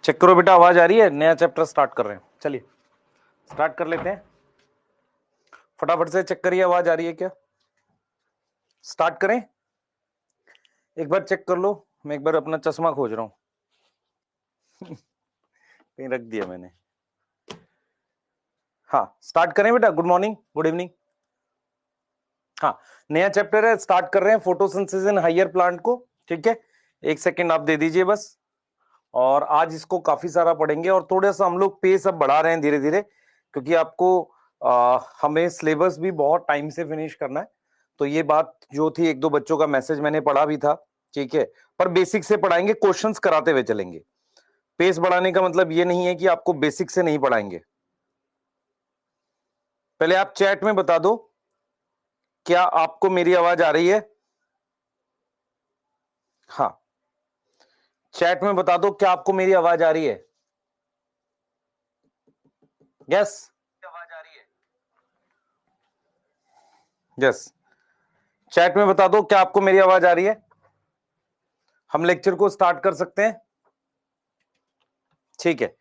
Check करो बेटा, आवाज आ रही है? नया चैप्टर स्टार्ट कर रहे हैं, चलिए स्टार्ट कर लेते हैं। फटाफट से चेक करिए, आवाज आ रही है क्या? स्टार्ट करें? एक बार चेक कर लो, मैं एक बार अपना चश्मा खोज रहा हूं कहीं रख दिया मैंने। हाँ स्टार्ट करें बेटा, गुड मॉर्निंग, गुड इवनिंग। हाँ नया चैप्टर है, स्टार्ट कर रहे हैं फोटोसिंथेसिस इन हायर प्लांट को। ठीक है, एक सेकेंड आप दे दीजिए बस। और आज इसको काफी सारा पढ़ेंगे और थोड़ा सा हम लोग पेस अब बढ़ा रहे हैं धीरे धीरे, क्योंकि आपको हमें सिलेबस भी बहुत टाइम से फिनिश करना है। तो ये बात जो थी, एक दो बच्चों का मैसेज मैंने पढ़ा भी था, ठीक है, पर बेसिक से पढ़ाएंगे, क्वेश्चंस कराते हुए चलेंगे। पेस बढ़ाने का मतलब ये नहीं है कि आपको बेसिक से नहीं पढ़ाएंगे। पहले आप चैट में बता दो, क्या आपको मेरी आवाज आ रही है? हाँ चैट में बता दो, क्या आपको मेरी आवाज आ रही है? यस आवाज आ रही है? यस चैट में बता दो, क्या आपको मेरी आवाज आ रही है? हम लेक्चर को स्टार्ट कर सकते हैं, ठीक है।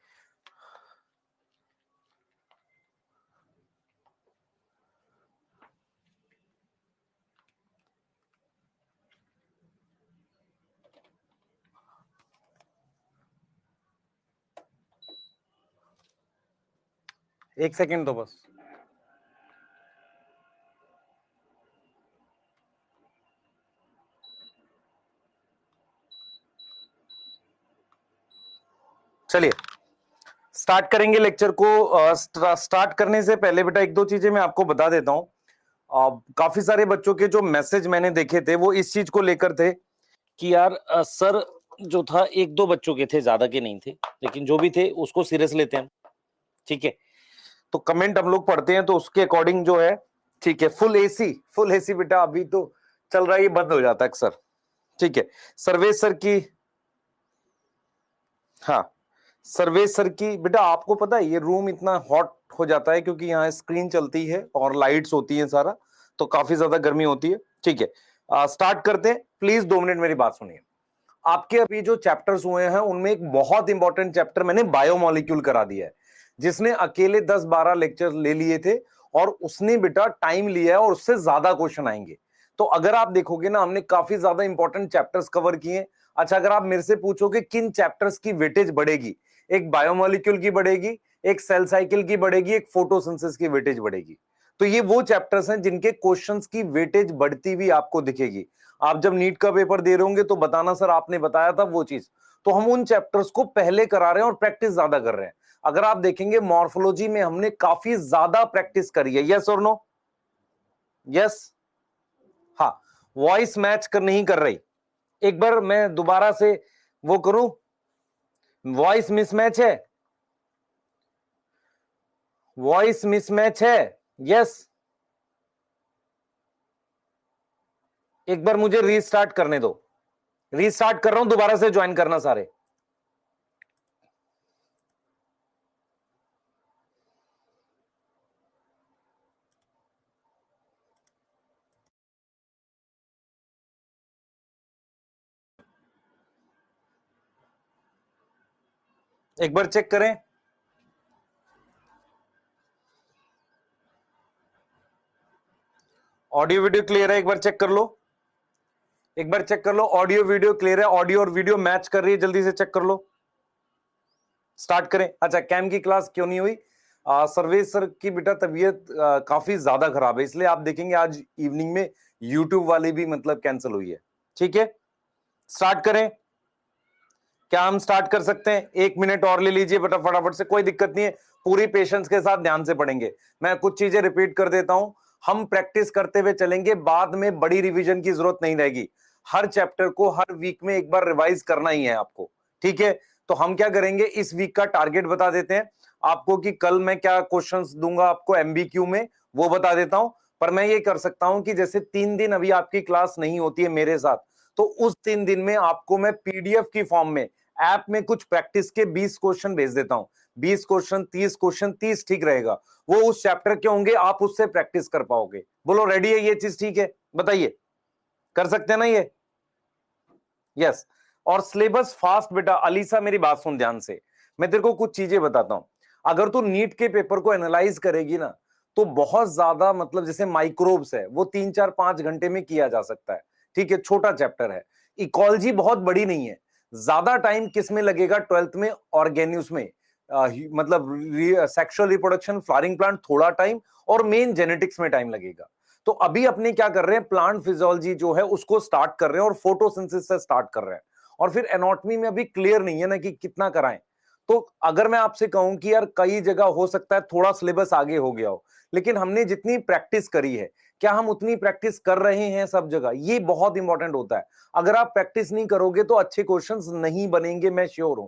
एक सेकेंड दो बस। चलिए स्टार्ट करेंगे लेक्चर को। स्टार्ट करने से पहले बेटा एक दो चीजें मैं आपको बता देता हूं। काफी सारे बच्चों के जो मैसेज मैंने देखे थे वो इस चीज को लेकर थे कि यार सर जो था, एक दो बच्चों के थे, ज्यादा के नहीं थे, लेकिन जो भी थे उसको सीरियस लेते हैं, ठीक है। तो कमेंट हम लोग पढ़ते हैं तो उसके अकॉर्डिंग जो है, ठीक है। फुल एसी बेटा अभी तो चल रहा है, ये बंद हो जाता है अक्सर, ठीक है। सर्वेश सर की, हाँ सर्वेश सर की बेटा, आपको पता है ये रूम इतना हॉट हो जाता है क्योंकि यहाँ स्क्रीन चलती है और लाइट्स होती है सारा, तो काफी ज्यादा गर्मी होती है, ठीक है। स्टार्ट करते हैं, प्लीज 2 मिनट मेरी बात सुनिए। आपके अभी जो चैप्टर्स हुए हैं उनमें एक बहुत इंपॉर्टेंट चैप्टर मैंने बायोमोलिक्यूल करा दिया है, जिसने अकेले 10-12 लेक्चर ले लिए थे और उसने बेटा टाइम लिया है और उससे ज्यादा क्वेश्चन आएंगे। तो अगर आप देखोगे ना, हमने काफी ज्यादा इंपॉर्टेंट चैप्टर्स कवर किए। अच्छा, अगर आप मेरे से पूछोगे किन चैप्टर्स की वेटेज बढ़ेगी, एक बायोमोलिक्यूल की बढ़ेगी, एक सेल साइकिल की बढ़ेगी, एक फोटोसिंथेसिस की वेटेज बढ़ेगी। तो ये वो चैप्टर्स हैं जिनके क्वेश्चंस की वेटेज बढ़ती हुई आपको दिखेगी। आप जब नीट का पेपर दे रहे होंगे तो बताना सर आपने बताया था वो चीज। तो हम उन चैप्टर्स को पहले करा रहे हैं और प्रैक्टिस ज्यादा कर रहे हैं। अगर आप देखेंगे मॉर्फोलॉजी में हमने काफी ज्यादा प्रैक्टिस करी है, यस और नो? यस, हाँ। वॉइस मैच कर नहीं कर रही, एक बार मैं दोबारा से वो करूं, वॉइस मिसमैच है, वॉइस मिसमैच है, यस। एक बार मुझे रीस्टार्ट करने दो, रीस्टार्ट कर रहा हूं, दोबारा से ज्वाइन करना सारे। एक बार चेक करें, ऑडियो वीडियो क्लियर है? एक बार चेक कर लो, एक बार चेक कर लो, ऑडियो वीडियो क्लियर है? ऑडियो और वीडियो मैच कर रही है? जल्दी से चेक कर लो, स्टार्ट करें। अच्छा, कैम की क्लास क्यों नहीं हुई? सर्वेश सर की बेटा तबीयत काफी ज्यादा खराब है, इसलिए आप देखेंगे आज इवनिंग में यूट्यूब वाली भी मतलब कैंसिल हुई है, ठीक है। स्टार्ट करें? क्या हम स्टार्ट कर सकते हैं? 1 मिनट और ले लीजिए बेटा फटाफट से, कोई दिक्कत नहीं है, पूरी पेशेंस के साथ ध्यान से पढ़ेंगे। मैं कुछ चीजें रिपीट कर देता हूं, हम प्रैक्टिस करते हुए चलेंगे, बाद में बड़ी रिवीजन की जरूरत नहीं रहेगी। हर चैप्टर को हर वीक में एक बार रिवाइज करना ही है आपको, ठीक है। तो हम क्या करेंगे, इस वीक का टारगेट बता देते हैं आपको कि कल मैं क्या क्वेश्चंस दूंगा आपको एमबीक्यू में, वो बता देता हूं। पर मैं ये कर सकता हूं कि जैसे 3 दिन अभी आपकी क्लास नहीं होती है मेरे साथ, तो उस 3 दिन में आपको मैं पीडीएफ की फॉर्म में ऐप में कुछ प्रैक्टिस के 20 क्वेश्चन भेज देता हूं। 20 क्वेश्चन, 30 क्वेश्चन, 30 ठीक रहेगा, वो उस चैप्टर के होंगे, आप उससे प्रैक्टिस कर पाओगे। बोलो रेडी है ये चीज? ठीक है, बताइए, कर सकते हैं ना ये? यस। और सिलेबस फास्ट बेटा, अलीसा मेरी बात सुन ध्यान से, मैं तेरे को कुछ चीजें बताता हूं, अगर तू नीट के पेपर को एनालाइज करेगी ना, तो बहुत ज्यादा मतलब जैसे माइक्रोब्स है वो 3-4-5 घंटे में किया जा सकता है, ठीक है, छोटा चैप्टर है। इकोलॉजी बहुत बड़ी नहीं है, ज्यादा टाइम किस में लगेगा 12th में, ऑर्गेन्यूस में, मतलब सेक्सुअल रिप्रोडक्शन, फ्लावरिंग प्लांट थोड़ा टाइम, और मेन जेनेटिक्स में टाइम लगेगा। तो अभी अपने क्या कर रहे हैं, प्लांट फिजियोलॉजी जो है उसको स्टार्ट कर रहे हैं और फोटोसिंथेसिस से स्टार्ट कर रहे हैं, और फिर एनाटॉमी में अभी क्लियर नहीं है ना कि कितना कराएं। तो अगर मैं आपसे कहूं कि यार कई जगह हो सकता है थोड़ा सिलेबस आगे हो गया हो, लेकिन हमने जितनी प्रैक्टिस करी है, क्या हम उतनी प्रैक्टिस कर रहे हैं सब जगह, ये बहुत इंपॉर्टेंट होता है। अगर आप प्रैक्टिस नहीं करोगे तो अच्छे क्वेश्चंस नहीं बनेंगे, मैं श्योर हूं।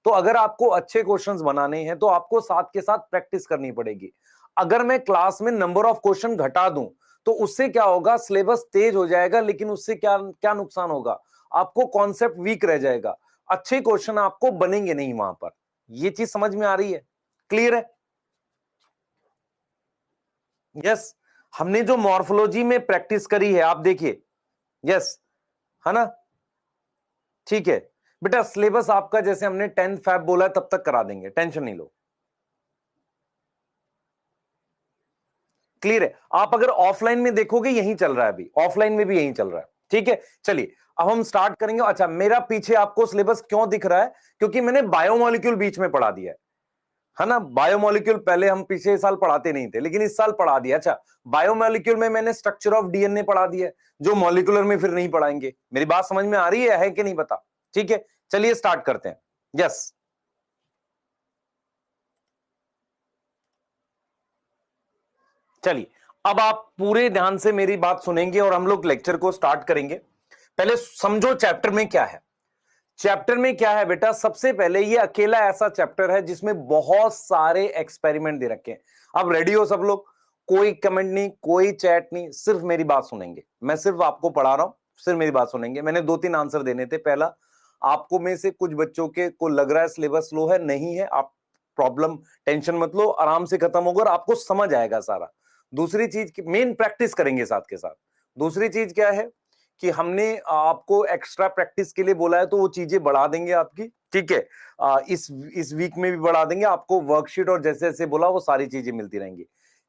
तो अगर आपको अच्छे क्वेश्चंस बनाने हैं तो आपको साथ के साथ प्रैक्टिस करनी पड़ेगी। अगर मैं क्लास में नंबर ऑफ क्वेश्चन घटा दूं तो उससे क्या होगा, सिलेबस तेज हो जाएगा, लेकिन उससे क्या क्या नुकसान होगा, आपको कॉन्सेप्ट वीक रह जाएगा, अच्छे क्वेश्चन आपको बनेंगे नहीं वहां पर। ये चीज समझ में आ रही है, क्लियर है? यस, हमने जो मॉर्फोलॉजी में प्रैक्टिस करी है आप देखिए, यस, है ना, ठीक है बेटा। सिलेबस आपका जैसे हमने 10 फैब बोला तब तक करा देंगे, टेंशन नहीं लो, क्लियर है? आप अगर ऑफलाइन में देखोगे यही चल रहा है, अभी ऑफलाइन में भी यही चल रहा है, ठीक है। चलिए अब हम स्टार्ट करेंगे। अच्छा, मेरा पीछे आपको सिलेबस क्यों दिख रहा है, क्योंकि मैंने बायोमोलिक्यूल बीच में पढ़ा दिया है ना। बायोमोलिक्यूल पहले हम पिछले साल पढ़ाते नहीं थे, लेकिन इस साल पढ़ा दिया। अच्छा, बायोमोलिक्यूल में मैंने स्ट्रक्चर ऑफ डीएनए पढ़ा दिया, जो मॉलिक्यूलर में फिर नहीं पढ़ाएंगे। मेरी बात समझ में आ रही है कि नहीं पता? ठीक है, चलिए स्टार्ट करते हैं। यस, चलिए अब आप पूरे ध्यान से मेरी बात सुनेंगे और हम लोग लेक्चर को स्टार्ट करेंगे। पहले समझो चैप्टर में क्या है। चैप्टर में क्या है बेटा, सबसे पहले ये अकेला ऐसा चैप्टर है जिसमें बहुत सारे एक्सपेरिमेंट दे रखे हैं। अब रेडी हो सब लोग? कोई कमेंट नहीं, कोई चैट नहीं, सिर्फ मेरी बात सुनेंगे। मैं सिर्फ आपको पढ़ा रहा हूं, सिर्फ मेरी बात सुनेंगे। मैंने 2-3 आंसर देने थे। पहला, आपको में से कुछ बच्चों के को लग रहा है सिलेबस स्लो है, नहीं है, आप प्रॉब्लम टेंशन मत लो, आराम से खत्म होगा और आपको समझ आएगा सारा। दूसरी चीज, मेन प्रैक्टिस करेंगे साथ के साथ। दूसरी चीज क्या है कि हमने आपको एक्स्ट्रा प्रैक्टिस के लिए बोला है, तो वो चीजें बढ़ा देंगे आपकी, ठीक है। इस वीक में भी बढ़ा देंगे आपको, वर्कशीट और जैसे जैसे बोला वो सारी चीजें मिलती रहेंगी।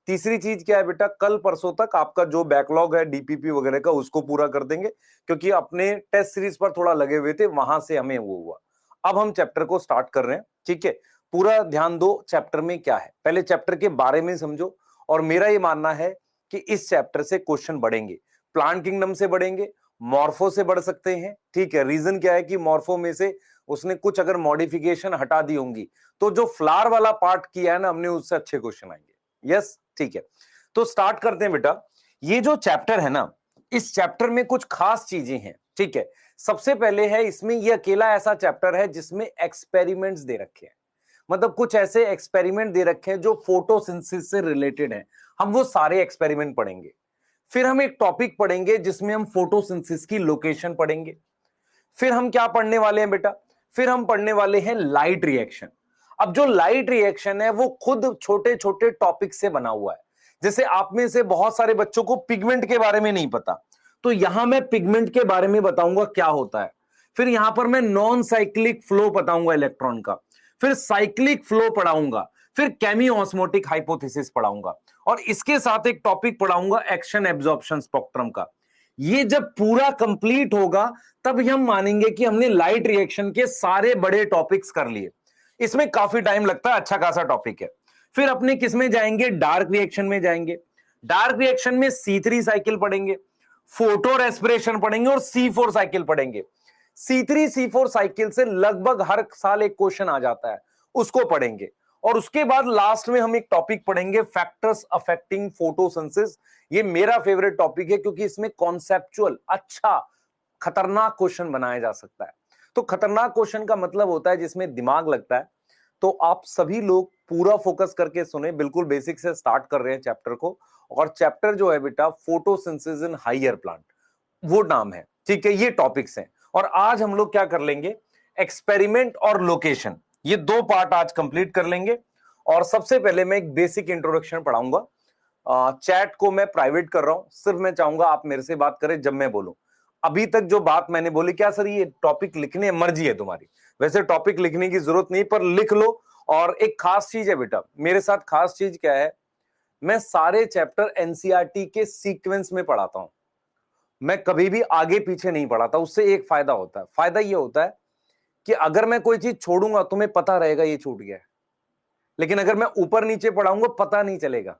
तीसरी चीज क्या है बेटा, कल परसों तक आपका जो बैकलॉग है डीपीपी वगैरह का उसको पूरा कर देंगे, क्योंकि अपने टेस्ट सीरीज पर थोड़ा लगे हुए थे, वहां से हमें वो हुआ। अब हम चैप्टर को स्टार्ट कर रहे हैं, ठीक है। पूरा ध्यान दो, चैप्टर में क्या है, पहले चैप्टर के बारे में समझो। और मेरा ये मानना है कि इस चैप्टर से क्वेश्चन बढ़ेंगे, प्लांट किंगडम से बढ़ेंगे, मॉर्फो से बढ़ सकते हैं, ठीक है। रीजन क्या है कि मॉर्फो में से उसने कुछ अगर मॉडिफिकेशन हटा दी होंगी, तो जो फ्लावर वाला पार्ट किया है ना हमने, उससे अच्छे क्वेश्चन आएंगे। यस, ठीक है। तो स्टार्ट करते हैं बेटा। ये जो चैप्टर है ना, इस चैप्टर में कुछ खास चीजें हैं, ठीक है। सबसे पहले है, इसमें ये अकेला ऐसा चैप्टर है जिसमें एक्सपेरिमेंट्स दे रखे हैं। मतलब कुछ ऐसे एक्सपेरिमेंट दे रखे हैं जो फोटोसिंथेसिस से रिलेटेड हैं, हम वो सारे एक्सपेरिमेंट पढ़ेंगे। फिर हम एक टॉपिक पढ़ेंगे जिसमें हम फोटोसिंथेसिस की लोकेशन पढ़ेंगे। फिर हम क्या पढ़ने वाले हैं बेटा, फिर हम पढ़ने वाले हैं लाइट रिएक्शन। अब जो लाइट रिएक्शन है वो खुद छोटे छोटे टॉपिक से बना हुआ है। जैसे आप में से बहुत सारे बच्चों को पिगमेंट के बारे में नहीं पता, तो यहां मैं पिगमेंट के बारे में बताऊंगा क्या होता है। फिर यहां पर मैं नॉन साइक्लिक फ्लो बताऊंगा इलेक्ट्रॉन का, फिर साइक्लिक फ्लो पढ़ाऊंगा, फिर केमी ऑस्मोटिक हाइपोथेसिस पढ़ाऊंगा, और इसके साथ एक टॉपिक पढ़ाऊंगा एक्शन एब्जॉर्प्शन स्पेक्ट्रम का। ये जब पूरा कंप्लीट होगा तब हम मानेंगे कि हमने लाइट रिएक्शन के सारे बड़े टॉपिक्स कर लिए। इसमें काफी टाइम लगता है, अच्छा खासा टॉपिक है। फिर अपने किस में जाएंगे, डार्क रिएक्शन में जाएंगे। डार्क रिएक्शन में C3 साइकिल पढ़ेंगे, फोटो रेस्पिरेशन पढ़ेंगे और C4 साइकिल पढ़ेंगे। C3 C4 साइकिल से लगभग हर साल एक क्वेश्चन आ जाता है, उसको पढ़ेंगे। और उसके बाद लास्ट में हम एक टॉपिक पढ़ेंगे, फैक्टर्स अफेक्टिंग फोटोसिंथेसिस। ये मेरा फेवरेट टॉपिक है, क्योंकि इसमें कॉन्सेप्चुअल अच्छा खतरनाक क्वेश्चन बनाया जा सकता है। तो खतरनाक क्वेश्चन का मतलब होता है जिसमें दिमाग लगता है। तो आप सभी लोग पूरा फोकस करके सुने, बिल्कुल बेसिक से स्टार्ट कर रहे हैं चैप्टर को। और चैप्टर जो है बेटा, फोटोसिंथेसिस इन हायर प्लांट, वो नाम है, ठीक है। ये टॉपिक्स हैं और आज हम लोग क्या कर लेंगे, एक्सपेरिमेंट और लोकेशन, ये दो पार्ट आज कंप्लीट कर लेंगे। और सबसे पहले मैं एक बेसिक इंट्रोडक्शन पढ़ाऊंगा। चैट को मैं प्राइवेट कर रहा हूं, सिर्फ मैं चाहूंगा आप मेरे से बात करें जब मैं बोलूं। अभी तक जो बात मैंने बोली, क्या सर ये टॉपिक लिखने, मर्जी है तुम्हारी, वैसे टॉपिक लिखने की जरूरत नहीं, पर लिख लो। और एक खास चीज है बेटा मेरे साथ, खास चीज क्या है, मैं सारे चैप्टर एनसीईआरटी के सीक्वेंस में पढ़ाता हूं, मैं कभी भी आगे पीछे नहीं पढ़ाता। उससे एक फायदा होता है, फायदा ये होता है कि अगर मैं कोई चीज छोड़ूंगा तुम्हें पता रहेगा ये छूट गया है, लेकिन अगर मैं ऊपर नीचे पढ़ाऊंगा पता नहीं चलेगा।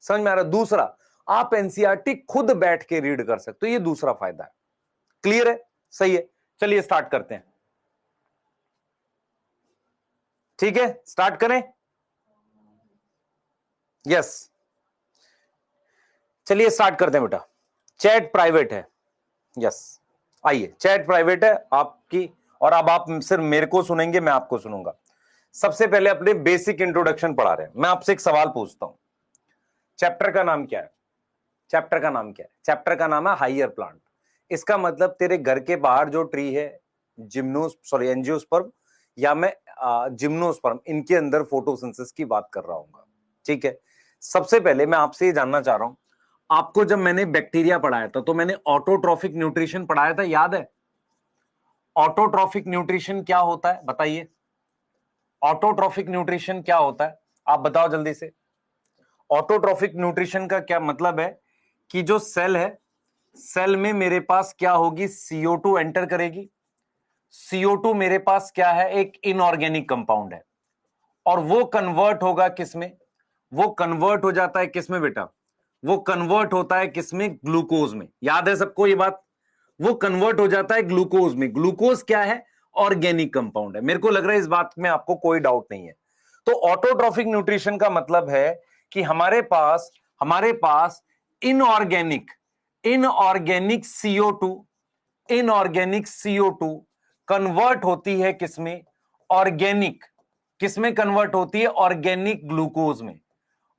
समझ में आ रहा? दूसरा, आप एनसीईआरटी खुद बैठ के रीड कर सकते हो, ये दूसरा फायदा है। क्लियर है? सही है, चलिए स्टार्ट करते हैं। ठीक है, स्टार्ट करें। यस, चलिए स्टार्ट करते हैं बेटा। चैट प्राइवेट है, यस, आइए, चैट प्राइवेट है आपकी, और अब आप सिर्फ मेरे को सुनेंगे, मैं आपको सुनूंगा। सबसे पहले अपने बेसिक इंट्रोडक्शन पढ़ा रहे हैं। मैं आपसे एक सवाल पूछता हूं, चैप्टर का नाम क्या है? चैप्टर का नाम क्या है? चैप्टर का नाम है हायर प्लांट। इसका मतलब तेरे घर के बाहर जो ट्री है, एंजियोस्पर्म या मैं जिम्नोस्पर्म, इनके अंदर फोटोसिंथेसिस की बात कर रहा हूं। ठीक है, सबसे पहले मैं आपसे ये जानना चाह रहा हूं, आपको जब मैंने बैक्टीरिया पढ़ाया था तो मैंने ऑटोट्रॉफिक न्यूट्रिशन पढ़ाया था, याद है? ऑटोट्रॉफिक न्यूट्रिशन क्या होता है बताइए? ऑटोट्रॉफिक न्यूट्रिशन क्या होता है, आप बताओ जल्दी से। ऑटोट्रॉफिक न्यूट्रिशन का क्या मतलब है कि जो सेल है, सेल में मेरे पास क्या होगी, CO2 एंटर करेगी। CO2 मेरे पास क्या है, एक इनऑर्गेनिक कंपाउंड है, और वो कन्वर्ट होगा किसमें? वो कन्वर्ट हो जाता है किसमें बेटा? वो कन्वर्ट होता है किसमें? ग्लूकोज में। याद है सबको ये बात? वो कन्वर्ट हो जाता है ग्लूकोज में। ग्लूकोज क्या है? ऑर्गेनिक कंपाउंड है। मेरे को लग रहा है इस बात में आपको कोई डाउट नहीं है। तो ऑटोट्रॉफिक न्यूट्रिशन का मतलब है कि हमारे पास इनऑर्गेनिक इनऑर्गेनिक CO2 कन्वर्ट होती है किसमें? ऑर्गेनिक। किसमें कन्वर्ट होती है? ऑर्गेनिक ग्लूकोज में।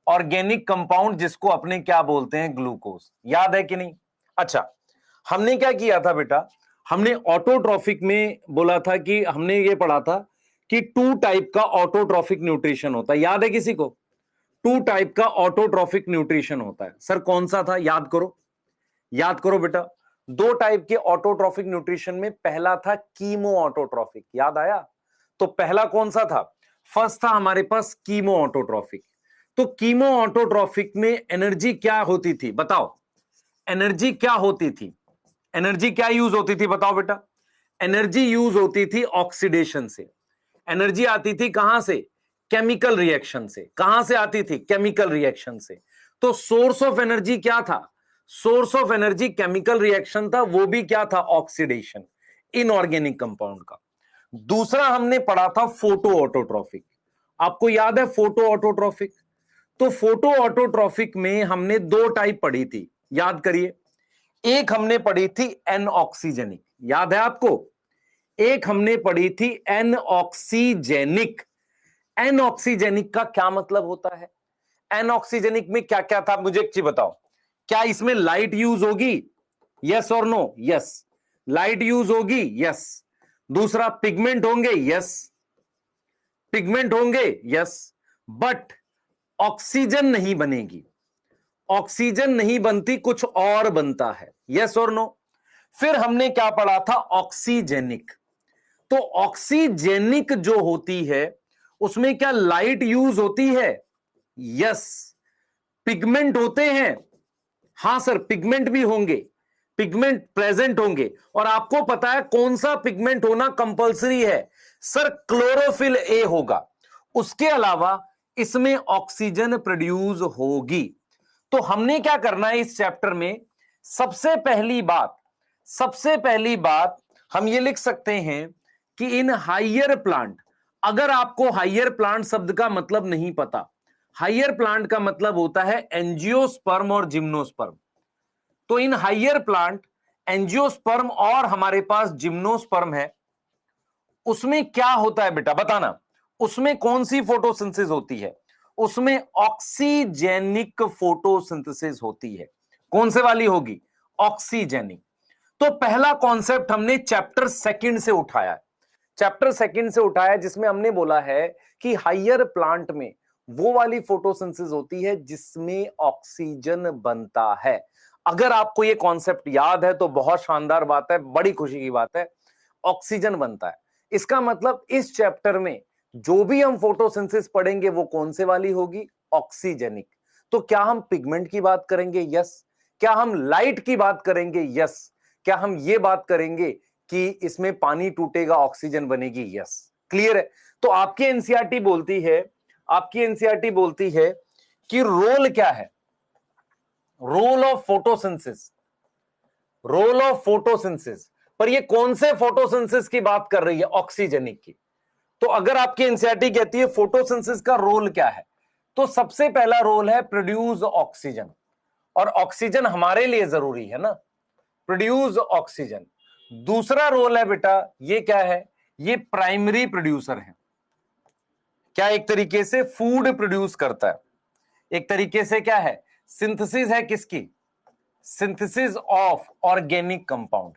ऑर्गेनिक कंपाउंड जिसको अपने क्या बोलते हैं? ग्लूकोज। याद है कि नहीं? अच्छा, हमने क्या किया था बेटा, हमने ऑटोट्रॉफिक में बोला था कि हमने ये पढ़ा था कि 2 टाइप का ऑटोट्रॉफिक न्यूट्रिशन होता है। याद है किसी को? 2 टाइप का ऑटोट्रॉफिक न्यूट्रिशन होता है। सर कौन सा था, याद करो, याद करो बेटा। 2 टाइप के ऑटोट्रॉफिक न्यूट्रिशन में पहला था कीमो ऑटोट्रॉफिक, याद आया? तो पहला कौन सा था? फर्स्ट था हमारे पास कीमो ऑटोट्रॉफिक। तो कीमो ऑटोट्रॉफिक में एनर्जी क्या होती थी बताओ? एनर्जी क्या होती थी? एनर्जी क्या यूज होती थी बताओ बेटा? एनर्जी यूज होती थी ऑक्सीडेशन से। एनर्जी आती थी कहां से? केमिकल रिएक्शन से। कहां से आती थी? केमिकल रिएक्शन से। तो सोर्स ऑफ एनर्जी क्या था? Source of energy chemical reaction था, वो भी क्या था? ऑक्सीडेशन, इनऑर्गेनिक कंपाउंड का। दूसरा हमने पढ़ा था फोटो ऑटोट्रॉफिक। आपको याद है फोटो ऑटोट्रॉफिक? तो फोटो ऑटोट्रॉफिक में हमने 2 टाइप पढ़ी थी, याद करिए। एक हमने पढ़ी थी एन ऑक्सीजेनिक, याद है आपको? एक हमने पढ़ी थी एन ऑक्सीजेनिक। एन ऑक्सीजेनिक का क्या मतलब होता है? एन ऑक्सीजेनिक में क्या क्या था, मुझे एक चीज बताओ। क्या इसमें लाइट यूज होगी? यस और नो? यस, लाइट यूज होगी, यस। दूसरा, पिगमेंट होंगे, यस, पिगमेंट होंगे, यस। बट ऑक्सीजन नहीं बनेगी। ऑक्सीजन नहीं बनती, कुछ और बनता है, यस और नो? फिर हमने क्या पढ़ा था? ऑक्सीजेनिक। तो ऑक्सीजेनिक जो होती है उसमें क्या लाइट यूज होती है? यस। पिगमेंट होते हैं? हां सर, पिगमेंट भी होंगे, पिगमेंट प्रेजेंट होंगे। और आपको पता है कौन सा पिगमेंट होना कंपलसरी है? सर क्लोरोफिल ए होगा। उसके अलावा इसमें ऑक्सीजन प्रोड्यूस होगी। तो हमने क्या करना है इस चैप्टर में? सबसे पहली बात हम ये लिख सकते हैं कि इन हायर प्लांट, अगर आपको हायर प्लांट शब्द का मतलब नहीं पता, हायर प्लांट का मतलब होता है एंजियोस्पर्म और जिम्नोस्पर्म। तो इन हायर प्लांट, एंजियोस्पर्म और हमारे पास जिम्नोस्पर्म है, उसमें क्या होता है बेटा बताना? उसमें कौन सी फोटोसिंथेसिस होती है? उसमें ऑक्सीजेनिक फोटोसिंथेसिस होती है। कौन से वाली होगी? ऑक्सीजेनिक। तो पहला कॉन्सेप्ट हमने चैप्टर सेकंड से उठाया, चैप्टर सेकंड से उठाया, जिसमें हमने बोला है कि हायर प्लांट में वो वाली फोटोसिंथेसिस होती है जिसमें ऑक्सीजन बनता है। अगर आपको ये कॉन्सेप्ट याद है तो बहुत शानदार बात है, बड़ी खुशी की बात है। ऑक्सीजन बनता है, इसका मतलब इस चैप्टर में जो भी हम फोटोसिंथेसिस पढ़ेंगे वो कौन से वाली होगी? ऑक्सीजेनिक। तो क्या हम पिगमेंट की बात करेंगे? यस। क्या हम लाइट की बात करेंगे? यस। क्या हम ये बात करेंगे कि इसमें पानी टूटेगा ऑक्सीजन बनेगी? यस। क्लियर है? तो आपकी एनसीईआरटी बोलती है कि रोल क्या है? Role of photosynthesis, role of photosynthesis. पर ये कौन से फोटोसिंथेसिस की बात कर रही है? ऑक्सीजनिक की। तो अगर आपकी एनसीईआरटी कहती है फोटोसिंथेसिस का रोल क्या है, तो सबसे पहला रोल है प्रोड्यूस ऑक्सीजन, और ऑक्सीजन हमारे लिए जरूरी है ना, प्रोड्यूस ऑक्सीजन। दूसरा रोल है बेटा, ये क्या है? ये प्राइमरी प्रोड्यूसर है। क्या? एक तरीके से फूड प्रोड्यूस करता है, एक तरीके से क्या है? सिंथेसिस है किसकी? Synthesis of organic compound.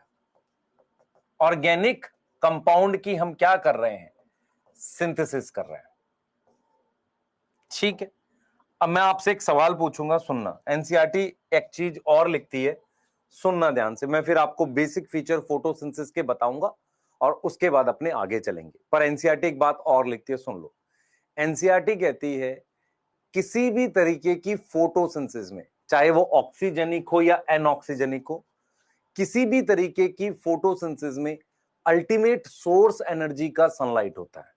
Organic compound की हम क्या कर रहे हैं? सिंथेसिस कर रहे हैं। ठीक है, अब मैं आपसे एक सवाल पूछूंगा, सुनना। एनसीईआरटी एक चीज और लिखती है, सुनना ध्यान से। मैं फिर आपको बेसिक फीचर फोटोसिंथेसिस के बताऊंगा और उसके बाद अपने आगे चलेंगे। पर एनसीईआरटी एक बात और लिखती है, सुन लो। एनसीईआरटी कहती है किसी भी तरीके की फोटोसिंथेसिस में, चाहे वो ऑक्सीजनिक हो या एनऑक्सीजनिक हो, किसी भी तरीके की फोटोसिंथेसिस में अल्टीमेट सोर्स एनर्जी का सनलाइट होता है।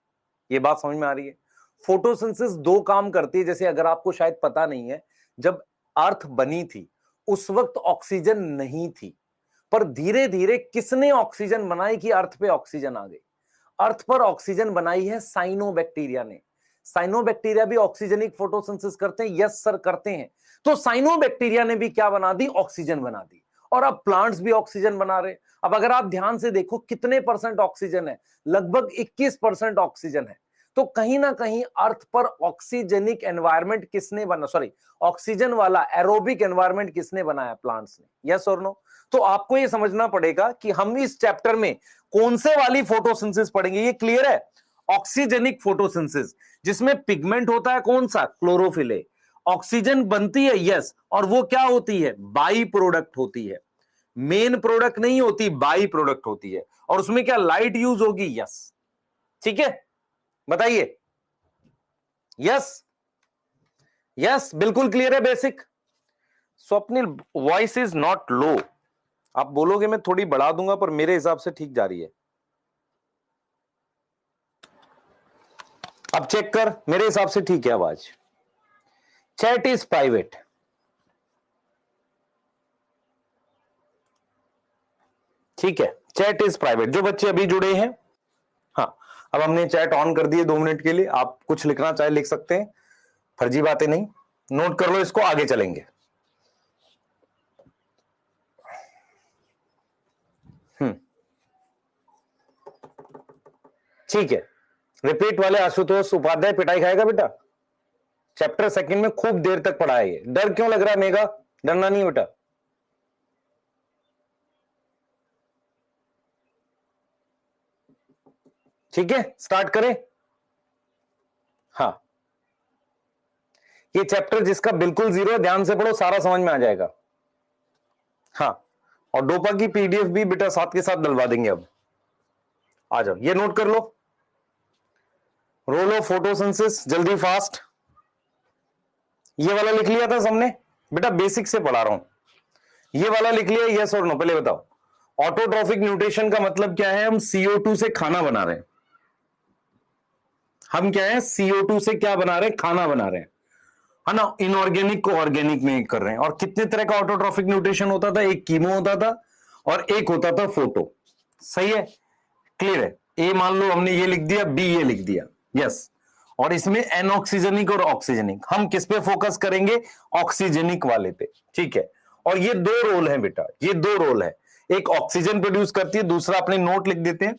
ये बात समझ में आ रही है? फोटोसिंथेसिस दो काम करती है। जैसे अगर आपको शायद पता नहीं है, जब अर्थ बनी थी उस वक्त ऑक्सीजन नहीं थी, पर धीरे धीरे किसने ऑक्सीजन बनाई कि अर्थ पे ऑक्सीजन आ गई? अर्थ पर ऑक्सीजन बनाई है साइनोबैक्टीरिया ने। साइनोबैक्टीरिया भी ऑक्सीजनिक फोटोसिंथेसिस करते हैं? यस सर, करते हैं। तो साइनोबैक्टीरिया ने भी क्या बना दी? ऑक्सीजन बना दी। और अब प्लांट्स भी ऑक्सीजन बना रहे। अब अगर आप ध्यान से देखो कितने परसेंट ऑक्सीजन है? लगभग 21% ऑक्सीजन है। तो कहीं ना कहीं अर्थ पर ऑक्सीजनिक एनवायरनमेंट किसने बना, सॉरी, ऑक्सीजन वाला एरोबिक एनवायरनमेंट किसने बनाया? प्लांट्स ने। यस और नो? तो आपको यह समझना पड़ेगा कि हम इस चैप्टर में कौन से वाली फोटोसिंथेसिस पढ़ेंगे। ये क्लियर है? ऑक्सीजनिक फोटोसिंथेसिस, जिसमें पिगमेंट होता है कौन सा? क्लोरोफिल है। ऑक्सीजन बनती है, यस, और वो क्या होती है? बाई प्रोडक्ट होती है। मेन प्रोडक्ट नहीं होती, बाई प्रोडक्ट होती है। और उसमें क्या लाइट यूज होगी? यस। ठीक है, बताइए। यस, यस, बिल्कुल क्लियर है। Basic. Swapnil, voice is not लो। आप बोलोगे मैं थोड़ी बढ़ा दूंगा, पर मेरे हिसाब से ठीक जा रही है। अब चेक कर, मेरे हिसाब से ठीक है आवाज। Chat is private. ठीक है, चैट इज प्राइवेट। जो बच्चे अभी जुड़े हैं, हाँ, अब हमने चैट ऑन कर दिए 2 मिनट के लिए। आप कुछ लिखना चाहे लिख सकते हैं, फर्जी बातें नहीं। नोट कर लो इसको, आगे चलेंगे। ठीक है, रिपीट वाले आशुतोष उपाध्याय पिटाई खाएगा बेटा। चैप्टर सेकंड में खूब देर तक पढ़ा है ये। डर क्यों लग रहा है मेगा? डरना नहीं बेटा। ठीक है, स्टार्ट करें। हाँ, ये चैप्टर जिसका बिल्कुल जीरो है, ध्यान से पढ़ो, सारा समझ में आ जाएगा। हाँ, और डोपा की पीडीएफ भी बेटा साथ के साथ डलवा देंगे। अब आ जाओ, ये नोट कर लो। रोल ऑफ फोटोसिंथेसिस, जल्दी फास्ट। ये वाला लिख लिया था सबने बेटा? बेसिक से पढ़ा रहा हूं। ये वाला लिख लिया? यस और नो? पहले बताओ। ऑटोट्रॉफिक न्यूट्रिशन का मतलब क्या है? हम CO2 से खाना बना रहे हैं। हम क्या है? CO2 से क्या बना रहे हैं? खाना बना रहे हैं, है ना। इनऑर्गेनिक को ऑर्गेनिक में कर रहे हैं। और कितने तरह का ऑटोट्रॉफिक न्यूट्रिशन होता था? एक कीमो होता था और एक होता था फोटो। सही है, क्लियर है? ए मान लो हमने ये लिख दिया, बी ये लिख दिया, यस। और इसमें एनऑक्सीजनिक और ऑक्सीजनिक, हम किस पे फोकस करेंगे? ऑक्सीजनिक वाले पे। ठीक है, और ये 2 रोल है बेटा, ये 2 रोल है। एक ऑक्सीजन प्रोड्यूस करती है, दूसरा अपने नोट लिख देते हैं।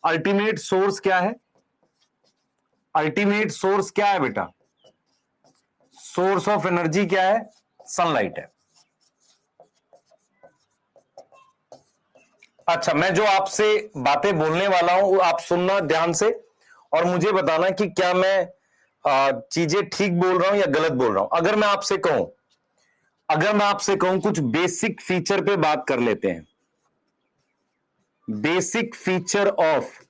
अल्टीमेट सोर्स क्या है? अल्टीमेट सोर्स क्या है बेटा? सोर्स ऑफ एनर्जी क्या है? सनलाइट है। अच्छा, मैं जो आपसे बातें बोलने वाला हूं आप सुनना ध्यान से और मुझे बताना कि क्या मैं चीजें ठीक बोल रहा हूं या गलत बोल रहा हूं। अगर मैं आपसे कहूं अगर मैं आपसे कहूं कुछ बेसिक फीचर पे बात कर लेते हैं, बेसिक फीचर ऑफ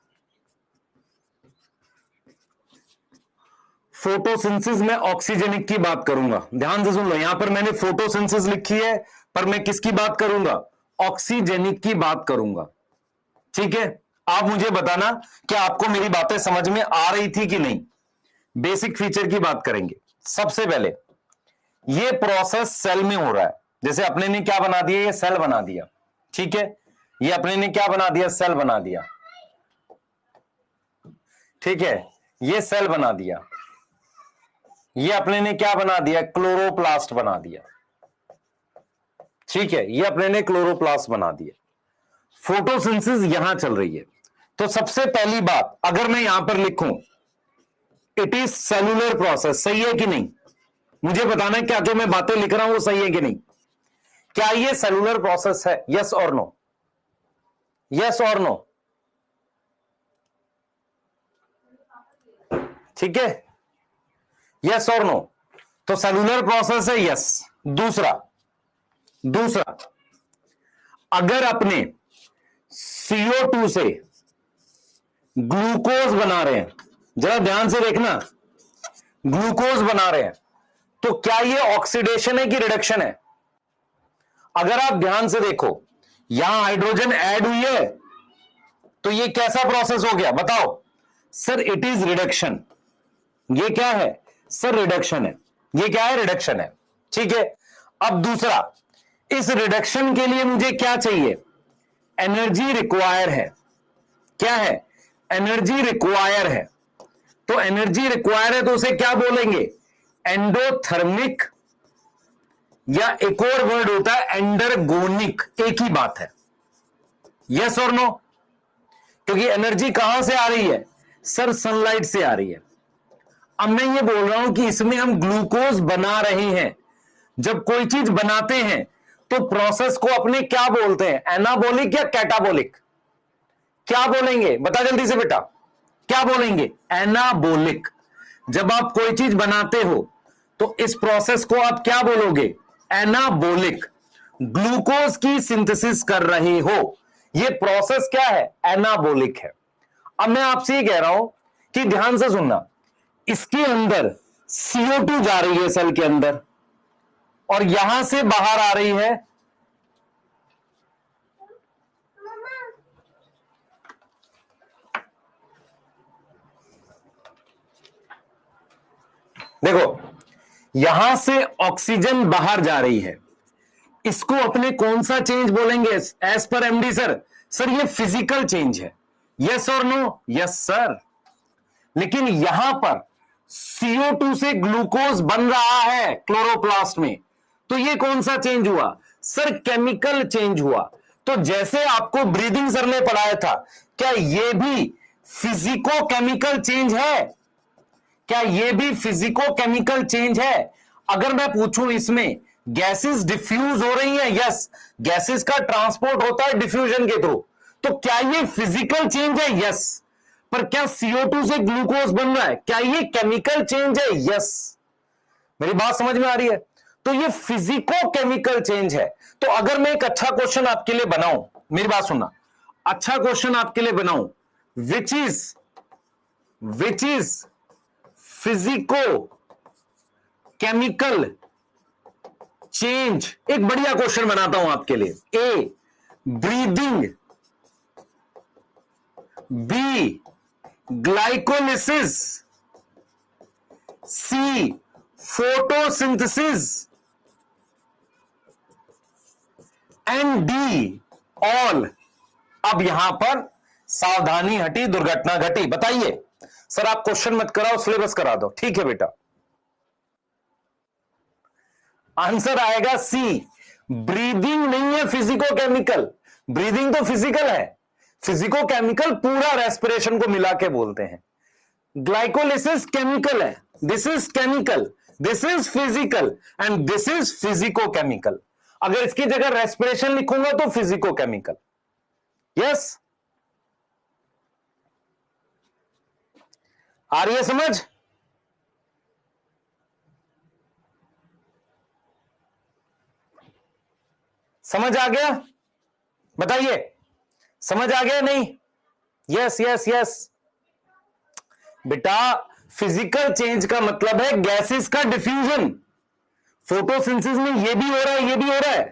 फोटोसिंथेसिस में ऑक्सीजनिक की बात करूंगा। ध्यान से सुन लो, यहां पर मैंने फोटोसिंथेसिस लिखी है, पर मैं किसकी बात करूंगा? ऑक्सीजनिक की बात करूंगा। ठीक है, आप मुझे बताना कि आपको मेरी बातें समझ में आ रही थी कि नहीं। बेसिक फीचर की बात करेंगे। सबसे पहले ये प्रोसेस सेल में हो रहा है। जैसे अपने ने क्या बना दिया? ये सेल बना दिया। ठीक है, ये अपने ने क्या बना दिया? सेल बना दिया। ठीक है, ये सेल बना दिया। ये अपने ने क्या बना दिया? क्लोरोप्लास्ट बना दिया। ठीक है, ये अपने ने क्लोरोप्लास्ट बना दिया। फोटोसिंथेसिस यहां चल रही है। तो सबसे पहली बात अगर मैं यहां पर लिखूं, इट इज सेलुलर प्रोसेस, सही है कि नहीं? मुझे बताना है क्या जो मैं बातें लिख रहा हूं वो सही है कि नहीं। क्या ये सेलुलर प्रोसेस है? यस और नो? यस और नो? ठीक है, यस और नो? तो सेलुलर प्रोसेस है, यस। दूसरा अगर अपने CO2 से ग्लूकोज बना रहे हैं, जरा ध्यान से देखना, ग्लूकोज बना रहे हैं, तो क्या ये ऑक्सीडेशन है कि रिडक्शन है? अगर आप ध्यान से देखो, यहां हाइड्रोजन ऐड हुई है, तो ये कैसा प्रोसेस हो गया? बताओ सर। It is reduction. ये क्या है सर? रिडक्शन है। ये क्या है? रिडक्शन है। ठीक है, अब दूसरा, इस रिडक्शन के लिए मुझे क्या चाहिए? एनर्जी रिक्वायर है। क्या है? एनर्जी रिक्वायर है। तो एनर्जी रिक्वायर है तो उसे क्या बोलेंगे? एंडोथर्मिक, या एक और वर्ड होता है एंडरगोनिक। एक ही बात है। यस और नो? क्योंकि एनर्जी कहां से आ रही है सर? सनलाइट से आ रही है। अब मैं ये बोल रहा हूं कि इसमें हम ग्लूकोज बना रहे हैं। जब कोई चीज बनाते हैं तो प्रोसेस को अपने क्या बोलते हैं? एनाबॉलिक या कैटाबॉलिक? क्या बोलेंगे? बता जल्दी से बेटा, क्या बोलेंगे? एनाबॉलिक। जब आप कोई चीज बनाते हो तो इस प्रोसेस को आप क्या बोलोगे? एनाबॉलिक। ग्लूकोज की सिंथेसिस कर रहे हो, यह प्रोसेस क्या है? एनाबॉलिक है। अब मैं आपसे ये कह रहा हूं कि ध्यान से सुनना, इसके अंदर CO2 जा रही है सेल के अंदर, और यहां से बाहर आ रही है देखो, यहां से ऑक्सीजन बाहर जा रही है। इसको अपने कौन सा चेंज बोलेंगे एज पर MD सर? सर ये फिजिकल चेंज है। यस और नो? Yes sir. लेकिन यहां पर CO2 से ग्लूकोज बन रहा है क्लोरोप्लास्ट में, तो ये कौन सा चेंज हुआ सर? केमिकल चेंज हुआ। तो जैसे आपको ब्रीदिंग सर ने पढ़ाया था, क्या ये भी फिजिको केमिकल चेंज है? क्या ये भी फिजिको केमिकल चेंज है? अगर मैं पूछूं इसमें गैसेस डिफ्यूज हो रही हैं, यस, गैसेस का ट्रांसपोर्ट होता है डिफ्यूजन के थ्रू, तो क्या ये फिजिकल चेंज है? यस। पर क्या CO2 से ग्लूकोज बन रहा है? क्या ये केमिकल चेंज है? यस। मेरी बात समझ में आ रही है? तो ये फिजिको केमिकल चेंज है। तो अगर मैं एक अच्छा क्वेश्चन आपके लिए बनाऊं, मेरी बात सुनना, अच्छा क्वेश्चन आपके लिए बनाऊं, which is physico chemical change, एक बढ़िया क्वेश्चन बनाता हूं आपके लिए। A breathing, B glycolysis, C photosynthesis, and D all. अब यहां पर सावधानी हटी, दुर्घटना घटी। बताइए सर, आप क्वेश्चन मत कराओ, सिलेबस करा दो। ठीक है बेटा, आंसर आएगा सी। ब्रीदिंग नहीं है फिजिको केमिकल। ब्रीदिंग तो फिजिकल है, फिजिको केमिकल पूरा रेस्पिरेशन को मिला के बोलते हैं। ग्लाइकोलिसिस केमिकल है, this is chemical, this is physical, and this is physico chemical. अगर इसकी जगह रेस्पिरेशन लिखूंगा तो फिजिको केमिकल। यस, आ रही है समझ? समझ आ गया? बताइए, समझ आ गया नहीं? यस यस यस बेटा, फिजिकल चेंज का मतलब है गैसेस का डिफ्यूजन। फोटोसिंथेसिस में ये भी हो रहा है, ये भी हो रहा है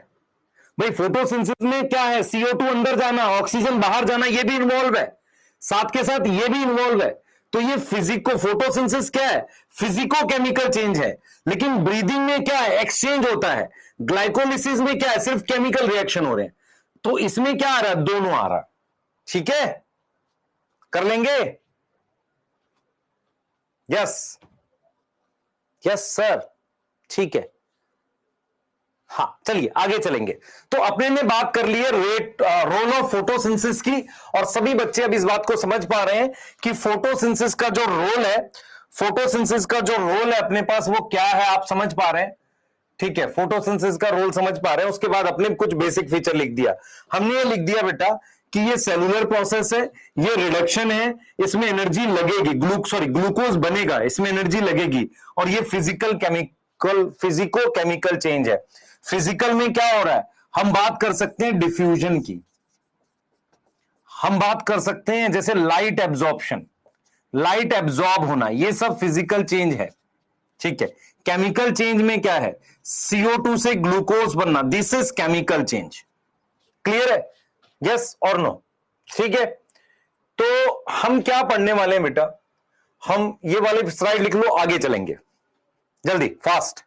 भाई। फोटोसिंथेसिस में क्या है, CO2 अंदर जाना, ऑक्सीजन बाहर जाना, ये भी इन्वॉल्व है, साथ के साथ ये भी इन्वॉल्व है। तो ये फिजिको फोटोसिंथेसिस क्या है, फिजिको केमिकल चेंज है। लेकिन ब्रीदिंग में क्या है, एक्सचेंज होता है। ग्लाइकोलिसिस में क्या है, सिर्फ केमिकल रिएक्शन हो रहे हैं। तो इसमें क्या आ रहा है, दोनों आ रहा है। ठीक है, कर लेंगे? यस यस सर, ठीक है। हाँ चलिए आगे चलेंगे। तो अपने ने बात कर ली है रोल ऑफ फोटोसिंथेसिस की, और सभी बच्चे अब इस बात को समझ पा रहे हैं कि फोटोसिंथेसिस का जो रोल है, फोटोसिंथेसिस का जो रोल है अपने पास वो क्या है, आप समझ पा रहे हैं। ठीक है, फोटोसिंथेसिस का रोल समझ पा रहे हैं। उसके बाद अपने कुछ बेसिक फीचर लिख दिया। हमने ये लिख दिया बेटा कि ये सेलुलर प्रोसेस है, ये रिडक्शन है, इसमें एनर्जी लगेगी, ग्लूकोज बनेगा, इसमें एनर्जी लगेगी, और ये फिजिको केमिकल चेंज है। फिजिकल में क्या हो रहा है, हम बात कर सकते हैं डिफ्यूजन की, हम बात कर सकते हैं जैसे लाइट एब्जॉर्प्शन, लाइट एब्जॉर्ब होना, ये सब फिजिकल चेंज है। ठीक है, केमिकल चेंज में क्या है, CO2 से ग्लूकोज बनना, this is chemical change. Clear है? यस और नो? ठीक है, तो हम क्या पढ़ने वाले हैं बेटा, हम ये वाले स्लाइड लिख लो, आगे चलेंगे जल्दी फास्ट।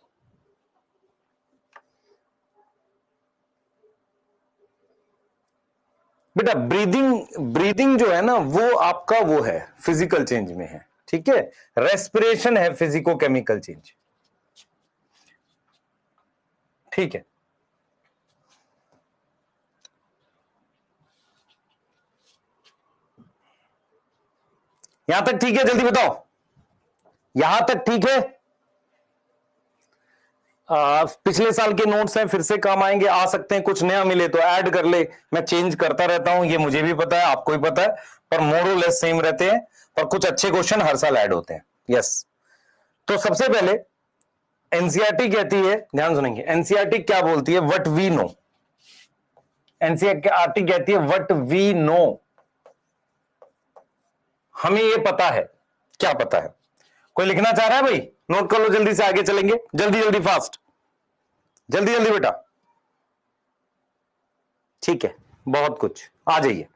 बेटा ब्रीदिंग जो है ना, वो आपका वो है, फिजिकल चेंज में है। ठीक है, रेस्पिरेशन है फिजिको केमिकल चेंज। ठीक है, यहां तक ठीक है? जल्दी बताओ, यहां तक ठीक है? पिछले साल के नोट्स हैं, फिर से काम आएंगे, आ सकते हैं, कुछ नया मिले तो ऐड कर ले। मैं चेंज करता रहता हूं, ये मुझे भी पता है, आपको भी पता है, पर मोर और लेस सेम रहते हैं, पर कुछ अच्छे क्वेश्चन हर साल ऐड होते हैं। यस, तो सबसे पहले एनसीईआरटी कहती है, ध्यान सुनेंगे, एनसीईआरटी क्या बोलती है, व्हाट वी नो। एनसीईआरटी कहती है व्हाट वी नो, हमें ये पता है। क्या पता है? कोई लिखना चाह रहा है भाई? नोट कर लो, जल्दी से आगे चलेंगे, जल्दी जल्दी फास्ट, जल्दी जल्दी बेटा। ठीक है, बहुत कुछ, आ जाइए।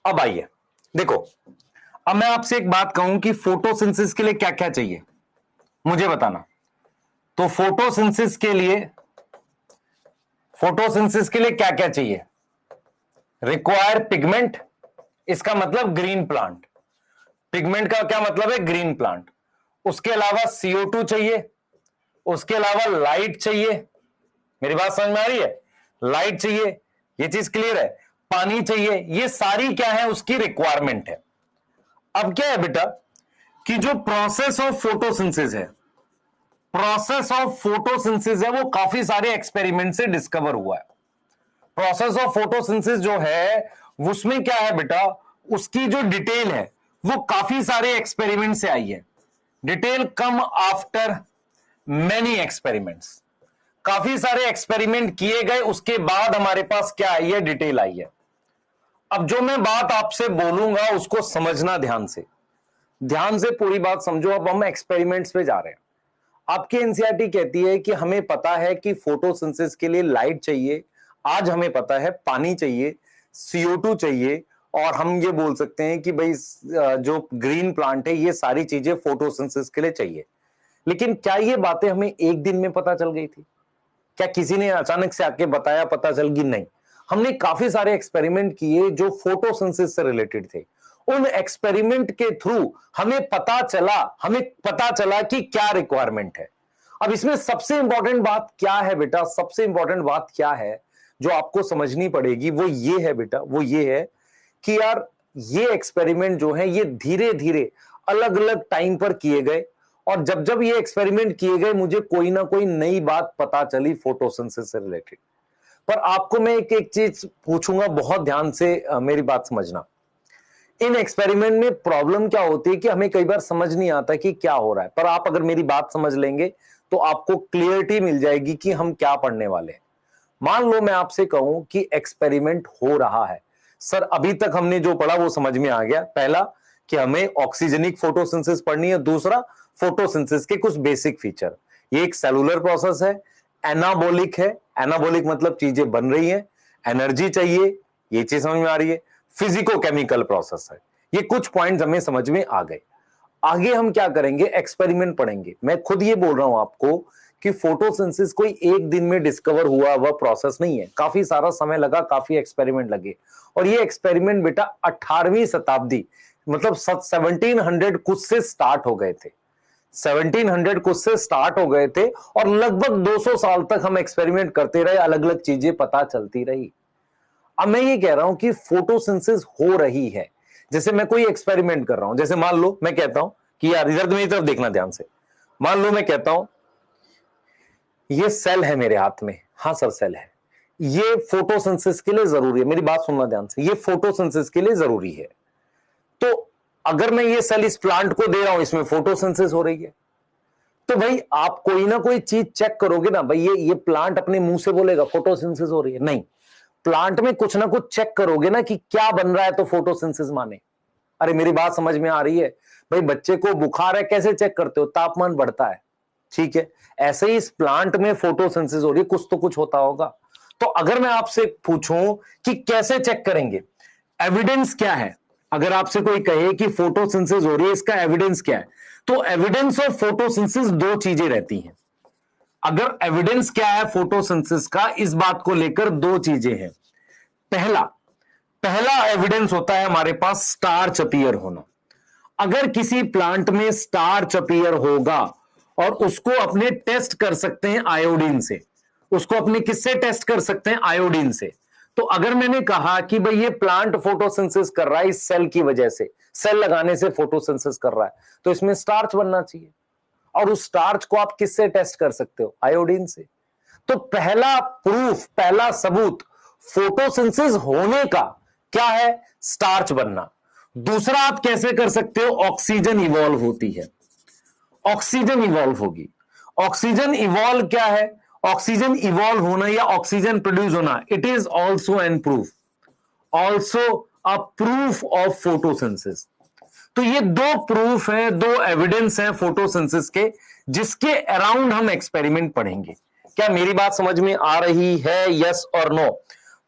अब आइए, देखो, अब मैं आपसे एक बात कहूं कि फोटोसिंथेसिस के लिए क्या क्या चाहिए, मुझे बताना। तो फोटोसिंथेसिस के लिए क्या क्या चाहिए? रिक्वायर पिगमेंट, इसका मतलब ग्रीन प्लांट। पिगमेंट का क्या मतलब है, ग्रीन प्लांट। उसके अलावा CO2 चाहिए, उसके अलावा लाइट चाहिए। मेरी बात समझ में आ रही है? लाइट चाहिए, ये चीज क्लियर है। पानी चाहिए, ये सारी क्या है, उसकी रिक्वायरमेंट है। अब क्या है बेटा कि जो प्रोसेस ऑफ फोटोसिंथेसिस है, वो काफी सारे एक्सपेरिमेंट से डिस्कवर हुआ है। प्रोसेस ऑफ फोटोसिंथेसिस जो है उसमें क्या है बेटा, उसकी जो डिटेल है वो काफी सारे एक्सपेरिमेंट से आई है। Detail come after many experiments, काफी सारे एक्सपेरिमेंट किए गए, उसके बाद हमारे पास क्या आई है, डिटेल आई है। अब जो मैं बात आपसे बोलूंगा उसको समझना ध्यान से, पूरी बात समझो। अब हम एक्सपेरिमेंट्स पे जा रहे हैं। आपकी एनसीईआरटी कहती है कि हमें पता है कि फोटोसिंथेसिस के लिए लाइट चाहिए, आज हमें पता है पानी चाहिए, CO2 चाहिए, और हम ये बोल सकते हैं कि भाई जो ग्रीन प्लांट है, ये सारी चीजें फोटोसिंथेसिस के लिए चाहिए। लेकिन क्या ये बातें हमें एक दिन में पता चल गई थी? क्या किसी ने अचानक से आके बताया, पता चल गई? नहीं, हमने काफी सारे एक्सपेरिमेंट किए जो फोटोसिंथेसिस से रिलेटेड थे। उन एक्सपेरिमेंट के थ्रू हमें पता चला कि क्या रिक्वायरमेंट है। अब इसमें सबसे इंपॉर्टेंट बात क्या है बेटा, सबसे इंपॉर्टेंट बात क्या है जो आपको समझनी पड़ेगी, वो ये है बेटा, वो ये है कि यार ये एक्सपेरिमेंट जो है ये धीरे धीरे अलग अलग टाइम पर किए गए, और जब जब ये एक्सपेरिमेंट किए गए मुझे कोई ना कोई नई बात पता चली फोटोसिंथेसिस से रिलेटेड। पर आपको मैं एक एक चीज पूछूंगा, बहुत ध्यान से मेरी बात समझना। इन एक्सपेरिमेंट में प्रॉब्लम क्या होती है कि हमें कई बार समझ नहीं आता कि क्या हो रहा है, पर आप अगर मेरी बात समझ लेंगे तो आपको क्लियरिटी मिल जाएगी कि हम क्या पढ़ने वाले हैं। मान लो मैं आपसे कहूं कि एक्सपेरिमेंट हो रहा है। सर अभी तक हमने जो पढ़ा वो समझ में आ गया। पहला कि हमें ऑक्सीजनिक फोटोसिंथेसिस पढ़नी है, दूसरा फोटोसिंथेसिस के कुछ बेसिक फीचर। ये एक सेलुलर प्रोसेस है, एनाबोलिक है। एनाबोलिक मतलब चीजें बन रही हैं, एनर्जी चाहिए, ये चीज समझ में आ रही है। फिजिको केमिकल प्रोसेस है। ये कुछ पॉइंट्स हमें समझ में आ गए। आगे हम क्या करेंगे, एक्सपेरिमेंट पढ़ेंगे। मैं खुद ये बोल रहा हूं आपको कि फोटोसिंथेसिस कोई एक दिन में डिस्कवर हुआ वह प्रोसेस नहीं है, काफी सारा समय लगा, काफी एक्सपेरिमेंट लगे। और ये एक्सपेरिमेंट बेटा 18वीं शताब्दी मतलब 1700 कुछ से स्टार्ट हो गए थे। 1700 कुछ से स्टार्ट हो गए थे और लगभग 200 साल तक हम एक्सपेरिमेंट करते रहे, अलग अलग चीजें पता चलती रही। अब मैं ये कह रहा हूं कि फोटोसिंथेसिस हो रही है। जैसे मैं कोई एक्सपेरिमेंट कर रहा हूं, जैसे मान लो मैं कहता हूं कि यार इधर मेरी तरफ देखना ध्यान से। मान लो मैं कहता हूं ये सेल है मेरे हाथ में, हाँ सर सेल है, ये फोटोसिंथेसिस के लिए जरूरी है। मेरी बात सुनना ध्यान से, ये फोटोसिंथेसिस के लिए जरूरी है। तो अगर मैं ये सेल इस प्लांट को दे रहा हूं, इसमें फोटोसिंथेसिस हो रही है, तो भाई आप कोई ना कोई चीज चेक करोगे ना। भाई ये प्लांट अपने मुंह से बोलेगा फोटोसिंथेसिस हो रही है? नहीं, प्लांट में कुछ ना कुछ चेक करोगे ना कि क्या बन रहा है तो फोटोसिंथेसिस माने। अरे मेरी बात समझ में आ रही है? भाई बच्चे को बुखार है, कैसे चेक करते हो? तापमान बढ़ता है, ठीक है। ऐसे ही इस प्लांट में फोटोसिंथेसिस हो रही है, कुछ तो कुछ होता होगा। तो अगर मैं आपसे पूछूं कि कैसे चेक करेंगे, एविडेंस क्या है, अगर आपसे कोई कहे कि फोटोसिंथेसिस हो रही है, इसका एविडेंस क्या है, तो एविडेंस ऑफ फोटोसिंथेसिस दो चीजें रहती हैं। अगर एविडेंस क्या है फोटोसिंथेसिस का, इस बात को लेकर दो चीजें हैं। पहला पहला एविडेंस होता है हमारे पास स्टार्च अपीयर होना। अगर किसी प्लांट में स्टार्च अपीयर होगा और उसको अपने टेस्ट कर सकते हैं आयोडीन से, उसको अपने किससे टेस्ट कर सकते हैं? आयोडीन से। तो अगर मैंने कहा कि भाई ये प्लांट फोटोसिंथेसिस कर रहा है इस सेल की वजह से, सेल लगाने से फोटोसिंथेसिस कर रहा है, तो इसमें स्टार्च बनना चाहिए। और उस स्टार्च को आप किससे टेस्ट कर सकते हो? आयोडीन से। तो पहला प्रूफ, पहला सबूत फोटोसिंथेसिस होने का क्या है? स्टार्च बनना। दूसरा आप कैसे कर सकते हो? ऑक्सीजन इवॉल्व होती है, ऑक्सीजन इवॉल्व होगी। ऑक्सीजन इवॉल्व क्या है? ऑक्सीजन इवॉल्व होना या ऑक्सीजन प्रोड्यूस होना, it is also an proof, also a proof of photosynthesis. तो ये दो प्रूफ है, दो एविडेंस है फोटोसिंथेसिस के, जिसके अराउंड हम एक्सपेरिमेंट पढ़ेंगे। क्या मेरी बात समझ में आ रही है? यस और नो?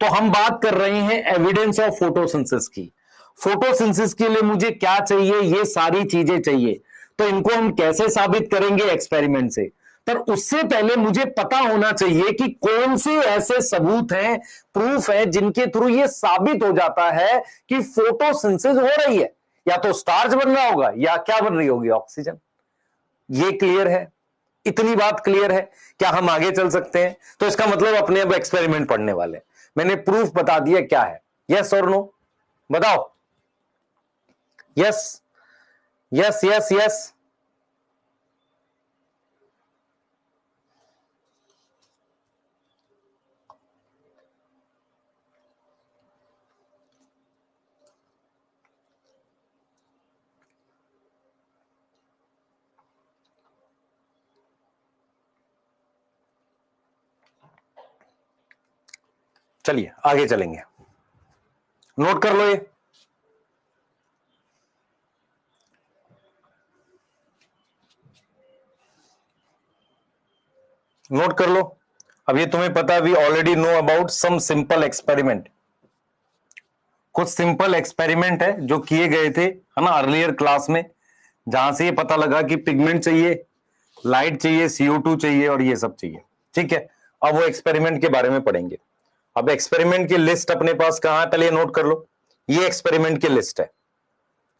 तो हम बात कर रहे हैं एविडेंस ऑफ फोटोसिंथेसिस की। फोटोसिंथेसिस के लिए मुझे क्या चाहिए? ये सारी चीजें चाहिए। तो इनको हम कैसे साबित करेंगे? एक्सपेरिमेंट से। पर उससे पहले मुझे पता होना चाहिए कि कौन से ऐसे सबूत हैं, प्रूफ हैं, जिनके थ्रू ये साबित हो जाता है कि फोटोसिंथेसिस हो रही है। या तो स्टार्च बन रहा होगा या क्या बन रही होगी? ऑक्सीजन। ये क्लियर है? इतनी बात क्लियर है? क्या हम आगे चल सकते हैं? तो इसका मतलब अपने अब एक्सपेरिमेंट पढ़ने वाले हैं। मैंने प्रूफ बता दिया क्या है। यस और नो बताओ? Yes yes yes yes. चलिए आगे चलेंगे, नोट कर लो ये। नोट कर लो। अब ये तुम्हें पता है, we already know about some simple experiment. कुछ सिंपल एक्सपेरिमेंट है जो किए गए थे, है ना, अर्लियर क्लास में, जहां से ये पता लगा कि पिगमेंट चाहिए, लाइट चाहिए, CO2 चाहिए और ये सब चाहिए। ठीक है, अब वो एक्सपेरिमेंट के बारे में पढ़ेंगे। अब एक्सपेरिमेंट की लिस्ट अपने पास कहां है, पहले नोट कर लो। ये एक्सपेरिमेंट की लिस्ट है,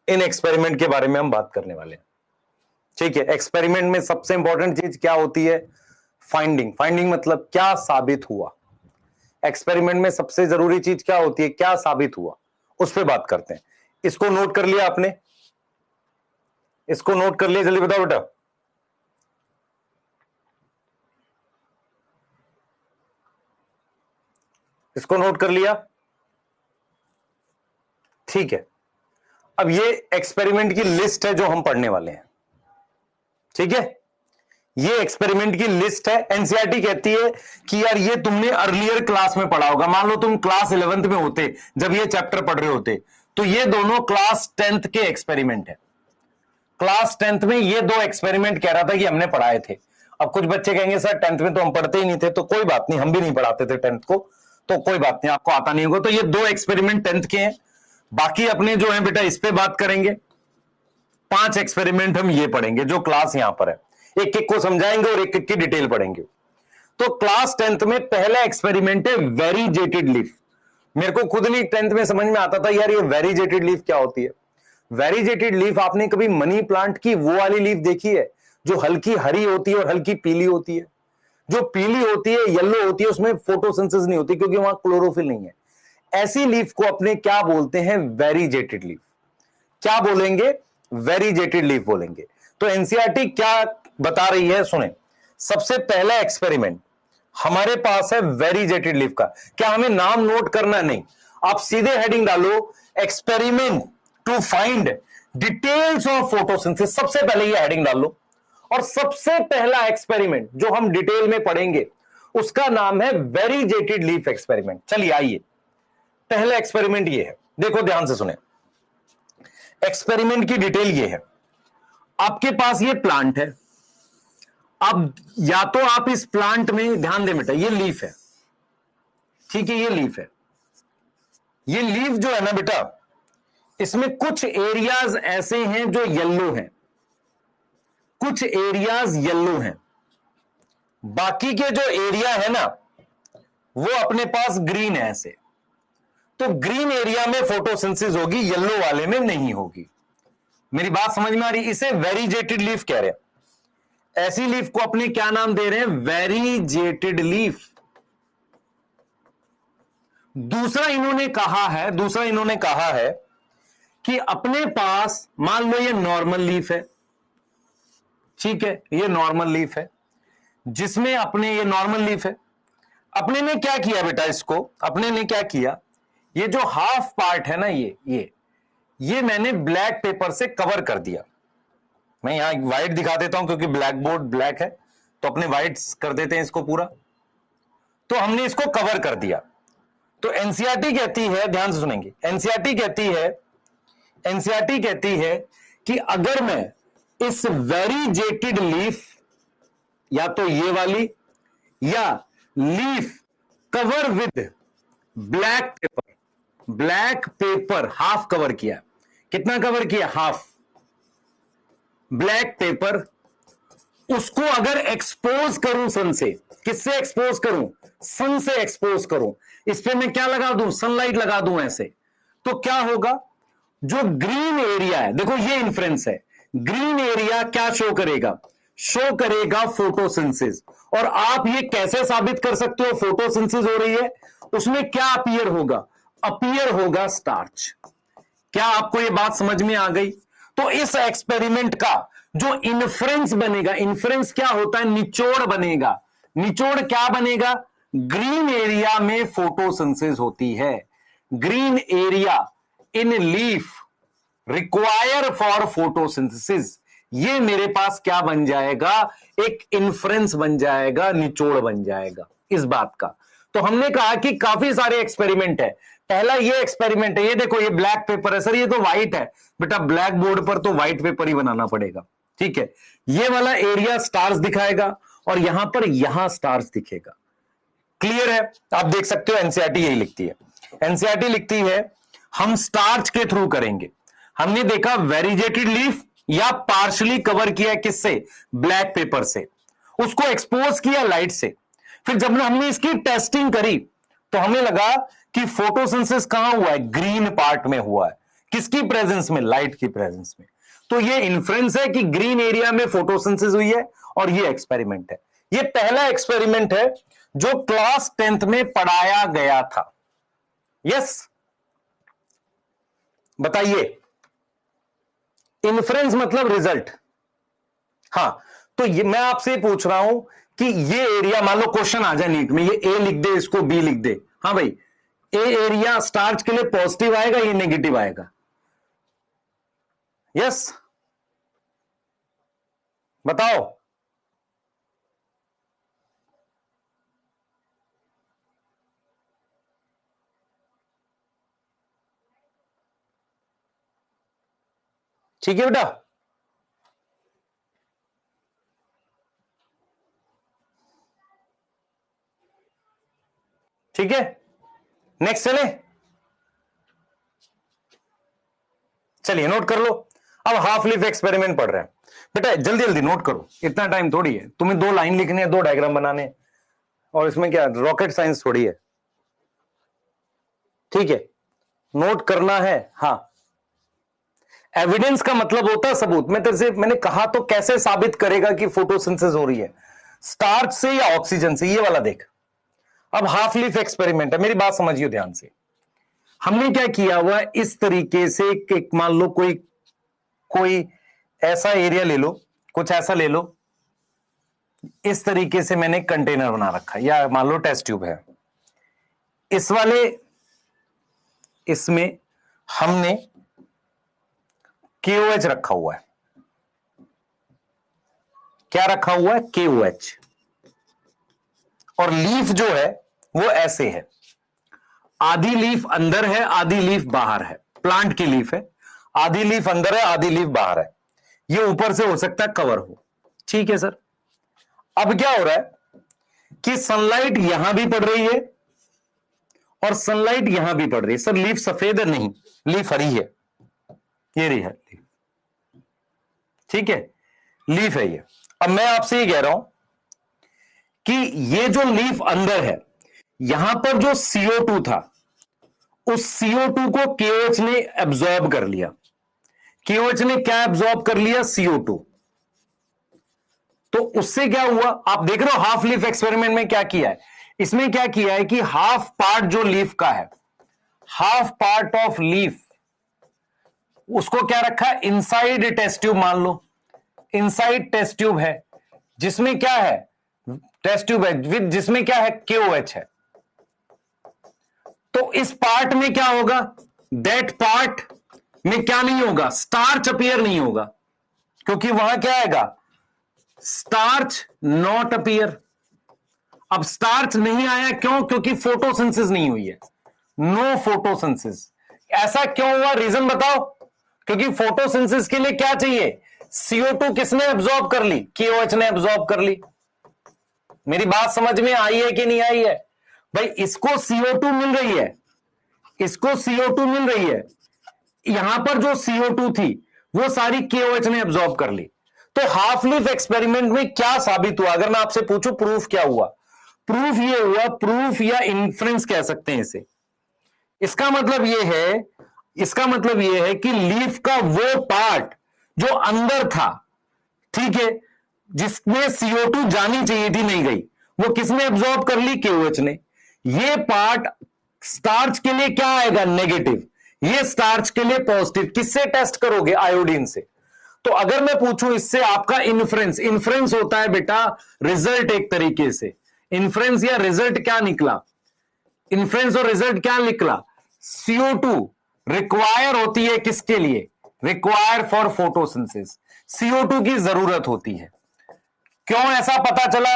इन एक्सपेरिमेंट के बारे में हम बात करने वाले हैं। ठीक है, एक्सपेरिमेंट में सबसे इंपॉर्टेंट चीज क्या होती है? फाइंडिंग। फाइंडिंग मतलब क्या साबित हुआ। एक्सपेरिमेंट में सबसे जरूरी चीज क्या होती है? क्या साबित हुआ, उस पर बात करते हैं। इसको नोट कर लिया आपने? इसको नोट कर लिया? जल्दी बताओ बेटा। इसको नोट कर लिया? ठीक है, अब ये एक्सपेरिमेंट की लिस्ट है जो हम पढ़ने वाले हैं। ठीक है, ये एक्सपेरिमेंट की लिस्ट है। एनसीईआरटी कहती है कि यार ये तुमने अर्लियर क्लास में पढ़ा होगा। मान लो तुम क्लास 11th में होते जब ये चैप्टर पढ़ रहे होते, तो ये दोनों क्लास 10th के एक्सपेरिमेंट है। क्लास 10th में ये दो एक्सपेरिमेंट कह रहा था कि हमने पढ़ाए थे। अब कुछ बच्चे कहेंगे सर 10th में तो हम पढ़ते ही नहीं थे, तो कोई बात नहीं, हम भी नहीं पढ़ाते थे 10th को, तो कोई बात नहीं, आपको आता नहीं होगा। तो ये दो एक्सपेरिमेंट 10th के हैं। बाकी अपने जो है बेटा इस पे बात करेंगे। 5 एक्सपेरिमेंट हम ये पढ़ेंगे जो क्लास यहां पर है, एक एक को समझाएंगे और एक एक की डिटेल पढ़ेंगे। तो क्लास 10th में पहला एक्सपेरिमेंट है वेरीजेटेड लीफ। मेरे को खुद नहीं 10th में समझ में आता था यार ये वेरीजेटेड लीफ क्या होती है। वेरीजेटेड लीफ, आपने कभी मनी प्लांट की वो वाली लीफ देखी है जो हल्की हरी होती है और हल्की पीली होती है? जो पीली होती है, येलो होती है, उसमें फोटोसिंथेसिस नहीं होती क्योंकि वहां क्लोरोफिल नहीं है। ऐसी लीफ को अपने क्या बोलते हैं? वेरीजेटेड लीफ। क्या बोलेंगे? वेरीजेटेड लीफ बोलेंगे। तो एनसीईआरटी क्या बता रही है, सुने। सबसे पहला एक्सपेरिमेंट हमारे पास है वेरीजेटेड लीफ का। क्या हमें नाम नोट करना? नहीं, आप सीधे हेडिंग डालो experiment to find details of photosynthesis. सबसे पहले ये हेडिंग डाल लो। और सबसे पहला एक्सपेरिमेंट जो हम डिटेल में पढ़ेंगे उसका नाम है वेरीजेटेड लीफ एक्सपेरिमेंट। चलिए आइए, पहला एक्सपेरिमेंट ये है, देखो ध्यान से सुने। एक्सपेरिमेंट की डिटेल ये है, आपके पास ये प्लांट है। अब या तो आप इस प्लांट में ध्यान दें बेटा, ये लीफ है, ठीक है, ये लीफ है। ये लीफ जो है ना बेटा, इसमें कुछ एरियाज ऐसे हैं जो येलो हैं, कुछ एरियाज येलो हैं, बाकी के जो एरिया है ना वो अपने पास ग्रीन है ऐसे। तो ग्रीन एरिया में फोटोसिंथेसिस होगी, येलो वाले में नहीं होगी। मेरी बात समझ में आ रही? इसे वेरीजेटेड लीफ कह रहे हैं। ऐसी लीफ को अपने क्या नाम दे रहे हैं? वेरीजेटेड लीफ। दूसरा इन्होंने कहा है कि अपने पास मान लो ये नॉर्मल लीफ है, ठीक है, ये नॉर्मल लीफ है, जिसमें अपने ये नॉर्मल लीफ है। अपने ने क्या किया बेटा, इसको अपने ने क्या किया, ये जो हाफ पार्ट है ना, ये मैंने ब्लैक पेपर से कवर कर दिया। मैं यहां व्हाइट दिखा देता हूं क्योंकि ब्लैक बोर्ड ब्लैक है, तो अपने व्हाइट कर देते हैं इसको पूरा। तो हमने इसको कवर कर दिया। तो एनसीईआरटी कहती है, ध्यान से सुनेंगे, एनसीईआरटी कहती है कि अगर मैं इस वेरीजेटेड लीफ, या तो ये वाली, या leaf cover with black pepper half cover किया। कितना कवर किया? हाफ। ब्लैक पेपर, उसको अगर एक्सपोज करूं सन से, किससे एक्सपोज करूं? सन से एक्सपोज करूं। इस पे मैं क्या लगा दूं? सनलाइट लगा दूं ऐसे। तो क्या होगा? जो ग्रीन एरिया है, देखो ये इन्फ्रेंस है, ग्रीन एरिया क्या शो करेगा? शो करेगा फोटोसिंथेसिस। और आप ये कैसे साबित कर सकते हो फोटोसिंथेसिस हो रही है? उसमें क्या अपीयर होगा? अपीयर होगा स्टार्च। क्या आपको ये बात समझ में आ गई? तो इस एक्सपेरिमेंट का जो इन्फ्रेंस बनेगा, इन्फ्रेंस क्या होता है? निचोड़ बनेगा। निचोड़ क्या बनेगा? ग्रीन एरिया में फोटोसिंथेसिस होती है। Green area in leaf require for photosynthesis. ये मेरे पास क्या बन जाएगा? एक इन्फ्रेंस बन जाएगा, निचोड़ बन जाएगा इस बात का। तो हमने कहा कि काफी सारे एक्सपेरिमेंट है। पहला ये एक्सपेरिमेंट है, ये देखो, ये ब्लैक पेपर है। सर ये तो व्हाइट है। बेटा ब्लैक बोर्ड पर तो व्हाइट पेपर ही बनाना पड़ेगा, ठीक है। ये वाला एरिया स्टार्स दिखाएगा और यहां पर यहां स्टार्स दिखेगा। क्लियर है? आप देख सकते हो एनसीईआरटी यही लिखती है। एनसीईआरटी लिखती है हम स्टार्च के थ्रू करेंगे। हमने देखा वेरीजेटेड लीफ या पार्शली कवर किया किससे? ब्लैक पेपर से। उसको एक्सपोज किया लाइट से। फिर जब हमने इसकी टेस्टिंग करी तो हमें लगा कि फोटोसिंथेसिस कहां हुआ है? ग्रीन पार्ट में हुआ है। किसकी प्रेजेंस में? लाइट की प्रेजेंस में। तो ये इन्फ्रेंस है कि ग्रीन एरिया में फोटोसिंथेसिस हुई है, और ये एक्सपेरिमेंट है। ये पहला एक्सपेरिमेंट है जो क्लास 10th में पढ़ाया गया था। यस, बताइए। इन्फ्रेंस मतलब रिजल्ट। हां, तो ये मैं आपसे पूछ रहा हूं कि ये एरिया, मान लो क्वेश्चन आ जाए नीट में, ये ए लिख दे, इसको बी लिख दे। हाँ भाई, ए एरिया स्टार्च के लिए पॉजिटिव आएगा, ये नेगेटिव आएगा? यस, बताओ। ठीक है बेटा, ठीक है। नेक्स्ट चलिए नोट कर लो। अब हाफ लीफ एक्सपेरिमेंट पढ़ रहे हैं बेटा, जल्दी जल्दी नोट करो, इतना टाइम थोड़ी है। तुम्हें 2 लाइन लिखने हैं, 2 डायग्राम बनाने हैं, और इसमें क्या रॉकेट साइंस थोड़ी है। ठीक है, नोट करना है। हाँ, एविडेंस का मतलब होता है सबूत। मैंने कहा तो कैसे साबित करेगा कि फोटोसिंथेसिस हो रही है, स्टार्च से या ऑक्सीजन से, ये वाला देख। अब हाफ लीफ एक्सपेरिमेंट है, मेरी बात समझिए ध्यान से। हमने क्या किया हुआ, इस तरीके से कि मान लो कोई ऐसा एरिया ले लो, कुछ ऐसा ले लो, इस तरीके से मैंने कंटेनर बना रखा है, या मान लो टेस्ट ट्यूब है। इस वाले इसमें हमने KOH रखा हुआ है। क्या रखा हुआ है? KOH। और लीफ जो है वो ऐसे है, आधी लीफ अंदर है, आधी लीफ बाहर है। प्लांट की लीफ है, आधी लीफ अंदर है, आधी लीफ बाहर है। ये ऊपर से हो सकता है कवर हो। ठीक है सर। अब क्या हो रहा है कि सनलाइट यहां भी पड़ रही है और सनलाइट यहां भी पड़ रही है। सर लीफ सफेद है? नहीं, लीफ हरी है, ये रही है लीफ। ठीक है, लीफ है ये। अब मैं आपसे ये कह रहा हूं कि ये जो लीफ अंदर है, यहां पर जो CO2 था, उस CO2 को KOH ने एब्जॉर्ब कर लिया। KOH ने क्या एब्जॉर्ब कर लिया? CO2। तो उससे क्या हुआ, आप देख रहे हो हाफ लीफ एक्सपेरिमेंट में क्या किया है। इसमें क्या किया है कि हाफ पार्ट जो लीफ का है, हाफ पार्ट ऑफ लीफ, उसको क्या रखा है? इनसाइड टेस्ट ट्यूब मान लो, इनसाइड टेस्ट ट्यूब है, जिसमें क्या है? टेस्ट ट्यूब है जिसमें क्या है? KOH है। तो इस पार्ट में क्या होगा? दैट पार्ट में क्या नहीं होगा? स्टार्च अपीयर नहीं होगा, क्योंकि वहां क्या आएगा? Starch not appear. अब स्टार्च नहीं आया, क्यों? क्योंकि फोटोसिंथेसिस नहीं हुई है, नो फोटोसिंथेसिस। ऐसा क्यों हुआ? रीजन बताओ। क्योंकि फोटोसिंथेसिस के लिए क्या चाहिए? CO2 किसने एब्जॉर्ब कर ली? KOH ने एब्जॉर्ब कर ली। मेरी बात समझ में आई है कि नहीं आई है? भाई इसको CO2 मिल रही है, इसको CO2 मिल रही है, यहां पर जो CO2 थी वो सारी KOH ने एब्जॉर्ब कर ली। तो हाफ लीफ एक्सपेरिमेंट में क्या साबित हुआ? अगर मैं आपसे पूछूं प्रूफ क्या हुआ, प्रूफ ये हुआ, प्रूफ या इन्फ्रेंस कह सकते हैं इसे। इसका मतलब यह है कि लीफ का वो पार्ट जो अंदर था, ठीक है, जिसमें CO2 जानी चाहिए थी, नहीं गई, वो किसने एब्जॉर्ब कर ली? KOH ने। ये पार्ट स्टार्च के लिए क्या आएगा? नेगेटिव। ये स्टार्च के लिए पॉजिटिव। किससे टेस्ट करोगे? आयोडीन से। तो अगर मैं पूछूं इससे आपका इन्फ्रेंस होता है बेटा रिजल्ट। एक तरीके से इन्फ्रेंस या रिजल्ट क्या निकला? इन्फ्रेंस और रिजल्ट क्या निकला? CO2 रिक्वायर होती है किसके लिए? Require for photosynthesis. CO2 की जरूरत होती है। क्यों ऐसा पता चला?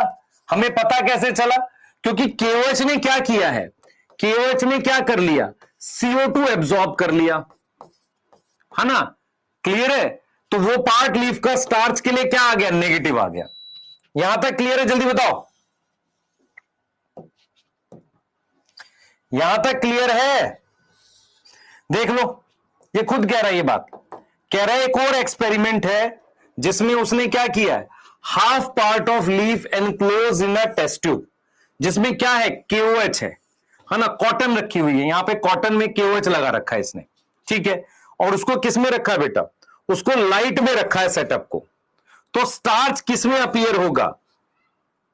हमें पता कैसे चला? क्योंकि KOH ने क्या किया है? KOH ने क्या कर लिया? CO2 एब्जॉर्ब कर लिया, है ना? क्लियर है? तो वो पार्ट लीफ का स्टार्च के लिए क्या आ गया? नेगेटिव आ गया। यहां तक क्लियर है? जल्दी बताओ, यहां तक क्लियर है? देख लो, ये खुद कह रहा है, ये बात कह रहा है। एक और एक्सपेरिमेंट है जिसमें उसने क्या किया है? Half part of leaf enclose in a test tube, जिसमें क्या है? KOH है ना? कॉटन रखी हुई है, यहां पे कॉटन में KOH लगा रखा है इसने, ठीक है। और उसको किस में रखा है बेटा? उसको लाइट में रखा है सेटअप को। तो स्टार्च किस में अपीयर होगा?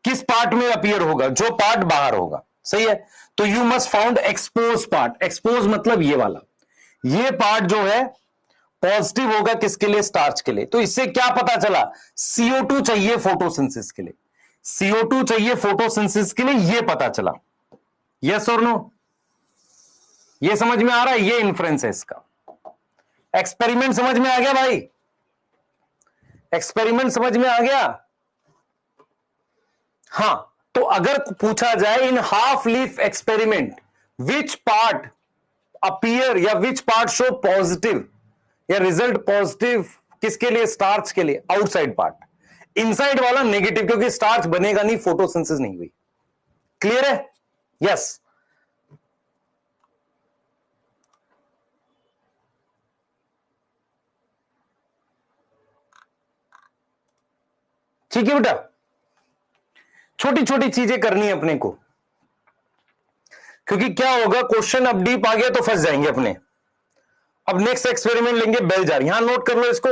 किस पार्ट में अपीयर होगा? जो पार्ट बाहर होगा, सही है। तो you must found expose part. Expose मतलब ये वाला, ये पार्ट जो है पॉजिटिव होगा किसके लिए? स्टार्च के लिए। तो इससे क्या पता चला? CO2 चाहिए फोटोसिंथेसिस के लिए, CO2 चाहिए फोटोसिंथेसिस के लिए, ये पता चला। यस और नो? ये समझ में आ रहा है? ये इन्फ्रेंस है इसका। एक्सपेरिमेंट समझ में आ गया भाई? एक्सपेरिमेंट समझ में आ गया? हां, तो अगर पूछा जाए in half leaf experiment which part appear या विच पार्ट शो पॉजिटिव या रिजल्ट पॉजिटिव किसके लिए? स्टार्च के लिए, आउटसाइड पार्ट। इनसाइड वाला नेगेटिव, क्योंकि स्टार्च बनेगा नहीं, फोटोसिंथेसिस नहीं हुई। क्लियर है? यस। ठीक है बेटा, छोटी छोटी चीजें करनी है अपने को, क्योंकि क्या होगा, क्वेश्चन अब डीप आ गया तो फंस जाएंगे अपने। अब नेक्स्ट एक्सपेरिमेंट लेंगे बेल जार, यहां नोट कर लो इसको।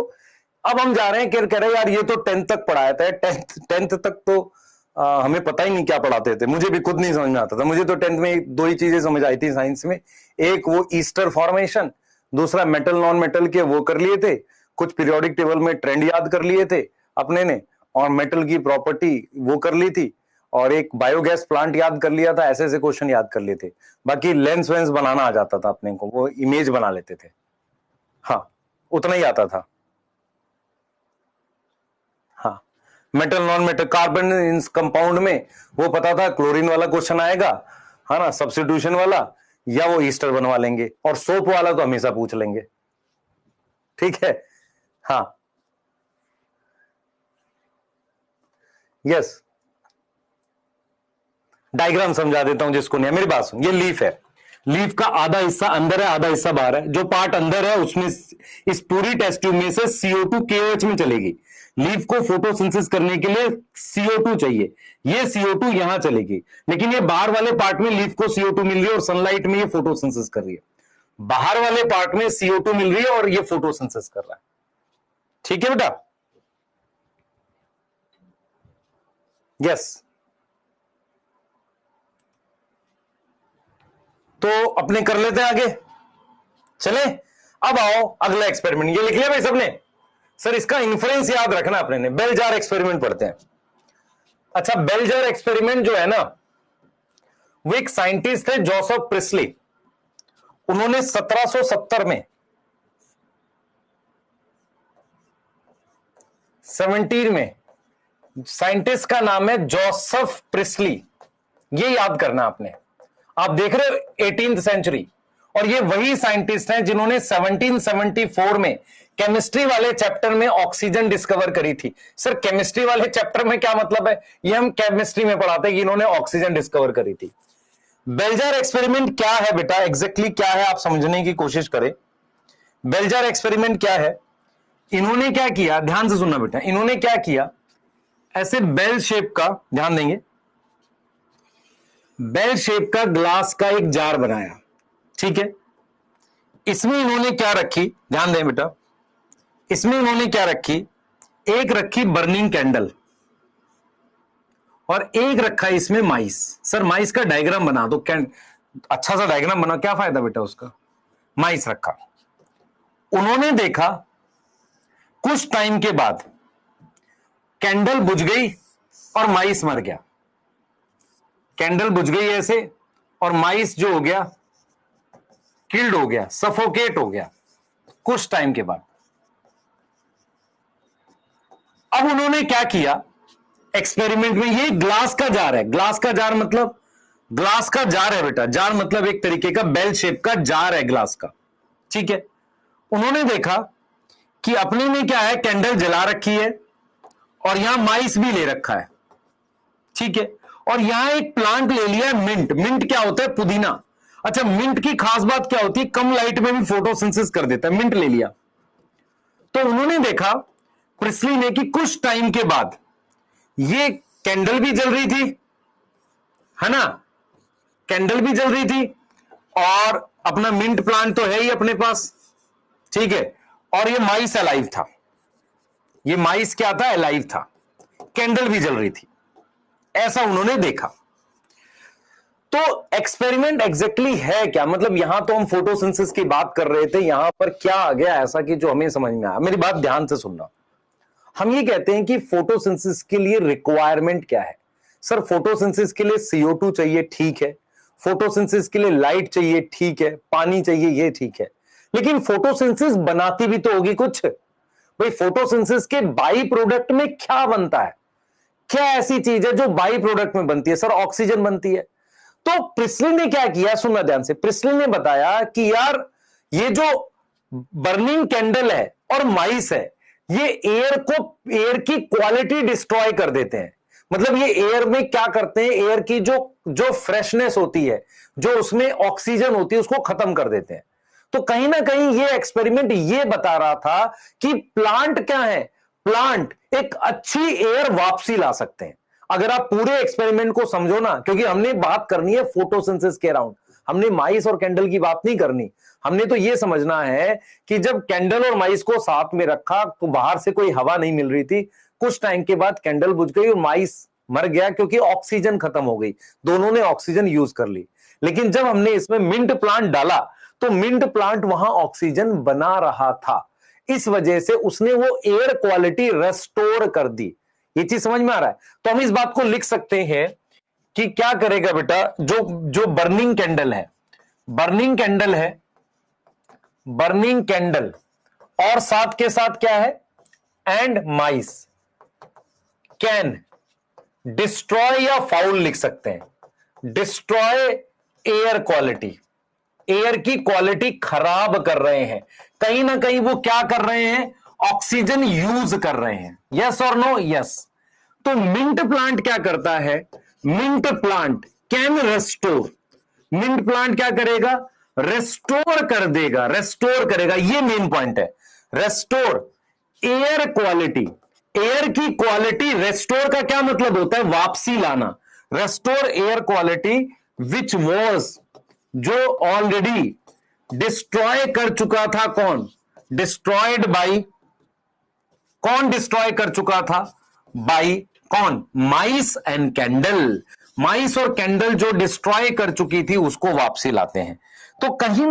अब हम जा रहे हैं, कह रहे यार ये तो 10th तक पढ़ाया था, 10th तक तो हमें पता ही नहीं क्या पढ़ाते थे, मुझे भी खुद नहीं समझ में आता था। मुझे तो 10th में दो ही चीजें समझ आई थी साइंस में, एक वो ईस्टर फॉर्मेशन, दूसरा मेटल नॉन मेटल के वो कर लिए थे, कुछ पीरियोडिक टेबल में ट्रेंड याद कर लिए थे अपने ने, और मेटल की प्रॉपर्टी वो कर ली थी, और एक बायोगैस प्लांट याद कर लिया था। ऐसे ऐसे क्वेश्चन याद कर लिए थे। बाकी लेंस वेंस बनाना आ जाता था अपने को, वो इमेज बना लेते थे। हाँ, उतना ही आता था। हाँ, metal non metal, carbon in compound में वो पता था, क्लोरीन वाला क्वेश्चन आएगा, है ना, सब्स्टिट्यूशन वाला, या वो ईस्टर बनवा लेंगे, और सोप वाला तो हमेशा पूछ लेंगे। ठीक है? हाँ, यस। डायग्राम समझा देता हूं जिसको नहीं, मेरी बात सुन। ये लीफ है, लीफ का आधा हिस्सा अंदर है, आधा हिस्सा बाहर है। जो पार्ट अंदर है उसमें इस पूरी टेस्ट ट्यूब में से CO2 KOH में चलेगी। लीफ को फोटोसिंथेसिस करने के लिए CO2 चाहिए, ये CO2 यहां चलेगी। लेकिन ये बाहर वाले पार्ट में लीफ को CO2 मिल रही है और सनलाइट में ये फोटोसिंथेसिस कर रही है। बाहर वाले पार्ट में CO2 मिल रही है और ये फोटोसिंथेसिस कर रहा है। ठीक है बेटा? यस। तो अपने कर लेते हैं आगे, चले। अब आओ अगला एक्सपेरिमेंट, ये लिख लिया भाई सबने? सर इसका इन्फ्रेंस याद रखना अपने ने। बेल जार एक्सपेरिमेंट पढ़ते हैं। अच्छा, बेल जार एक्सपेरिमेंट जो है ना, वो एक साइंटिस्ट थे जोसेफ प्रिस्ली। उन्होंने 1770 में 17 में, साइंटिस्ट का नाम है जोसेफ प्रिस्ली, ये याद करना आपने। आप देख रहे हो 18th सेंचुरी, और ये वही साइंटिस्ट हैं जिन्होंने 1774 में केमिस्ट्री वाले चैप्टर में ऑक्सीजन डिस्कवर करी थी। सर केमिस्ट्री वाले चैप्टर में क्या मतलब है? ये हम केमिस्ट्री में पढ़ाते हैं कि इन्होंने ऑक्सीजन डिस्कवर करी थी। बेल जार एक्सपेरिमेंट क्या है बेटा, एग्जैक्टली क्या है, आप समझने की कोशिश करें। बेल जार एक्सपेरिमेंट क्या है? इन्होंने क्या किया, ध्यान से सुनना बेटा। इन्होंने क्या किया, ऐसे बेल शेप का, ध्यान देंगे, बेल शेप का ग्लास का एक जार बनाया। ठीक है? इसमें इन्होंने क्या रखी, ध्यान दें बेटा, इसमें इन्होंने क्या रखी, एक रखी बर्निंग कैंडल, और एक रखा इसमें माइस। सर माइस का डायग्राम बना दो, अच्छा सा डायग्राम बना, क्या फायदा बेटा उसका? माइस रखा। उन्होंने देखा कुछ टाइम के बाद कैंडल बुझ गई और माइस मर गया। कैंडल बुझ गई ऐसे, और माइस जो हो गया, किल्ड हो गया, सफोकेट हो गया कुछ टाइम के बाद। अब उन्होंने क्या किया एक्सपेरिमेंट में, ये ग्लास का जार है। ग्लास का जार मतलब, ग्लास का जार है बेटा, जार मतलब एक तरीके का बेल शेप का जार है ग्लास का। ठीक है? उन्होंने देखा कि अपने में क्या है, कैंडल जला रखी है और यहां माइस भी ले रखा है। ठीक है? और यहां एक प्लांट ले लिया है, मिंट। मिंट क्या होता है? पुदीना। अच्छा, मिंट की खास बात क्या होती है? कम लाइट में भी फोटोसिंथेसिस कर देता है। मिंट ले लिया। तो उन्होंने देखा प्रिस्ली ने कि कुछ टाइम के बाद ये कैंडल भी जल रही थी, है ना, कैंडल भी जल रही थी, और अपना मिंट प्लांट तो है ही अपने पास। ठीक है? और ये माइस अलाइव था। ये माइस क्या था? अलाइव था। कैंडल भी जल रही थी। ऐसा उन्होंने देखा। तो एक्सपेरिमेंट एग्जैक्टली है क्या, मतलब यहां तो हम फोटोसिंथेसिस की बात कर रहे थे, यहां पर क्या आ गया ऐसा कि जो हमें समझ में आया? मेरी बात ध्यान से सुनना। हम ये कहते हैं कि फोटोसिंथेसिस के लिए रिक्वायरमेंट क्या है। सर फोटोसिंथेसिस के लिए CO2 चाहिए, ठीक है। फोटोसिंथेसिस के लिए लाइट चाहिए, ठीक है। पानी चाहिए, ये ठीक है। लेकिन फोटोसिंथेसिस बनाती भी तो होगी कुछ। भाई फोटोसिंथेसिस के बाई प्रोडक्ट में क्या बनता है? क्या ऐसी चीज है जो बाई प्रोडक्ट में बनती है? सर ऑक्सीजन बनती है। तो प्रिस्ली ने क्या किया, सुनना ध्यान से। प्रिस्ली ने बताया कि यार ये जो बर्निंग कैंडल है और माइस है, ये एयर की क्वालिटी डिस्ट्रॉय कर देते हैं। मतलब ये एयर में क्या करते हैं, एयर की जो जो फ्रेशनेस होती है, जो उसमें ऑक्सीजन होती है, उसको खत्म कर देते हैं। तो कहीं ना कहीं ये एक्सपेरिमेंट ये बता रहा था कि प्लांट क्या है, प्लांट एक अच्छी एयर वापसी ला सकते हैं। अगर आप पूरे एक्सपेरिमेंट को समझो ना, क्योंकि हमने बात करनी है फोटोसिंथेसिस के अराउंड, हमने माइस और कैंडल की बात नहीं करनी। हमने तो यह समझना है कि जब कैंडल और माइस को साथ में रखा तो बाहर से कोई हवा नहीं मिल रही थी, कुछ टाइम के बाद कैंडल बुझ गई और माइस मर गया क्योंकि ऑक्सीजन खत्म हो गई, दोनों ने ऑक्सीजन यूज कर ली। लेकिन जब हमने इसमें मिंट प्लांट डाला तो मिंट प्लांट वहां ऑक्सीजन बना रहा था, इस वजह से उसने वो एयर क्वालिटी रेस्टोर कर दी। ये चीज समझ में आ रहा है? तो हम इस बात को लिख सकते हैं कि क्या करेगा बेटा, जो जो बर्निंग कैंडल है, बर्निंग कैंडल है, बर्निंग कैंडल और साथ के साथ क्या है, एंड माइस कैन डिस्ट्रॉय या फाउल लिख सकते हैं, डिस्ट्रॉय एयर क्वालिटी, एयर की क्वालिटी खराब कर रहे हैं। कहीं ना कहीं वो क्या कर रहे हैं, ऑक्सीजन यूज कर रहे हैं। यस और नो? यस। तो मिंट प्लांट क्या करता है, mint plant can restore, mint plant क्या करेगा, रेस्टोर कर देगा, रेस्टोर करेगा। ये मेन पॉइंट है, रेस्टोर एयर क्वालिटी। एयर की क्वालिटी रेस्टोर का क्या मतलब होता है, वापसी लाना। Restore air quality which was, जो ऑलरेडी डिस्ट्रॉय कर चुका था, कौन, डिस्ट्रॉयड बाई, कौन डिस्ट्रॉय कर चुका था, बाई कौन, माइस एंड कैंडल। माइस और कैंडल जो डिस्ट्रॉय कर चुकी थी उसको वापसी लाते हैं। तो कहीं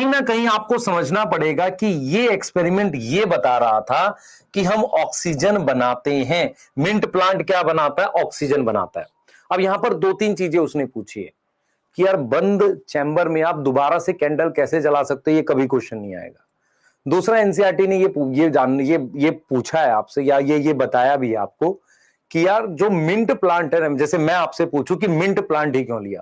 ना कहीं आपको समझना पड़ेगा कि ये एक्सपेरिमेंट ये बता रहा था कि हम ऑक्सीजन बनाते हैं। मिंट प्लांट क्या बनाता है, ऑक्सीजन बनाता है। अब यहां पर दो तीन चीजें उसने पूछी है कि यार बंद चैम्बर में आप दोबारा से कैंडल कैसे जला सकते हो, ये कभी क्वेश्चन नहीं आएगा। दूसरा, एनसीईआरटी ने ये पूछा है आपसे, या ये बताया भी है आपको कि यार जो मिंट प्लांट है, जैसे मैं आपसे पूछूं कि मिंट प्लांट ही क्यों लिया,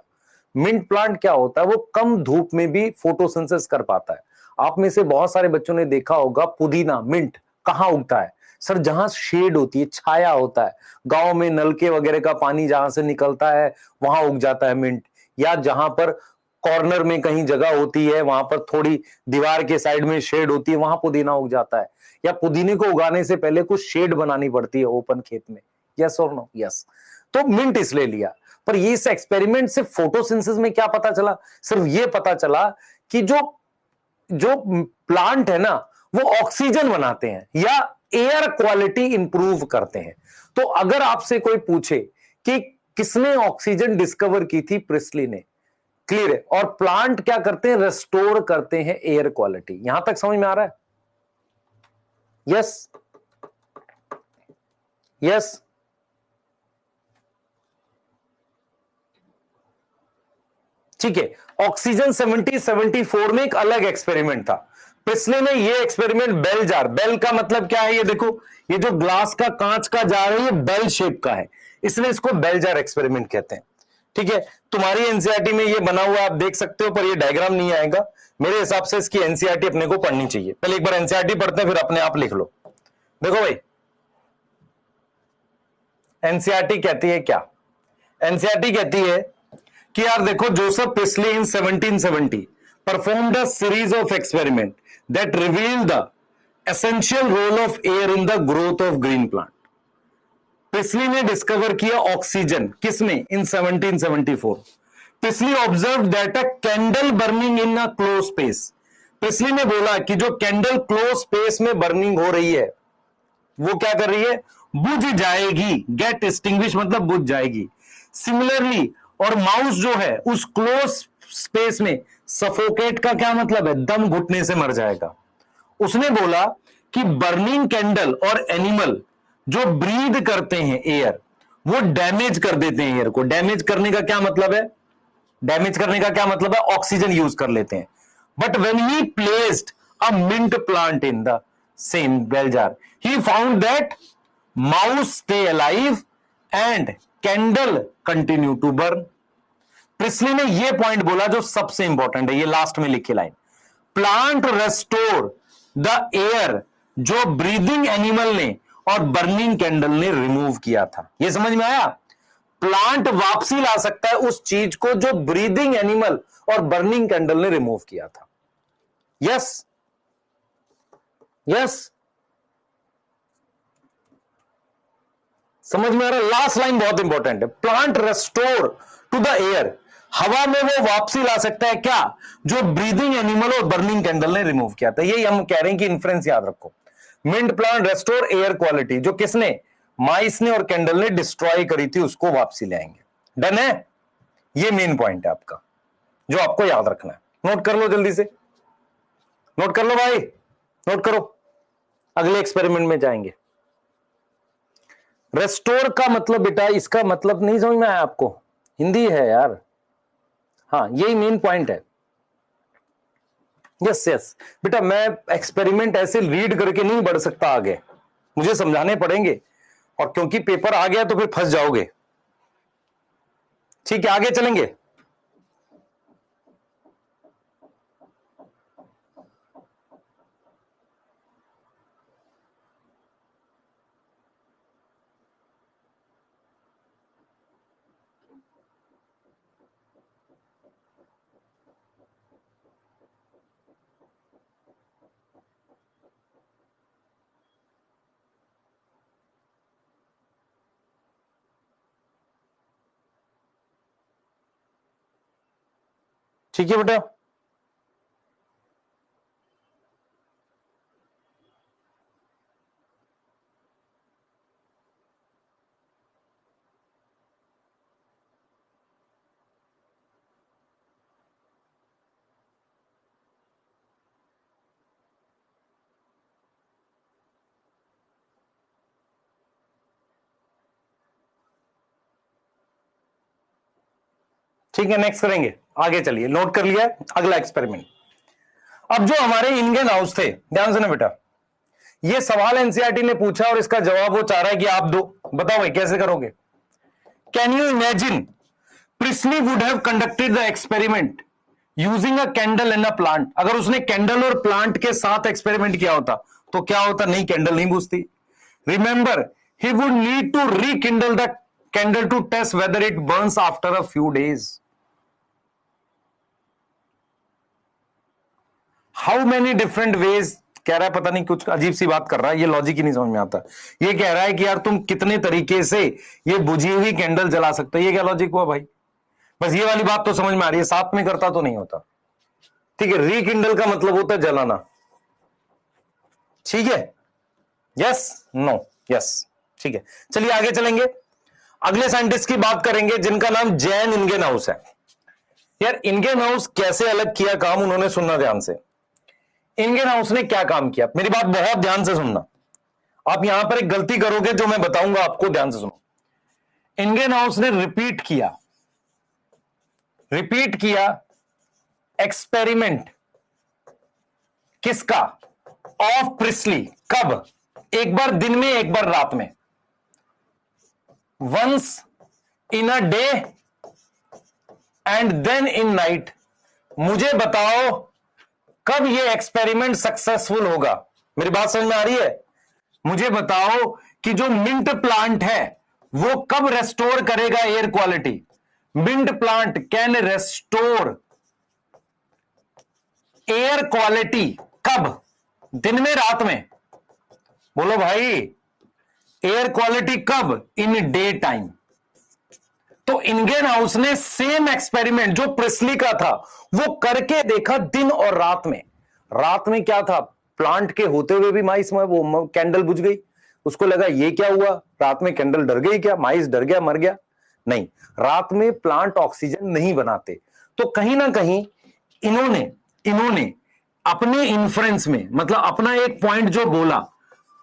मिंट प्लांट क्या होता है, वो कम धूप में भी फोटोसिंथेसिस कर पाता है। आप में से बहुत सारे बच्चों ने देखा होगा पुदीना, मिंट कहां उगता है, सर जहां शेड होती है, छाया होता है, गांव में नलके वगैरह का पानी जहां से निकलता है वहां उग जाता है मिंट, या जहां पर कॉर्नर में कहीं जगह होती है, वहां पर थोड़ी दीवार के साइड में शेड होती है, वहां पुदीना उग जाता है। या पुदीने को उगाने से पहले कुछ शेड बनानी पड़ती है ओपन खेत में। यस और नो? यस। तो मिंट इसलिए लिया। पर ये इस एक्सपेरिमेंट से फोटोसिंथेसिस में क्या पता चला, सिर्फ ये पता चला कि जो जो प्लांट है ना वो ऑक्सीजन बनाते हैं या एयर क्वालिटी इंप्रूव करते हैं। तो अगर आपसे कोई पूछे कि किसने ऑक्सीजन डिस्कवर की थी, प्रिस्ली ने, क्लियर है। और प्लांट क्या करते हैं, रेस्टोर करते हैं एयर क्वालिटी। यहां तक समझ में आ रहा है? Yes, yes. ठीक है। ऑक्सीजन 74 में एक अलग एक्सपेरिमेंट था, प्रिस्ली ने ये एक्सपेरिमेंट बेल जार, बेल का मतलब क्या है, ये देखो, ये जो ग्लास का कांच का जार है ये बेल शेप का है, इसलिए इसको बेल जार एक्सपेरिमेंट कहते हैं। ठीक है। तुम्हारी एनसीईआरटी में ये बना हुआ आप देख सकते हो, पर ये डायग्राम नहीं आएगा। मेरे हिसाब से इसकी एनसीईआरटी अपने को पढ़नी चाहिए। पहले एक बार एनसीईआरटी पढ़ते हैं, फिर अपने आप लिख लो। देखो भाई, एनसीईआरटी कहती है क्या, एनसीईआरटी कहती है कि यार देखो, Joseph priestly in 1770 performed a series of experiment that revealed the essential role of air in the growth of green plant. Priestly ने डिस्कवर किया ऑक्सीजन, किसमें, इन 1774। Priestly observe that a candle burning in a close space. Priestly ने बोला कि जो candle close space में burning हो रही है वो क्या कर रही है, बुझ जाएगी। गेट एक्सटिंग्विश मतलब बुझ जाएगी। सिमिलरली, और माउस जो है उस क्लोज स्पेस में सफोकेट का क्या मतलब है, दम घुटने से मर जाएगा। उसने बोला कि बर्निंग कैंडल और एनिमल जो ब्रीद करते हैं एयर, वो डैमेज कर देते हैं एयर को। डैमेज करने का क्या मतलब है, डैमेज करने का क्या मतलब है, ऑक्सीजन यूज कर लेते हैं। But when he placed a mint plant in the same bell jar, he found that mouse stay alive and candle continue to burn. Priestley ने यह पॉइंट बोला जो सबसे इंपॉर्टेंट है, ये लास्ट में लिखी line, plant restore the air जो ब्रीदिंग एनिमल ने और बर्निंग कैंडल ने रिमूव किया था। यह समझ में आया? प्लांट वापसी ला सकता है उस चीज को जो ब्रीदिंग एनिमल और बर्निंग कैंडल ने रिमूव किया था। यस यस, समझ में आ रहा है? लास्ट लाइन बहुत इंपॉर्टेंट है। Plant restore to the air, हवा में वो वापसी ला सकता है क्या जो ब्रीदिंग एनिमल और बर्निंग कैंडल ने रिमूव किया था। यही हम कह रहे हैं कि इन्फ्रेंस याद रखो। Mint plant restore air quality, जो किसने, माइस ने और कैंडल ने डिस्ट्रॉय करी थी, उसको वापसी ले आएंगे। डन है? ये मेन पॉइंट है आपका जो आपको याद रखना है। नोट कर लो, जल्दी से नोट कर लो भाई, नोट करो। अगले एक्सपेरिमेंट में जाएंगे। रेस्टोर का मतलब बेटा, इसका मतलब नहीं समझ में आया आपको? हिंदी है यार। हाँ, यही मेन पॉइंट है। यस यस बेटा, मैं एक्सपेरिमेंट ऐसे रीड करके नहीं बढ़ सकता आगे, मुझे समझाने पड़ेंगे, और क्योंकि पेपर आ गया तो फिर फंस जाओगे। ठीक है, आगे चलेंगे। ठीक है बेटा, ठीक है, नेक्स्ट करेंगे। आगे चलिए, नोट कर लिया अगला एक्सपेरिमेंट। अब जो हमारे इंडियन हाउस थे, ध्यान से ना बेटा, ये सवाल एनसीईआरटी ने पूछा और इसका जवाब वो चाह रहा है कि आप दो। बताओ भाई कैसे करोगे? Can you imagine priestly would have conducted the experiment using a candle and a plant. अगर उसने कैंडल और प्लांट के साथ एक्सपेरिमेंट किया होता तो क्या होता? नहीं, कैंडल नहीं बुझती। Remember, he would need to rekindle the candle to test whether it burns after a few days. How many different ways कह रहा है, पता नहीं कुछ अजीब सी बात कर रहा है, ये लॉजिक ही नहीं समझ में आता। ये कह रहा है कि यार तुम कितने तरीके से ये बुझी हुई कैंडल जला सकते हो। ये क्या लॉजिक हुआ भाई? बस ये वाली बात तो समझ में आ रही है, साथ में करता तो नहीं होता। ठीक है, रीकिंडल का मतलब होता है जलाना। ठीक है, यस नो यस, ठीक है। चलिए आगे चलेंगे, अगले साइंटिस्ट की बात करेंगे जिनका नाम जैन इंगेनहाउस है। यार इंगेनहाउस कैसे अलग किया काम, उन्होंने सुनना ध्यान से। इंगेनहाउस ने क्या काम किया, मेरी बात बहुत ध्यान से सुनना। आप यहां पर एक गलती करोगे जो मैं बताऊंगा आपको, ध्यान से सुनो। इंगेनहाउस ने रिपीट किया एक्सपेरिमेंट किसका? Of Priestley. कब? एक बार दिन में, एक बार रात में। Once in a day and then in night. मुझे बताओ कब ये एक्सपेरिमेंट सक्सेसफुल होगा। मेरी बात समझ में आ रही है? मुझे बताओ कि जो मिंट प्लांट है वो कब रेस्टोर करेगा air quality. Mint plant can restore air quality कब? दिन में, रात में? बोलो भाई, एयर क्वालिटी कब? In day time. तो इंगेनहाउस ने सेम एक्सपेरिमेंट जो प्रिस्ली का था वो करके देखा दिन और रात में। रात में क्या था? प्लांट के होते हुए भी माइस में वो कैंडल बुझ गई। उसको लगा ये क्या हुआ, रात में कैंडल डर गई क्या, माइस डर गया, मर गया? नहीं, रात में प्लांट ऑक्सीजन नहीं बनाते। तो कहीं ना कहीं इन्होंने अपने इन्फ्रेंस में, मतलब अपना एक पॉइंट जो बोला,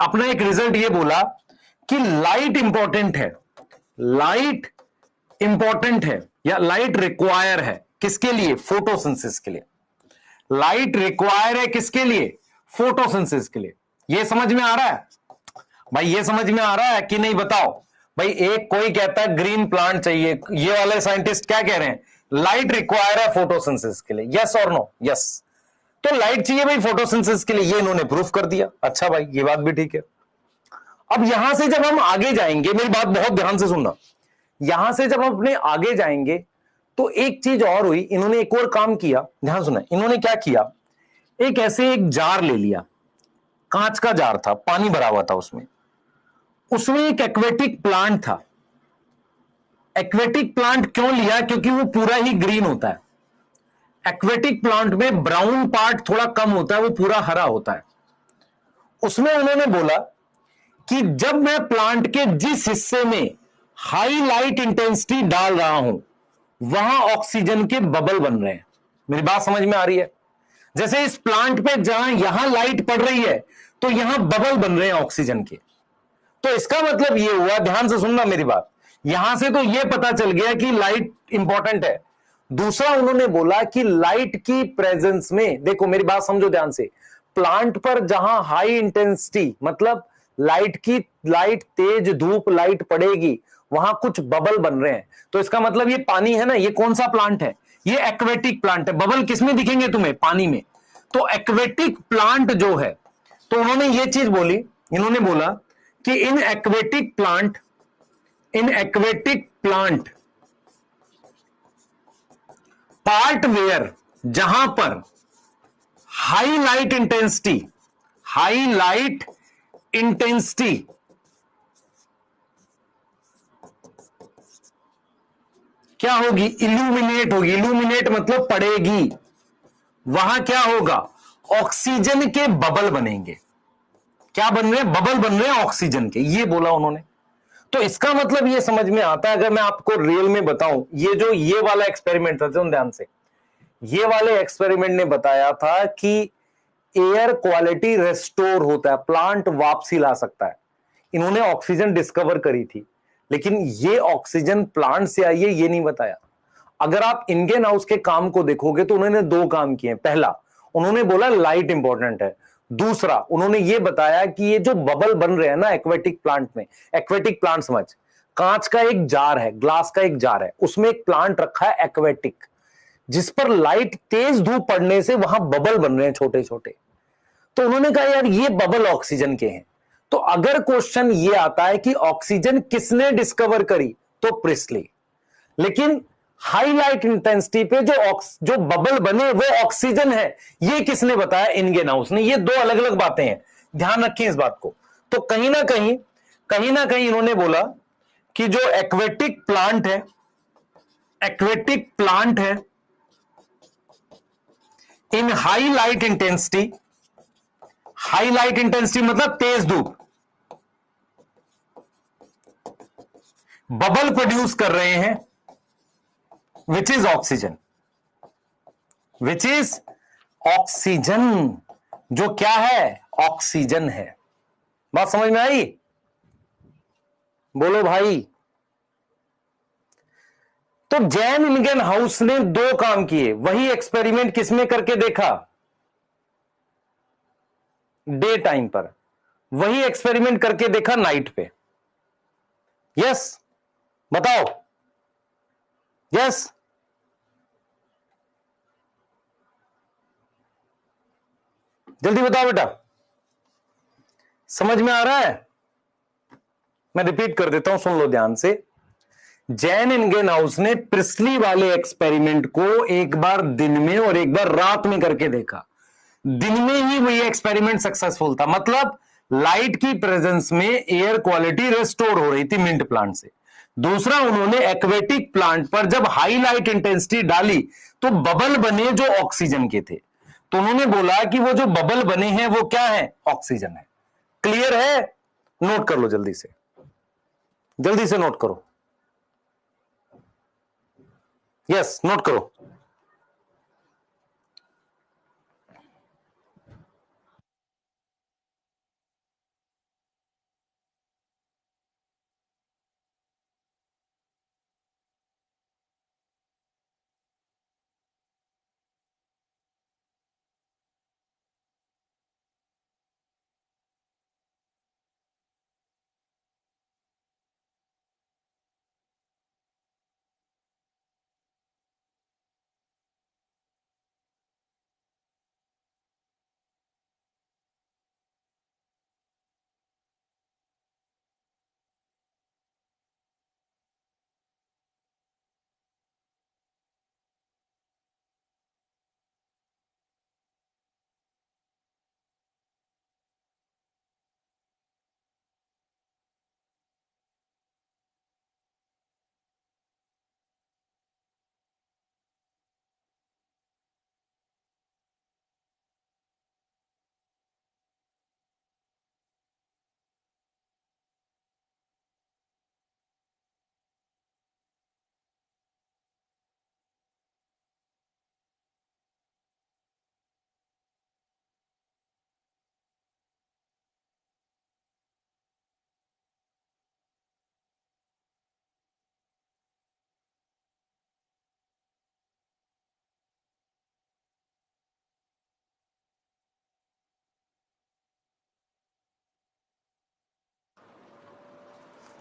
अपना एक रिजल्ट ये बोला कि लाइट इंपॉर्टेंट है, लाइट इंपॉर्टेंट है या लाइट रिक्वायर है किसके लिए? फोटोसिंथेसिस के लिए। लाइट रिक्वायर है किसके लिए? फोटोसिंथेसिस के लिए। यह समझ में आ रहा है भाई? ये समझ में आ रहा है कि नहीं बताओ भाई? एक कोई कहता है ग्रीन प्लांट चाहिए, ये वाले साइंटिस्ट क्या कह रहे हैं? लाइट रिक्वायर है फोटोसिंथेसिस के लिए। यस और नो? यस। तो लाइट चाहिए भाई फोटोसिंथेसिस के लिए, ये इन्होंने प्रूफ कर दिया। अच्छा भाई, ये बात भी ठीक है। अब यहां से जब हम आगे जाएंगे, मेरी बात बहुत ध्यान से सुनना, यहां से जब हम अपने आगे जाएंगे तो एक चीज और हुई, इन्होंने एक और काम किया, ध्यान सुना। इन्होंने क्या किया, एक ऐसे एक जार ले लिया, कांच का जार था, पानी भरा हुआ था उसमें, उसमें एक एक्वेटिक प्लांट था। एक्वेटिक प्लांट क्यों लिया, क्योंकि वो पूरा ही ग्रीन होता है। एक्वेटिक प्लांट में ब्राउन पार्ट थोड़ा कम होता है, वो पूरा हरा होता है। उसमें उन्होंने बोला कि जब मैं प्लांट के जिस हिस्से में हाई लाइट इंटेंसिटी डाल रहा हूं, वहां ऑक्सीजन के बबल बन रहे हैं। मेरी बात समझ में आ रही है? जैसे इस प्लांट पे जहां यहां लाइट पड़ रही है तो यहां बबल बन रहे हैं ऑक्सीजन के। तो इसका मतलब यह हुआ, ध्यान से सुनना मेरी बात, यहां से तो यह पता चल गया कि लाइट इंपॉर्टेंट है। दूसरा उन्होंने बोला कि लाइट की प्रेजेंस में, देखो मेरी बात समझो ध्यान से, प्लांट पर जहां हाई इंटेंसिटी मतलब लाइट तेज धूप लाइट पड़ेगी, वहां कुछ बबल बन रहे हैं। तो इसका मतलब ये पानी है ना, ये कौन सा प्लांट है, ये एक्वेटिक प्लांट है। बबल किसमें दिखेंगे तुम्हें, पानी में। तो एक्वेटिक प्लांट जो है, तो उन्होंने ये चीज बोली, इन्होंने बोला कि in aquatic plant part where, जहां पर हाई लाइट इंटेंसिटी क्या होगी, इल्यूमिनेट होगी। इल्यूमिनेट मतलब पड़ेगी। वहां क्या होगा, ऑक्सीजन के बबल बनेंगे। क्या बन रहे हैं, बबल बन रहे हैं ऑक्सीजन के, ये बोला उन्होंने। तो इसका मतलब ये समझ में आता है, अगर मैं आपको रियल में बताऊं, ये वाला एक्सपेरिमेंट था, सुन ध्यान से, ये वाले एक्सपेरिमेंट ने बताया था कि एयर क्वालिटी रेस्टोर होता है, प्लांट वापसी ला सकता है। इन्होंने ऑक्सीजन डिस्कवर करी थी, लेकिन ये ऑक्सीजन प्लांट से आई है ये नहीं बताया। अगर आप इंडियन हाउस के काम को देखोगे तो उन्होंने दो काम किए। पहला, उन्होंने बोला लाइट इंपॉर्टेंट है। दूसरा, उन्होंने ये बताया कि ये जो बबल बन रहे हैं ना एक्वेटिक प्लांट में, एक्वेटिक प्लांट समझ, कांच का एक जार है, ग्लास का एक जार है, उसमें एक प्लांट रखा है एक्वेटिक, जिस पर लाइट तेज धूप पड़ने से वहां बबल बन रहे हैं छोटे छोटे। तो उन्होंने कहा यार ये बबल ऑक्सीजन के हैं। तो अगर क्वेश्चन ये आता है कि ऑक्सीजन किसने डिस्कवर करी, तो प्रिस्ली। लेकिन हाई लाइट इंटेंसिटी पे जो बबल बने वो ऑक्सीजन है, ये किसने बताया, इनगेनहाउस ने। ये दो अलग अलग बातें हैं, ध्यान रखें इस बात को। तो कहीं ना कहीं इन्होंने बोला कि जो एक्वेटिक प्लांट है इन हाई लाइट इंटेंसिटी मतलब तेज धूप, बबल प्रोड्यूस कर रहे हैं, विच इज ऑक्सीजन, जो क्या है, ऑक्सीजन है। बात समझ में आई, बोलो भाई। तो जैन इनगेन हाउस ने दो काम किए, वही एक्सपेरिमेंट किसमें करके देखा, डे टाइम पर, वही एक्सपेरिमेंट करके देखा नाइट पे। यस, बताओ, यस, जल्दी बताओ बेटा, समझ में आ रहा है? मैं रिपीट कर देता हूं, सुन लो ध्यान से। जैन इनगेन हाउस ने प्रिस्ली वाले एक्सपेरिमेंट को एक बार दिन में और एक बार रात में करके देखा। दिन में ही वही एक्सपेरिमेंट सक्सेसफुल था, मतलब लाइट की प्रेजेंस में एयर क्वालिटी रेस्टोर हो रही थी मिंट प्लांट से। दूसरा, उन्होंने एक्वेटिक प्लांट पर जब हाई लाइट इंटेंसिटी डाली तो बबल बने जो ऑक्सीजन के थे। तो उन्होंने बोला कि वो जो बबल बने हैं वो क्या है, ऑक्सीजन है। क्लियर है? नोट कर लो जल्दी से, जल्दी से नोट करो। यस, नोट करो।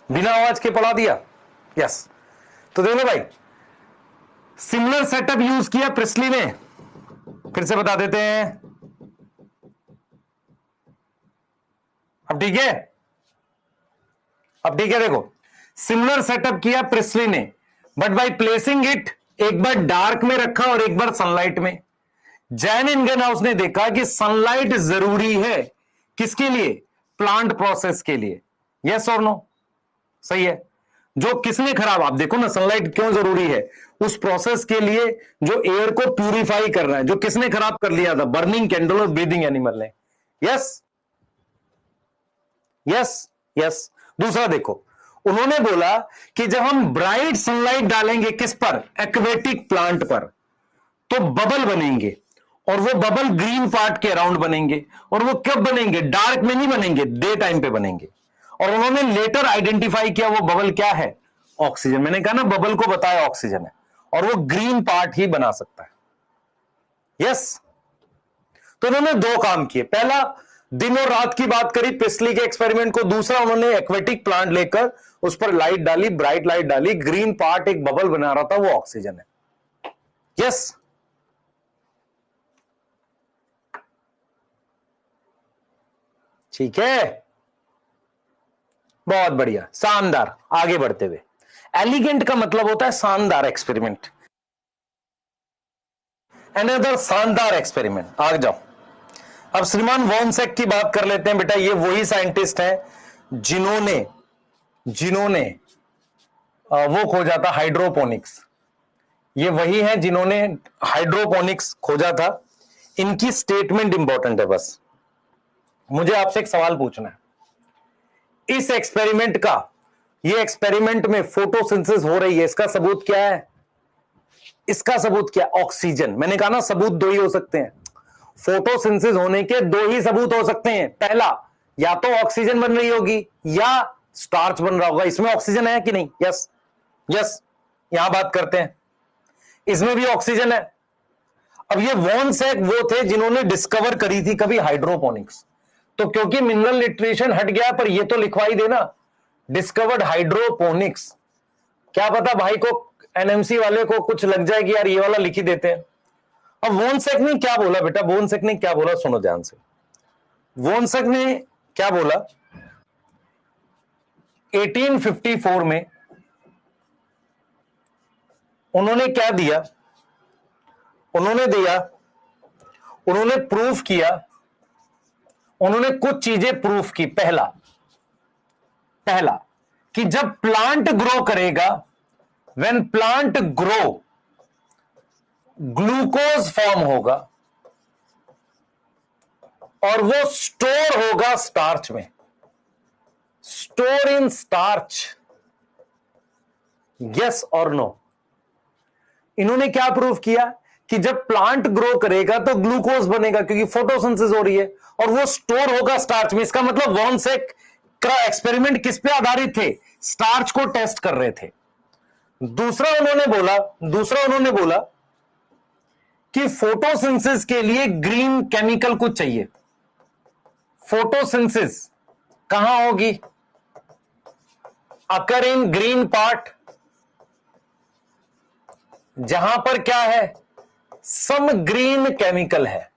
बिना आवाज के पढ़ा दिया? यस। तो देखो भाई, सिमिलर सेटअप यूज किया प्रिस्ली ने, फिर से बता देते हैं। अब ठीक है, अब ठीक है। देखो, सिमिलर सेटअप किया प्रिस्ली ने, बट बाय प्लेसिंग इट, एक बार डार्क में रखा और एक बार सनलाइट में। जैन इंगनहाउस ने देखा कि सनलाइट जरूरी है किसके लिए? प्लांट प्रोसेस के लिए। यस और नो? सही है। जो किसने खराब, आप देखो ना, सनलाइट क्यों जरूरी है? उस प्रोसेस के लिए जो एयर को प्यूरिफाई कर रहा है, जो किसने खराब कर लिया था? बर्निंग कैंडल और ब्रीदिंग एनिमल ने। Yes yes yes. दूसरा देखो, उन्होंने बोला कि जब हम ब्राइट सनलाइट डालेंगे किस पर? एक्वेटिक प्लांट पर, तो बबल बनेंगे, और वो बबल ग्रीन पार्ट के अराउंड बनेंगे। और वो कब बनेंगे? डार्क में नहीं बनेंगे, डे टाइम पे बनेंगे। और उन्होंने लेटर आइडेंटिफाई किया वो बबल क्या है? ऑक्सीजन। मैंने कहा ना, बबल को बताया ऑक्सीजन है, और वो ग्रीन पार्ट ही बना सकता है। यस। तो उन्होंने दो काम किए, पहला दिन और रात की बात करी प्रिस्ली के एक्सपेरिमेंट को, दूसरा उन्होंने एक्वेटिक प्लांट लेकर उस पर लाइट डाली, ब्राइट लाइट डाली, ग्रीन पार्ट एक बबल बना रहा था, वो ऑक्सीजन है। यस। ठीक है, बहुत बढ़िया, शानदार। आगे बढ़ते हुए, एलिगेंट का मतलब होता है शानदार एक्सपेरिमेंट। अनदर शानदार एक्सपेरिमेंट। आ जाओ, अब श्रीमान वॉनसेक की बात कर लेते हैं। बेटा, ये वही साइंटिस्ट हैं जिन्होंने वो खोजा था हाइड्रोपोनिक्स। ये वही हैं जिन्होंने हाइड्रोपोनिक्स खोजा था। इनकी स्टेटमेंट इंपॉर्टेंट है। बस मुझे आपसे एक सवाल पूछना है, इस एक्सपेरिमेंट का, ये एक्सपेरिमेंट में फोटोसिंथेसिस हो रही है, इसका सबूत क्या है? इसका सबूत क्या? ऑक्सीजन। मैंने कहा ना, सबूत दो ही हो सकते हैं। फोटोसिंथेसिस होने के दो ही सबूत हो सकते हैं। पहला, या तो ऑक्सीजन बन रही होगी या स्टार्च बन रहा होगा। इसमें ऑक्सीजन है कि नहीं? Yes yes. यहां बात करते हैं, इसमें भी ऑक्सीजन है। अब ये वॉनसेक वो थे जिन्होंने डिस्कवर करी थी कभी हाइड्रोपोनिक्स। तो क्योंकि मिनरल न्यूट्रिशन हट गया, पर ये तो लिखवाई देना, डिस्कवर्ड हाइड्रोपोनिक्स। क्या पता भाई को, एनएमसी वाले को कुछ लग जाए कि यार ये वाला लिख ही देते हैं। अब वॉनसेक ने क्या बोला बेटा? वॉनसेक ने क्या बोला, सुनो ध्यान से। वॉनसेक ने क्या बोला? 1854 में उन्होंने क्या दिया? उन्होंने प्रूफ किया, उन्होंने कुछ चीजें प्रूफ की। पहला कि जब प्लांट ग्रो करेगा, when plant grow, glucose form होगा और वो स्टोर होगा स्टार्च में, स्टोर इन स्टार्च। यस और नो? इन्होंने क्या प्रूफ किया कि जब प्लांट ग्रो करेगा तो ग्लूकोज बनेगा, क्योंकि फोटोसिंथेसिस हो रही है, और वो स्टोर होगा स्टार्च में। इसका मतलब वॉनसेक का एक्सपेरिमेंट किस पे आधारित थे? स्टार्च को टेस्ट कर रहे थे। दूसरा उन्होंने बोला कि फोटोसिंथेसिस के लिए ग्रीन केमिकल कुछ चाहिए। फोटोसिंथेसिस कहां होगी? अकर इन ग्रीन पार्ट, जहां पर क्या है? सम ग्रीन केमिकल है।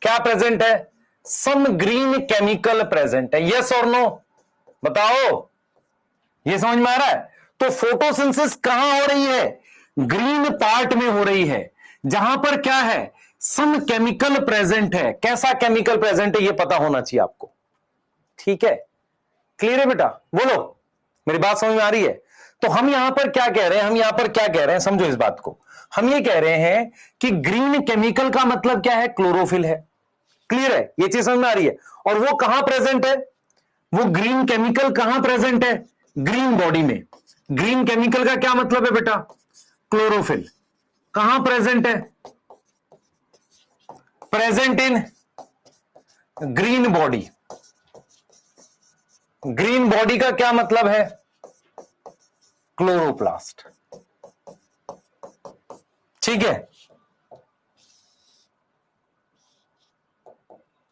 क्या प्रेजेंट है? सम ग्रीन केमिकल प्रेजेंट है। यस और नो? बताओ, ये समझ में आ रहा है? तो फोटोसिंथेसिस कहां हो रही है? ग्रीन पार्ट में हो रही है, जहां पर क्या है? सम केमिकल प्रेजेंट है। कैसा केमिकल प्रेजेंट है ये पता होना चाहिए आपको। ठीक है, क्लियर है बेटा? बोलो, मेरी बात समझ में आ रही है? तो हम यहां पर क्या कह रहे हैं, समझो इस बात को। हम ये कह रहे हैं कि ग्रीन केमिकल का मतलब क्या है? क्लोरोफिल है। क्लियर है? ये चीज समझ में आ रही है? और वो कहां प्रेजेंट है? वो ग्रीन केमिकल कहां प्रेजेंट है? ग्रीन बॉडी में। ग्रीन केमिकल का क्या मतलब है बेटा? क्लोरोफिल। कहां प्रेजेंट है? Present in green body. Green body का क्या मतलब है? क्लोरोप्लास्ट। ठीक है,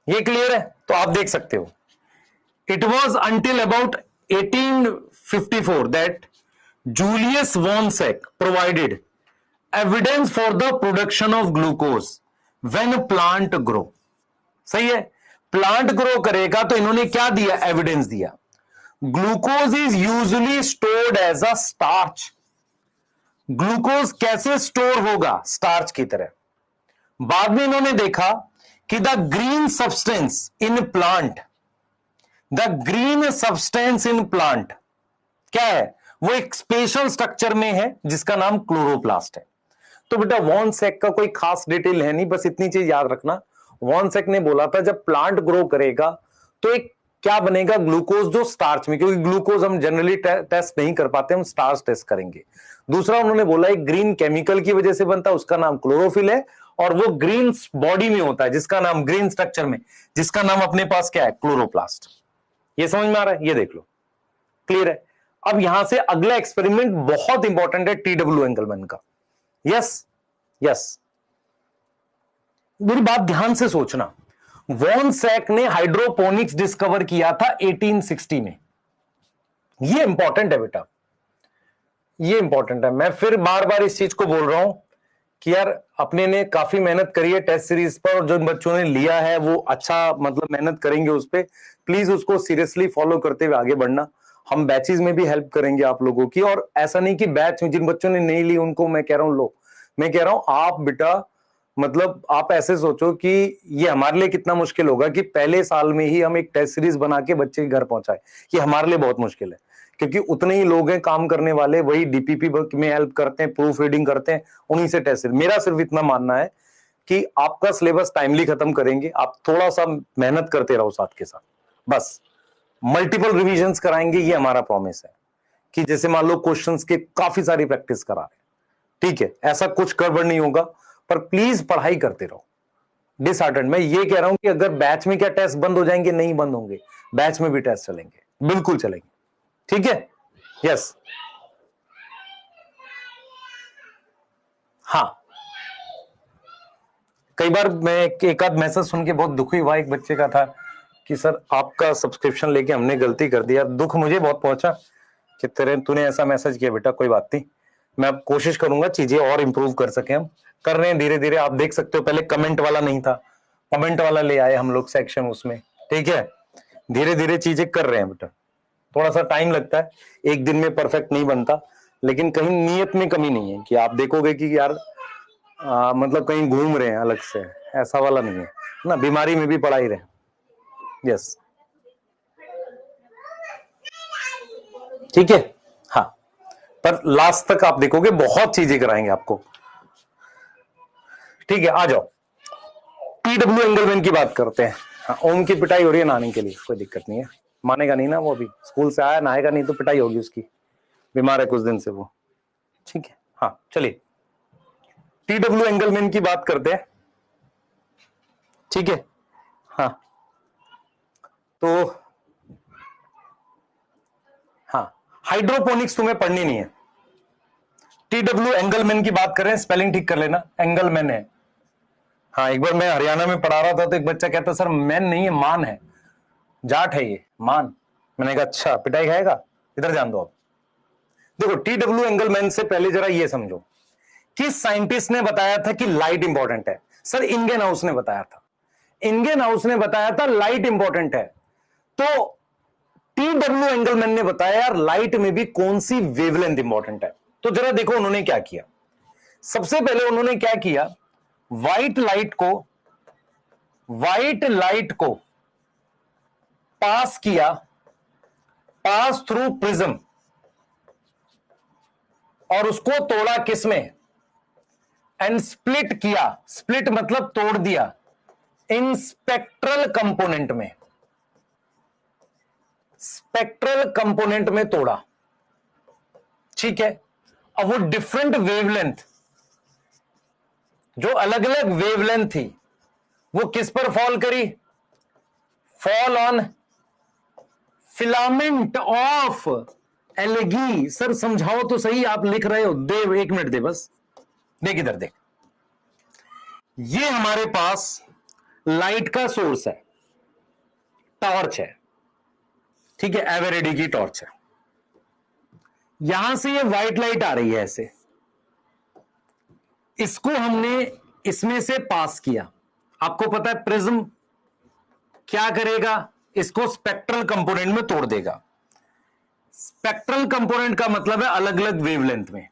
ये क्लियर है? तो आप देख सकते हो, it was until about 1854 that Julius von Sack provided evidence for the production of glucose when plant grow. सही है, प्लांट ग्रो करेगा तो इन्होंने क्या दिया, एविडेंस दिया. Glucose is usually stored as a starch. Glucose कैसे स्टोर होगा, स्टार्च की तरह. बाद में इन्होंने देखा कि the green substance in plant, the green substance in plant क्या है, वो एक स्पेशल स्ट्रक्चर में है जिसका नाम क्लोरोप्लास्ट है. तो बेटा वॉन सेक का कोई खास डिटेल है नहीं, बस इतनी चीज याद रखना. वॉन सेक ने बोला था जब प्लांट ग्रो करेगा तो एक क्या बनेगा, ग्लूकोज जो स्टार्च में, क्योंकि ग्लूकोज हम जनरली टेस्ट नहीं कर पाते, हम स्टार्च टेस्ट करेंगे. दूसरा उन्होंने बोला एक ग्रीन केमिकल की वजह से बनता है, उसका नाम क्लोरोफिल है, और वो ग्रीन बॉडी में होता है जिसका नाम, ग्रीन स्ट्रक्चर में जिसका नाम अपने पास क्या है, क्लोरोप्लास्ट. ये समझ में आ रहा है, ये देख लो, क्लियर है. अब यहां से अगला एक्सपेरिमेंट बहुत इंपॉर्टेंट है, टीडब्ल्यू एंगलमैन का. यस यस, मेरी बात ध्यान से सोचना. वॉन सैक ने हाइड्रोपोनिक्स डिस्कवर किया था 1860 में. ये इंपॉर्टेंट है बेटा, ये इंपॉर्टेंट है. मैं फिर बार बार इस चीज को बोल रहा हूं कि यार अपने ने काफी मेहनत करी है टेस्ट सीरीज पर, और जो बच्चों ने लिया है वो अच्छा मतलब मेहनत करेंगे उस पर. प्लीज उसको सीरियसली फॉलो करते हुए आगे बढ़ना. हम बैचेस में भी हेल्प करेंगे आप लोगों की, और ऐसा नहीं कि बैच में जिन बच्चों ने नहीं ली उनको मैं कह रहा हूं लो. मैं कह रहा हूं आप बेटा, मतलब आप ऐसे सोचो कि ये हमारे लिए कितना मुश्किल होगा कि पहले साल में ही हम एक टेस्ट सीरीज बना के बच्चे के घर पहुंचाए. ये हमारे लिए बहुत मुश्किल है, क्योंकि उतने ही लोग हैं काम करने वाले, वही डीपीपी में हेल्प करते हैं, प्रूफ रीडिंग करते हैं, उन्हीं से टेस्ट. मेरा सिर्फ इतना मानना है कि आपका सिलेबस टाइमली खत्म करेंगे, आप थोड़ा सा मेहनत करते रहो साथ के साथ, बस मल्टीपल रिविजन्स कराएंगे, ये हमारा प्रॉमिस है. कि जैसे मान लो क्वेश्चंस के काफी सारी प्रैक्टिस करा रहे, ठीक है, ऐसा कुछ गड़बड़ नहीं होगा, पर प्लीज पढ़ाई करते रहो. डिसहार्टेंड मैं ये कह रहा हूं कि अगर बैच में क्या टेस्ट बंद हो जाएंगे, नहीं बंद होंगे, बैच में भी टेस्ट चलेंगे, बिल्कुल चलेंगे. ठीक है, यस. हाँ, कई बार मैं एक आध मैसेज सुन के बहुत दुखी हुआ. एक बच्चे का था कि सर आपका सब्सक्रिप्शन लेके हमने गलती कर दिया. दुख मुझे बहुत पहुंचा कि तूने ऐसा मैसेज किया. बेटा कोई बात नहीं, मैं अब कोशिश करूंगा चीजें और इंप्रूव कर सके. हम कर रहे हैं धीरे धीरे, आप देख सकते हो. पहले कमेंट वाला नहीं था, कमेंट वाला ले आए हम लोग सेक्शन उसमें. ठीक है, धीरे धीरे चीजें कर रहे हैं बेटा. थोड़ा सा टाइम लगता है, एक दिन में परफेक्ट नहीं बनता, लेकिन कहीं नियत में कमी नहीं है कि आप देखोगे कि यार मतलब कहीं घूम रहे हैं अलग से, ऐसा वाला नहीं है ना. बीमारी में भी पढ़ाई रहे. यस, ठीक है. हाँ, पर लास्ट तक आप देखोगे बहुत चीजें कराएंगे आपको. ठीक है, आ जाओ. टीडब्ल्यू एंगलमैन की बात करते हैं. हाँ, ओम की पिटाई हो रही है नहाने के लिए, कोई दिक्कत नहीं है, मानेगा नहीं ना वो. अभी स्कूल से आया, नहाएगा नहीं तो पिटाई होगी उसकी, बीमार है कुछ दिन से वो. ठीक है, हाँ चलिए टीडब्ल्यू एंगलमैन की बात करते हैं. ठीक है, हाँ तो हाँ, हाइड्रोपोनिक्स तुम्हें पढ़नी नहीं है. टीडब्ल्यू एंगलमैन की बात करें, स्पेलिंग ठीक कर लेना, एंगलमैन है. हाँ, एक बार मैं हरियाणा में पढ़ा रहा था तो एक बच्चा कहता सर मैन नहीं है, मान है, जाट है ये, मान. मैंने कहा अच्छा, पिटाई खाएगा, इधर जान दो. अब देखो टीडब्ल्यू एंगलमैन से पहले जरा ये समझो, किस साइंटिस्ट ने बताया था कि लाइट इंपॉर्टेंट है. सर इंगेन हाउस ने बताया था. इंगेन हाउस ने बताया था लाइट इंपॉर्टेंट है. तो टीडब्ल्यू एंगलमैन ने बताया यार लाइट में भी कौन सी वेवलेंथ इंपॉर्टेंट है. तो जरा देखो उन्होंने क्या किया. सबसे पहले उन्होंने क्या किया, व्हाइट लाइट को पास किया, पास थ्रू प्रिज्म, और उसको तोड़ा किसमें, एंड स्प्लिट किया. स्प्लिट मतलब तोड़ दिया, इन स्पेक्ट्रल कंपोनेंट में. स्पेक्ट्रल कंपोनेंट में तोड़ा. ठीक है, अब वो डिफरेंट वेवलेंथ, जो अलग अलग वेवलेंथ थी, वो किस पर फॉल करी, fall on filament of algae. Sir समझाओ तो सही, आप लिख रहे हो, दे 1 मिनट दे बस. देख इधर देख, ये हमारे पास लाइट का सोर्स है, टॉर्च है. ठीक है, एवरेडी की टॉर्च है, यहां से ये व्हाइट लाइट आ रही है ऐसे, इसको हमने इसमें से पास किया। आपको पता है प्रिज्म क्या करेगा, इसको स्पेक्ट्रल कंपोनेंट में तोड़ देगा। स्पेक्ट्रल कंपोनेंट का मतलब है अलग अलग वेवलेंथ में।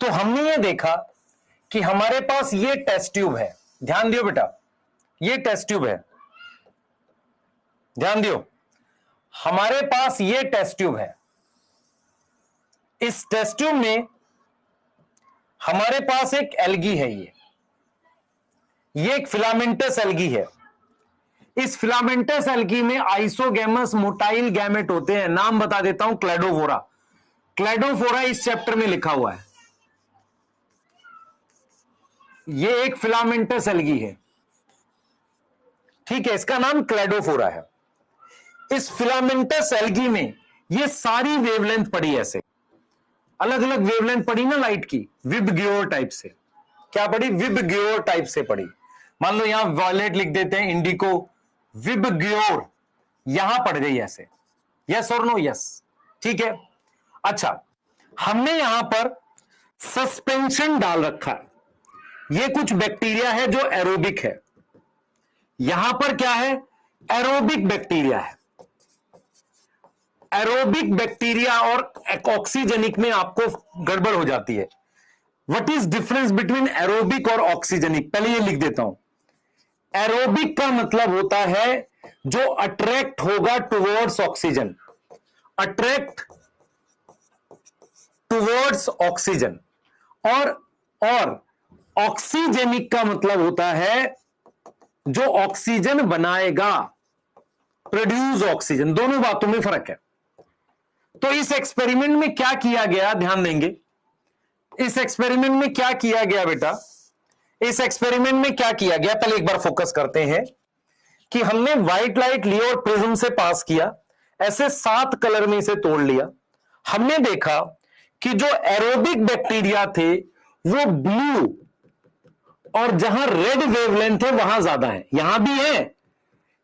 तो हमने ये देखा कि हमारे पास ये टेस्ट ट्यूब है, ध्यान दियो बेटा, ये टेस्ट ट्यूब है, ध्यान दियो, हमारे पास ये टेस्ट ट्यूब है। इस टेस्ट ट्यूब में हमारे पास एक एल्गी है, ये एक फिलामेंटस एल्गी है। इस फिलामेंटस एल्गी में आइसोगैमस मोटाइल गैमेट होते हैं, नाम बता देता हूं, क्लेडोफोरा। क्लेडोफोरा इस चैप्टर में लिखा हुआ है, ये एक फिलामेंटस एल्गी है, ठीक है, इसका नाम क्लेडोफोरा है। इस फिलामेंटस एल्गी में ये सारी वेवलेंथ पड़ी, ऐसे अलग अलग वेवलेंथ पड़ी ना लाइट की, विबग्योर टाइप से। क्या पड़ी? विबग्योर टाइप से पड़ी। मान लो यहां वॉयलेट लिख देते हैं, इंडिको, विबग्योर यहां पड़ गई ऐसे, यस और नो? यस, ठीक है। अच्छा, हमने यहां पर सस्पेंशन डाल रखा है, ये कुछ बैक्टीरिया है जो एरोबिक है, यहां पर क्या है? एरोबिक बैक्टीरिया है। एरोबिक बैक्टीरिया और ऑक्सीजनिक में आपको गड़बड़ हो जाती है। What is difference between aerobic और ऑक्सीजनिक? पहले ये लिख देता हूं। एरोबिक का मतलब होता है जो अट्रैक्ट होगा towards oxygen, attract towards oxygen. और ऑक्सीजेनिक का मतलब होता है जो ऑक्सीजन बनाएगा, प्रोड्यूस ऑक्सीजन। दोनों बातों में फर्क है। तो इस एक्सपेरिमेंट में क्या किया गया, ध्यान देंगे, इस एक्सपेरिमेंट में क्या किया गया बेटा, इस एक्सपेरिमेंट में क्या किया गया, पहले एक बार फोकस करते हैं कि हमने व्हाइट लाइट ली और प्रिज्म से पास किया, ऐसे 7 कलर में इसे तोड़ लिया। हमने देखा कि जो एरोबिक बैक्टीरिया थे वो ब्लू, और जहां रेड वेवलेंथ है वहां ज्यादा है, यहां भी है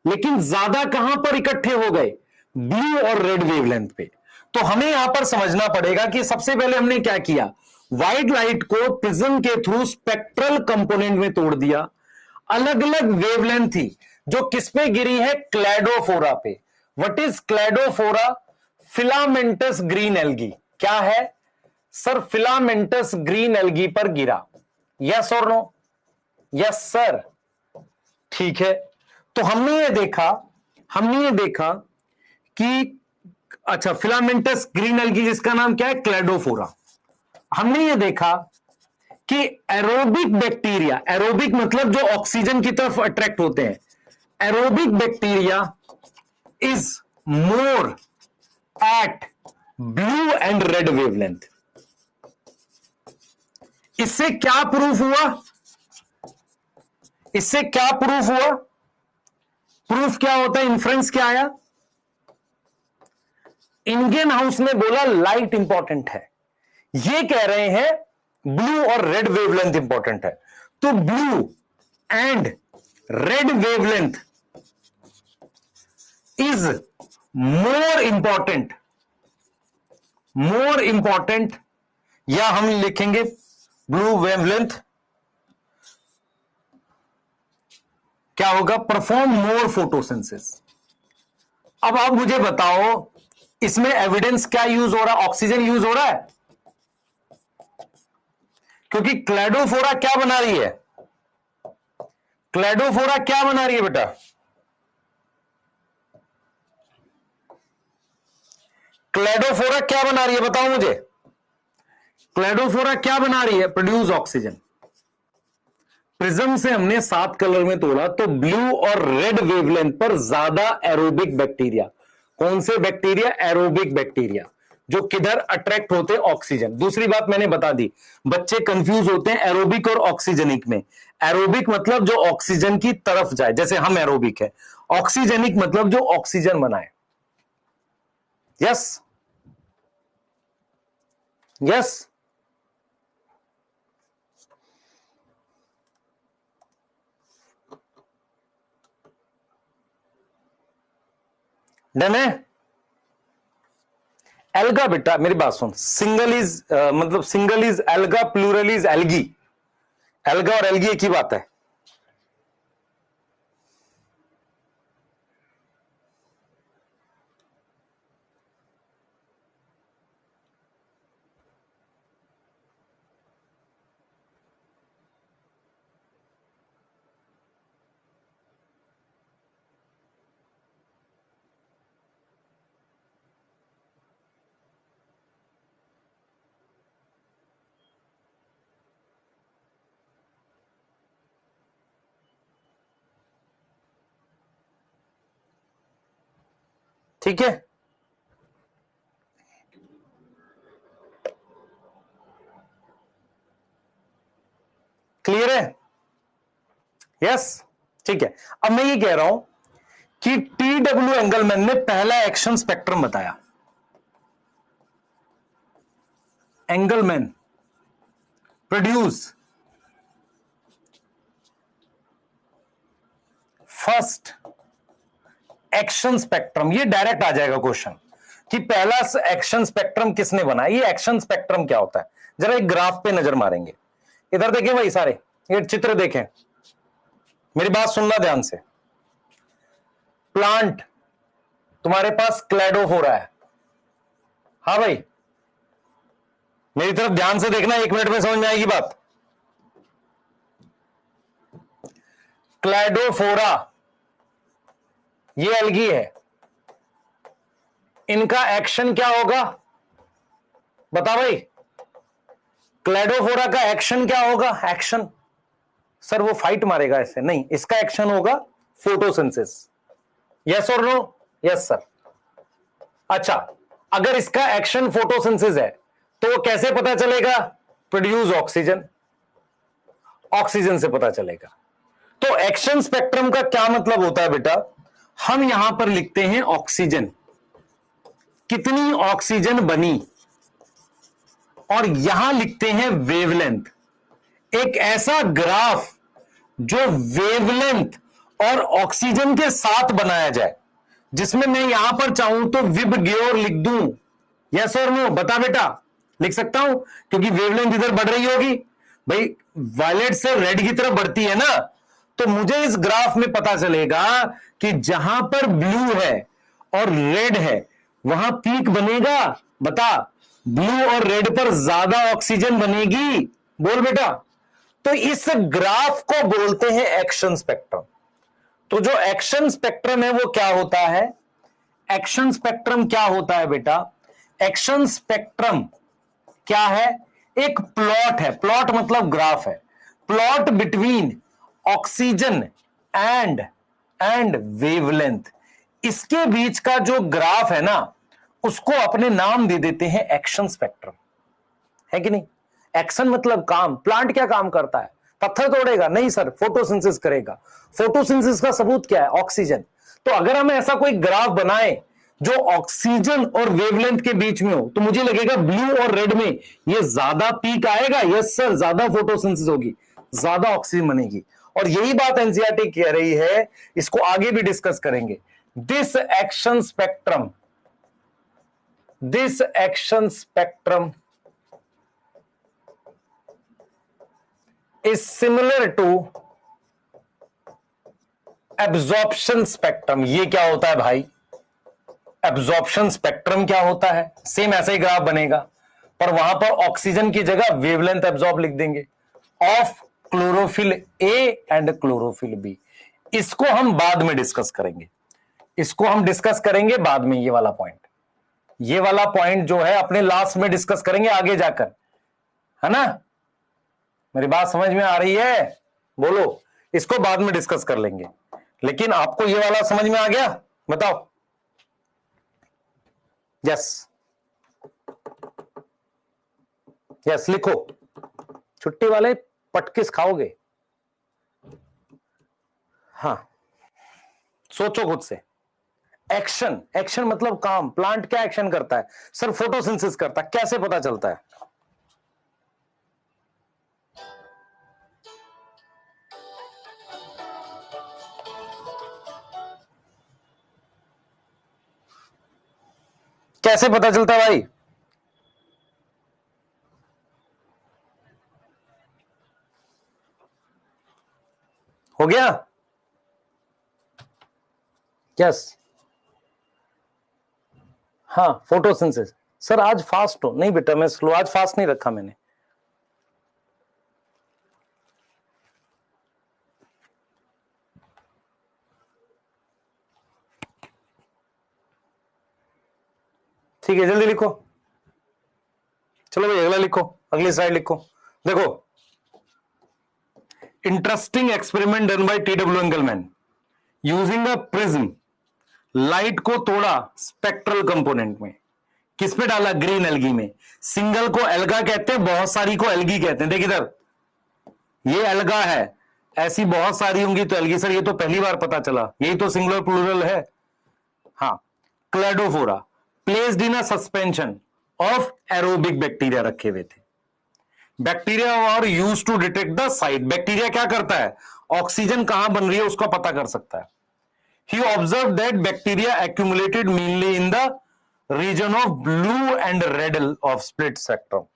लेकिन ज्यादा कहां पर इकट्ठे हो गए? ब्लू और रेड वेवलेंथ पे। तो हमें यहां पर समझना पड़ेगा कि सबसे पहले हमने क्या किया, व्हाइट लाइट को प्रिज्म के थ्रू स्पेक्ट्रल कंपोनेंट में तोड़ दिया। अलग अलग वेवलेंथ थी जो किस पे गिरी है? क्लेडोफोरा पे। What is Cladophora? Filamentous green algae. क्या है सर? फिलामेंटस ग्रीन एल्गी पर गिरा। यस और नो? यस सर, ठीक है। तो हमने ये देखा कि अच्छा, फिलामेंटस ग्रीन एल्गी जिसका नाम क्या है? क्लेडोफोरा। हमने ये देखा कि एरोबिक बैक्टीरिया, एरोबिक मतलब जो ऑक्सीजन की तरफ अट्रैक्ट होते हैं, aerobic bacteria is more at blue and red wavelength. इससे क्या प्रूफ हुआ? इससे क्या प्रूफ हुआ? प्रूफ क्या होता है? इन्फ्रेंस क्या आया? इंडियन हाउस ने बोला लाइट इंपॉर्टेंट है, ये कह रहे हैं ब्लू और रेड वेवलेंथ इंपॉर्टेंट है। तो blue and red wavelength is more important, या हम लिखेंगे ब्लू वेवलेंथ क्या होगा? परफॉर्म मोर फोटोसिंथेसिस। अब आप मुझे बताओ इसमें एविडेंस क्या यूज हो रहा है? ऑक्सीजन यूज हो रहा है, क्योंकि क्लेडोफोरा क्या बना रही है? क्लेडोफोरा क्या बना रही है बेटा? क्लेडोफोरा क्या बना रही है बताओ मुझे? क्लेडोफोरा क्या बना रही है? Produce oxygen. प्रिज्म से हमने 7 कलर में तोड़ा तो ब्लू और रेड वेवलेंथ पर ज्यादा एरोबिक बैक्टीरिया। कौन से बैक्टीरिया? एरोबिक बैक्टीरिया, जो किधर अट्रैक्ट होते हैं? ऑक्सीजन। दूसरी बात मैंने बता दी, बच्चे कंफ्यूज होते हैं एरोबिक और ऑक्सीजनिक में। एरोबिक मतलब जो ऑक्सीजन की तरफ जाए, जैसे हम एरोबिक है। ऑक्सीजनिक मतलब जो ऑक्सीजन बनाए। यस यस, डन है। एल्गा बेटा मेरी बात सुन, सिंगल इज मतलब single is alga, plural is algae. Alga और एल्गी एक ही बात है। ठीक है, क्लियर है? यस, ठीक है। अब मैं ये कह रहा हूं कि टी डब्ल्यू एंगलमैन ने पहला एक्शन स्पेक्ट्रम बताया। Engelmann produce first action spectrum. ये डायरेक्ट आ जाएगा क्वेश्चन कि पहला एक्शन स्पेक्ट्रम किसने बनाया। ये एक्शन स्पेक्ट्रम क्या होता है, जरा एक ग्राफ पे नजर मारेंगे। इधर देखें भाई सारे, ये चित्र देखें, मेरी बात सुनना ध्यान से। प्लांट तुम्हारे पास क्लैडो हो रहा है, हाँ भाई मेरी तरफ ध्यान से देखना, 1 मिनट में समझ में आएगी बात। क्लैडोफोरा ये एल्गी है, इनका एक्शन क्या होगा बता भाई। क्लैडोफोरा का एक्शन क्या होगा? एक्शन सर वो फाइट मारेगा ऐसे नहीं, इसका एक्शन होगा फोटोसिंथेसिस। यस और नो? Yes sir. अच्छा, अगर इसका एक्शन फोटोसिंथेसिस है तो वो कैसे पता चलेगा? प्रोड्यूस ऑक्सीजन, ऑक्सीजन से पता चलेगा। तो एक्शन स्पेक्ट्रम का क्या मतलब होता है बेटा? हम यहां पर लिखते हैं ऑक्सीजन, कितनी ऑक्सीजन बनी, और यहां लिखते हैं वेवलेंथ। एक ऐसा ग्राफ जो वेवलेंथ और ऑक्सीजन के साथ बनाया जाए, जिसमें मैं यहां पर चाहूं तो विब ग्योर लिख दूं। यस और नो? बता बेटा, लिख सकता हूं क्योंकि वेवलेंथ इधर बढ़ रही होगी भाई, वायलेट से रेड की तरफ बढ़ती है ना, तो मुझे इस ग्राफ में पता चलेगा कि जहां पर ब्लू है और रेड है वहां पीक बनेगा। बता, ब्लू और रेड पर ज्यादा ऑक्सीजन बनेगी, बोल बेटा। तो इस ग्राफ को बोलते हैं एक्शन स्पेक्ट्रम। तो जो एक्शन स्पेक्ट्रम है वो क्या होता है? एक्शन स्पेक्ट्रम क्या होता है बेटा? एक्शन स्पेक्ट्रम क्या है? एक प्लॉट है, प्लॉट मतलब ग्राफ है, plot between oxygen and wavelength. इसके बीच का जो ग्राफ है ना, उसको अपने नाम दे देते हैं एक्शन स्पेक्ट्रम, है कि नहीं? एक्शन मतलब काम। प्लांट क्या काम करता है? पत्थर तोड़ेगा? नहीं सर, फोटोसिंथेसिस करेगा। फोटोसिंथेसिस का सबूत क्या है? ऑक्सीजन। तो अगर हम ऐसा कोई ग्राफ बनाए जो ऑक्सीजन और वेवलेंथ के बीच में हो, तो मुझे लगेगा ब्लू और रेड में ये ज्यादा पीक आएगा। यस सर, ज्यादा फोटोसिंथेसिस होगी, ज्यादा ऑक्सीजन बनेगी। और यही बात एनसीईआरटी कह रही है, इसको आगे भी डिस्कस करेंगे। This action spectrum is similar to absorption spectrum। ये क्या होता है भाई? एब्जॉर्प्शन स्पेक्ट्रम क्या होता है? सेम ऐसा ही ग्राफ बनेगा, पर वहां पर ऑक्सीजन की जगह वेवलेंथ एब्जॉर्ब लिख देंगे of chlorophyll A and chlorophyll B. इसको हम बाद में डिस्कस करेंगे, इसको हम डिस्कस करेंगे बाद में। ये वाला पॉइंट जो है अपने लास्ट में डिस्कस करेंगे आगे जाकर, है ना? मेरी बात समझ में आ रही है? बोलो, इसको बाद में डिस्कस कर लेंगे, लेकिन आपको ये वाला समझ में आ गया? बताओ। यस यस, लिखो। छुट्टी वाले पटकिस खाओगे। हाँ, सोचो खुद से। एक्शन, एक्शन मतलब काम। प्लांट क्या एक्शन करता है? सर फोटोसिंथेसिस करता है। कैसे पता चलता है? कैसे पता चलता है भाई? हो गया? यस। हाँ, फोटोसिंथेसिस। सर आज फास्ट हो? नहीं बेटा, मैं स्लो, आज फास्ट नहीं रखा मैंने। ठीक है, जल्दी लिखो। चलो भाई अगला लिखो, अगली स्लाइड लिखो। देखो, interesting experiment done by T W. Engelmann using a prism, light को तोड़ा स्पेक्ट्रल कंपोनेंट में, किस पे डाला? ग्रीन एल्गी में। सिंगल को एल्गा कहते हैं, बहुत सारी को एल्गी कहते हैं। देख इधर, ये एल्गा है, ऐसी बहुत सारी होंगी तो एल्गी। सर ये तो पहली बार पता चला, यही तो सिंगुलर प्लूरल है। हाँ, Cladophora placed in a suspension of aerobic bacteria रखे हुए थे। Bacteria are used to detect the site. Bacteria क्या करता है? ऑक्सीजन कहां बन रही है उसका पता कर सकता है। He observed that bacteria accumulated mainly in the region of blue and red of split spectrum.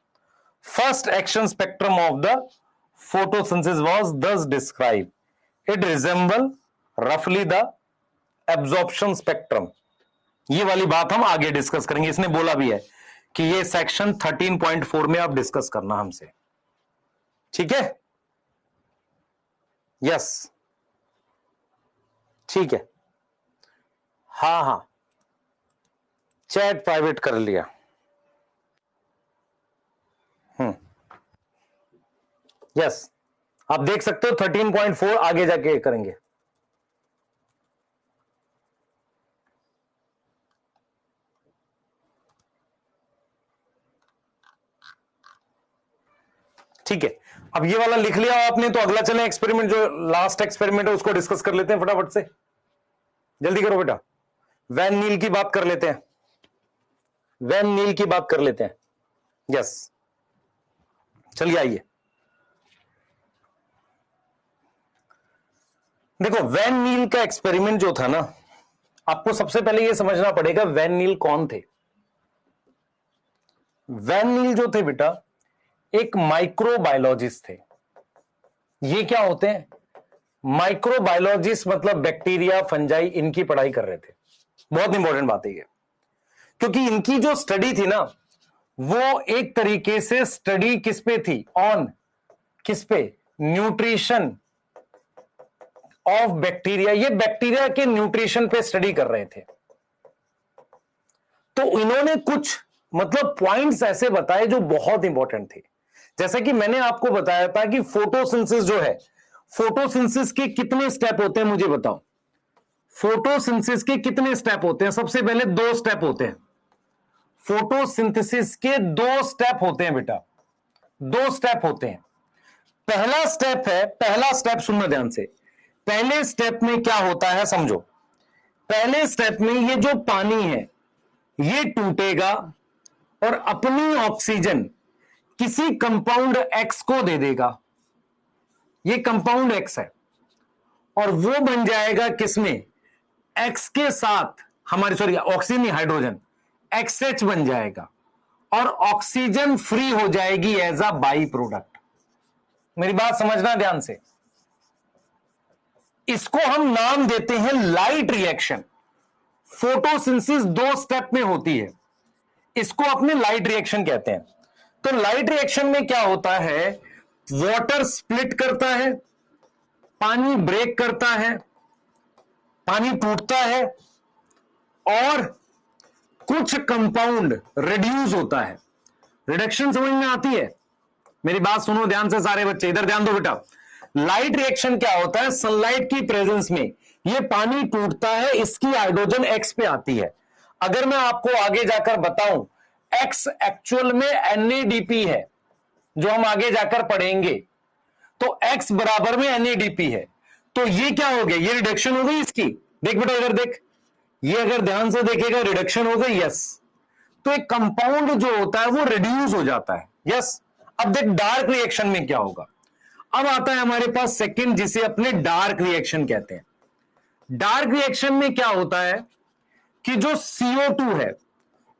First action spectrum of the photosynthesis was thus described. It resembled roughly the absorption spectrum. ये वाली बात हम आगे discuss करेंगे। इसने बोला भी है कि ये सेक्शन 13.4 में आप डिस्कस करना हमसे, ठीक है? यस, ठीक है। हाँ हाँ, चैट प्राइवेट कर लिया। यस, आप देख सकते हो 13.4 आगे जाके करेंगे। ठीक है, अब ये वाला लिख लिया आपने, तो अगला चले एक्सपेरिमेंट, जो लास्ट एक्सपेरिमेंट है उसको डिस्कस कर लेते हैं फटाफट से। जल्दी करो बेटा, वैन नील की बात कर लेते हैं, वैन नील की बात कर लेते हैं। यस, चलिए आइए। देखो, वैन नील का एक्सपेरिमेंट जो था ना, आपको सबसे पहले यह समझना पड़ेगा वैन नील कौन थे। वैन नील जो थे बेटा, एक माइक्रोबायोलॉजिस्ट थे। ये क्या होते हैं? माइक्रोबायोलॉजिस्ट मतलब बैक्टीरिया, फंजाई, इनकी पढ़ाई कर रहे थे। बहुत इंपॉर्टेंट बात है ये, क्योंकि इनकी जो स्टडी थी ना, वो एक तरीके से स्टडी किस पे थी? ऑन किस पे? Nutrition of bacteria. ये बैक्टीरिया के न्यूट्रिशन पे स्टडी कर रहे थे। तो इन्होंने कुछ मतलब पॉइंट्स ऐसे बताए जो बहुत इंपॉर्टेंट थे। जैसे कि मैंने आपको बताया था कि फोटोसिंथेसिस जो है, फोटोसिंथेसिस के कितने स्टेप होते हैं मुझे बताओ। फोटोसिंथेसिस के कितने स्टेप होते हैं? सबसे पहले 2 स्टेप होते हैं। फोटोसिंथेसिस के 2 स्टेप होते हैं बेटा, 2 स्टेप होते हैं। पहला स्टेप है, पहला स्टेप सुनना ध्यान से। पहले स्टेप में क्या होता है समझो। पहले स्टेप में ये जो पानी है ये टूटेगा और अपनी ऑक्सीजन किसी कंपाउंड एक्स को दे देगा। ये कंपाउंड एक्स है और वो बन जाएगा किसमें? एक्स के साथ हमारी, सॉरी ऑक्सीजन नहीं, हाइड्रोजन, XH बन जाएगा और ऑक्सीजन फ्री हो जाएगी एज अ बाई प्रोडक्ट। मेरी बात समझना ध्यान से। इसको हम नाम देते हैं लाइट रिएक्शन। फोटोसिंथेसिस 2 स्टेप में होती है, इसको अपने लाइट रिएक्शन कहते हैं। तो लाइट रिएक्शन में क्या होता है? वाटर स्प्लिट करता है, पानी ब्रेक करता है, पानी टूटता है और कुछ कंपाउंड रिड्यूस होता है। रिडक्शन समझ में आती है? मेरी बात सुनो ध्यान से सारे बच्चे, इधर ध्यान दो बेटा। लाइट रिएक्शन क्या होता है? सनलाइट की प्रेजेंस में ये पानी टूटता है, इसकी हाइड्रोजन एक्स पे आती है। अगर मैं आपको आगे जाकर बताऊं एक्स एक्चुअल में NADP है, जो हम आगे जाकर पढ़ेंगे, तो एक्स बराबर में NADP है। तो ये क्या हो गया? ये रिडक्शन हो गई इसकी। देख बेटा इधर देख, ये अगर ध्यान से देखेगा रिडक्शन हो गई। यस, तो एक कंपाउंड जो होता है वो रिड्यूस हो जाता है। यस, अब देख डार्क रिएक्शन में क्या होगा। अब आता है हमारे पास सेकंड, जिसे अपने डार्क रिएक्शन कहते हैं। डार्क रिएक्शन में क्या होता है कि जो CO2 है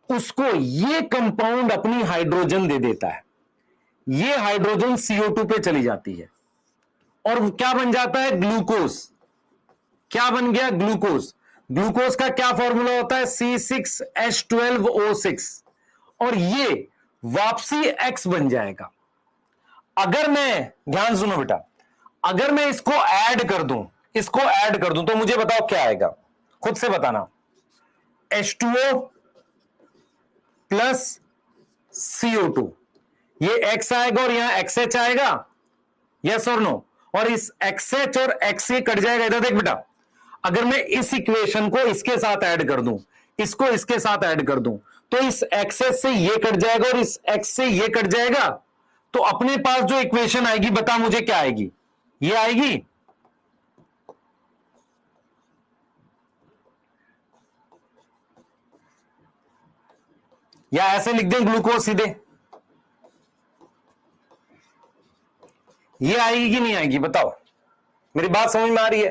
उसको ये कंपाउंड अपनी हाइड्रोजन दे देता है, ये हाइड्रोजन CO2 पे चली जाती है और क्या बन जाता है, ग्लूकोज। क्या बन गया, ग्लूकोज। ग्लूकोज का क्या फॉर्मूला होता है, C6H12O6, और ये वापसी X बन जाएगा। अगर मैं, ध्यान सुनो बेटा, अगर मैं इसको ऐड कर दूं, इसको ऐड कर दूं तो मुझे बताओ क्या आएगा, खुद से बताना। H2O प्लस CO2, ये X आएगा और यहां XH आएगा, यस और नो। और इस XH और X ये कट जाएगा। इधर देख बेटा, अगर मैं इस इक्वेशन को इसके साथ ऐड कर दूं, इसको इसके साथ ऐड कर दूं, तो इस XH से ये कट जाएगा और इस X से ये कट जाएगा, तो अपने पास जो इक्वेशन आएगी बता मुझे क्या आएगी, ये आएगी। या ऐसे लिख दें ग्लूकोज सीधे, ये आएगी कि नहीं आएगी बताओ, मेरी बात समझ में आ रही है।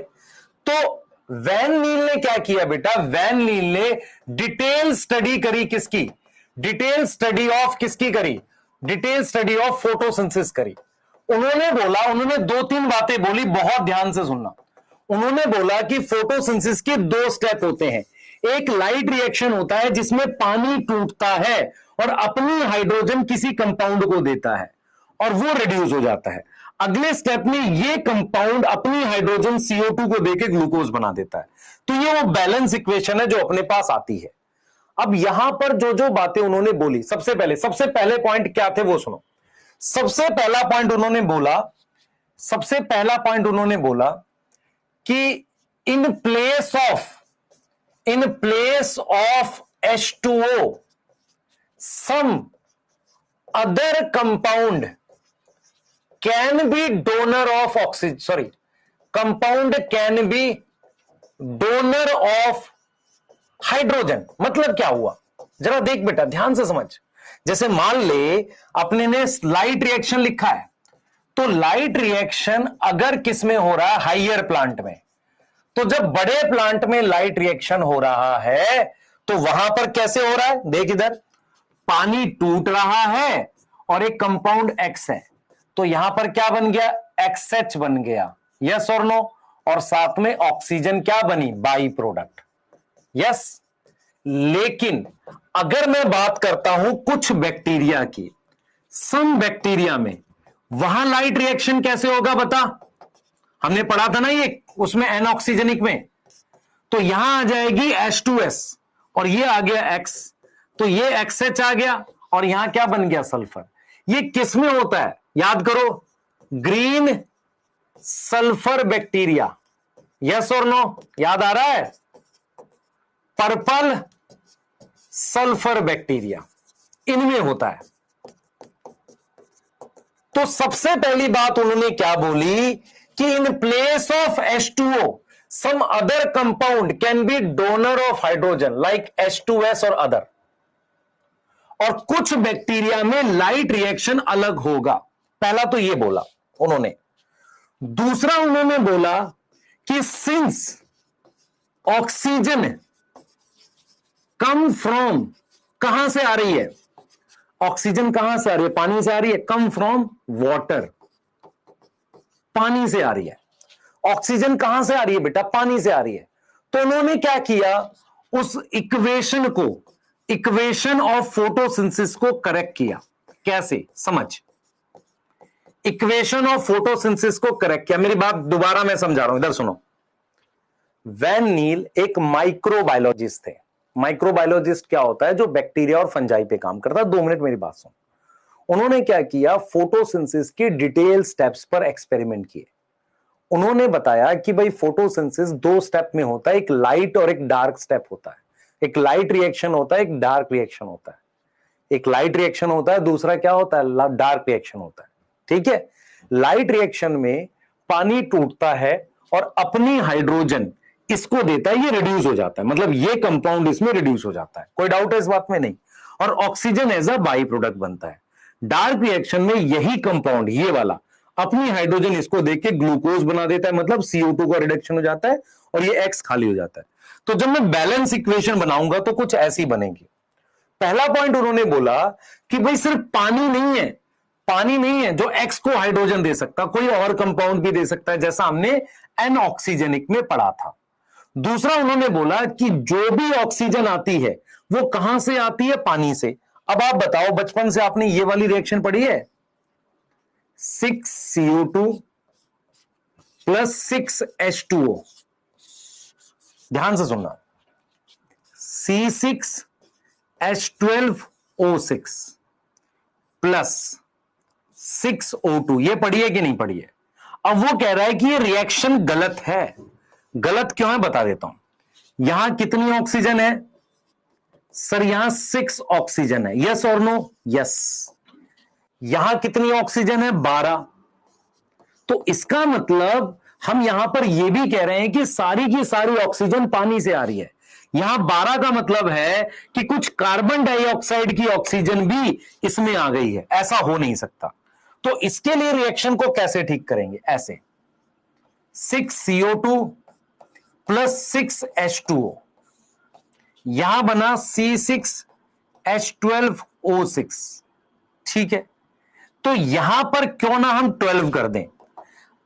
तो वैन नील ने क्या किया बेटा, वैन नील ने डिटेल स्टडी करी, किसकी, डिटेल स्टडी ऑफ किसकी करी, डिटेल स्टडी ऑफ फोटोसिंथेसिस करी। उन्होंने बोला, उन्होंने 2-3 बातें बोली, बहुत ध्यान से सुनना। उन्होंने बोला कि फोटोसिंथेसिस के 2 स्टेप होते हैं। एक लाइट रिएक्शन होता है जिसमें पानी टूटता है और अपनी हाइड्रोजन किसी कंपाउंड को देता है और वो रिड्यूस हो जाता है। अगले स्टेप में ये कंपाउंड अपनी हाइड्रोजन CO2 को देके ग्लूकोज बना देता है। तो ये वो बैलेंस इक्वेशन है जो अपने पास आती है। अब यहां पर जो जो बातें उन्होंने बोली, सबसे पहले पॉइंट क्या थे वो सुनो। सबसे पहला पॉइंट उन्होंने बोला, सबसे पहला पॉइंट उन्होंने बोला कि in place of H2O some other compound can be donor of oxygen, sorry, compound can be donor of hydrogen. मतलब क्या हुआ, जरा देख बेटा, ध्यान से समझ। जैसे मान ले अपने ने लाइट रिएक्शन लिखा है, तो लाइट रिएक्शन अगर किस में हो रहा है, हाइयर प्लांट में, तो जब बड़े प्लांट में लाइट रिएक्शन हो रहा है तो वहां पर कैसे हो रहा है, देख इधर, पानी टूट रहा है और एक कंपाउंड X है, तो यहां पर क्या बन गया, XH बन गया, यस और नो, और साथ में ऑक्सीजन क्या बनी, बाई प्रोडक्ट, यस। लेकिन अगर मैं बात करता हूं कुछ बैक्टीरिया की, सम बैक्टीरिया में, वहां लाइट रिएक्शन कैसे होगा बता, हमने पढ़ा था ना ये उसमें एनऑक्सीजनिक में, तो यहां आ जाएगी H2S और ये आ गया X, तो ये XH आ गया और यहां क्या बन गया, सल्फर। ये किस में होता है, याद करो, ग्रीन सल्फर बैक्टीरिया, यस और नो, याद आ रहा है, पर्पल सल्फर बैक्टीरिया, इनमें होता है। तो सबसे पहली बात उन्होंने क्या बोली कि in place of H2O some other compound can be donor of hydrogen like H2S और अदर, और कुछ बैक्टीरिया में लाइट रिएक्शन अलग होगा। पहला तो ये बोला उन्होंने। दूसरा उन्होंने बोला कि सिंस ऑक्सीजन कम फ्रॉम, कहां से आ रही है ऑक्सीजन, कहां से आ रही है, पानी से आ रही है, कम फ्रॉम वाटर, पानी से आ रही है। ऑक्सीजन कहां से आ रही है बेटा, पानी से आ रही है। तो उन्होंने क्या किया, उस इक्वेशन को, इक्वेशन ऑफ फोटोसिंथेसिस को करेक्ट किया। कैसे, समझ, इक्वेशन ऑफ फोटोसिंथेसिस को करेक्ट किया। मेरी बात दोबारा मैं समझा रहा हूं, इधर सुनो। वैन नील एक माइक्रोबायोलॉजिस्ट थे। माइक्रोबायोलॉजिस्ट क्या होता है, जो बैक्टीरिया और फंजाई पे काम करता है। 2 मिनट मेरी बात सुन। उन्होंने क्या किया, फोटोसिंथेसिस की डिटेल स्टेप्स पर एक्सपेरिमेंट किए। उन्होंने बताया कि भाई फोटोसिंथेसिस 2 स्टेप में होता है, एक लाइट और एक डार्क स्टेप होता है। एक लाइट रिएक्शन होता है, एक डार्क रिएक्शन होता है। एक लाइट रिएक्शन होता है, दूसरा क्या होता है, डार्क रिएक्शन होता है। ठीक है, लाइट रिएक्शन में पानी टूटता है और अपनी हाइड्रोजन इसको देता है, ये रिड्यूस हो जाता है, मतलब ये कंपाउंड इसमें रिड्यूस हो जाता है, कोई डाउट है इस बात में, नहीं। और oxygen as a by product बनता है। डार्क रिएक्शन में यही कंपाउंड, ये वाला, अपनी हाइड्रोजन इसको देके ग्लूकोज बना देता है, मतलब CO2 का रिडक्शन हो जाता है और ये X खाली हो जाता है। तो जब मैं बैलेंस इक्वेशन बनाऊंगा तो कुछ ऐसी बनेगी। पहला पॉइंट उन्होंने बोला कि भाई सिर्फ पानी नहीं है, पानी नहीं है जो एक्स को हाइड्रोजन दे सकता, कोई और कंपाउंड भी दे सकता है, जैसा हमने एन ऑक्सीजेनिक में पढ़ा था। दूसरा उन्होंने बोला कि जो भी ऑक्सीजन आती है वो कहां से आती है? पानी से। अब आप बताओ, बचपन से आपने ये वाली रिएक्शन पढ़ी है, 6CO2 प्लस 6H2O। ध्यान से सुनना, C6H12O6 प्लस 6O2, ये पढ़ी है कि नहीं पढ़ी है? अब वो कह रहा है कि ये रिएक्शन गलत है। गलत क्यों है बता देता हूं। यहां कितनी ऑक्सीजन है सर? यहां 6 ऑक्सीजन है, यस और नो? यस। यहां कितनी ऑक्सीजन है? 12। तो इसका मतलब हम यहां पर यह भी कह रहे हैं कि सारी की सारी ऑक्सीजन पानी से आ रही है। यहां 12 का मतलब है कि कुछ कार्बन डाइऑक्साइड की ऑक्सीजन भी इसमें आ गई है। ऐसा हो नहीं सकता। तो इसके लिए रिएक्शन को कैसे ठीक करेंगे? ऐसे 6CO2 प्लस 6H2O, यहां बना C6H12O6। ठीक है, तो यहां पर क्यों ना हम 12 कर दें।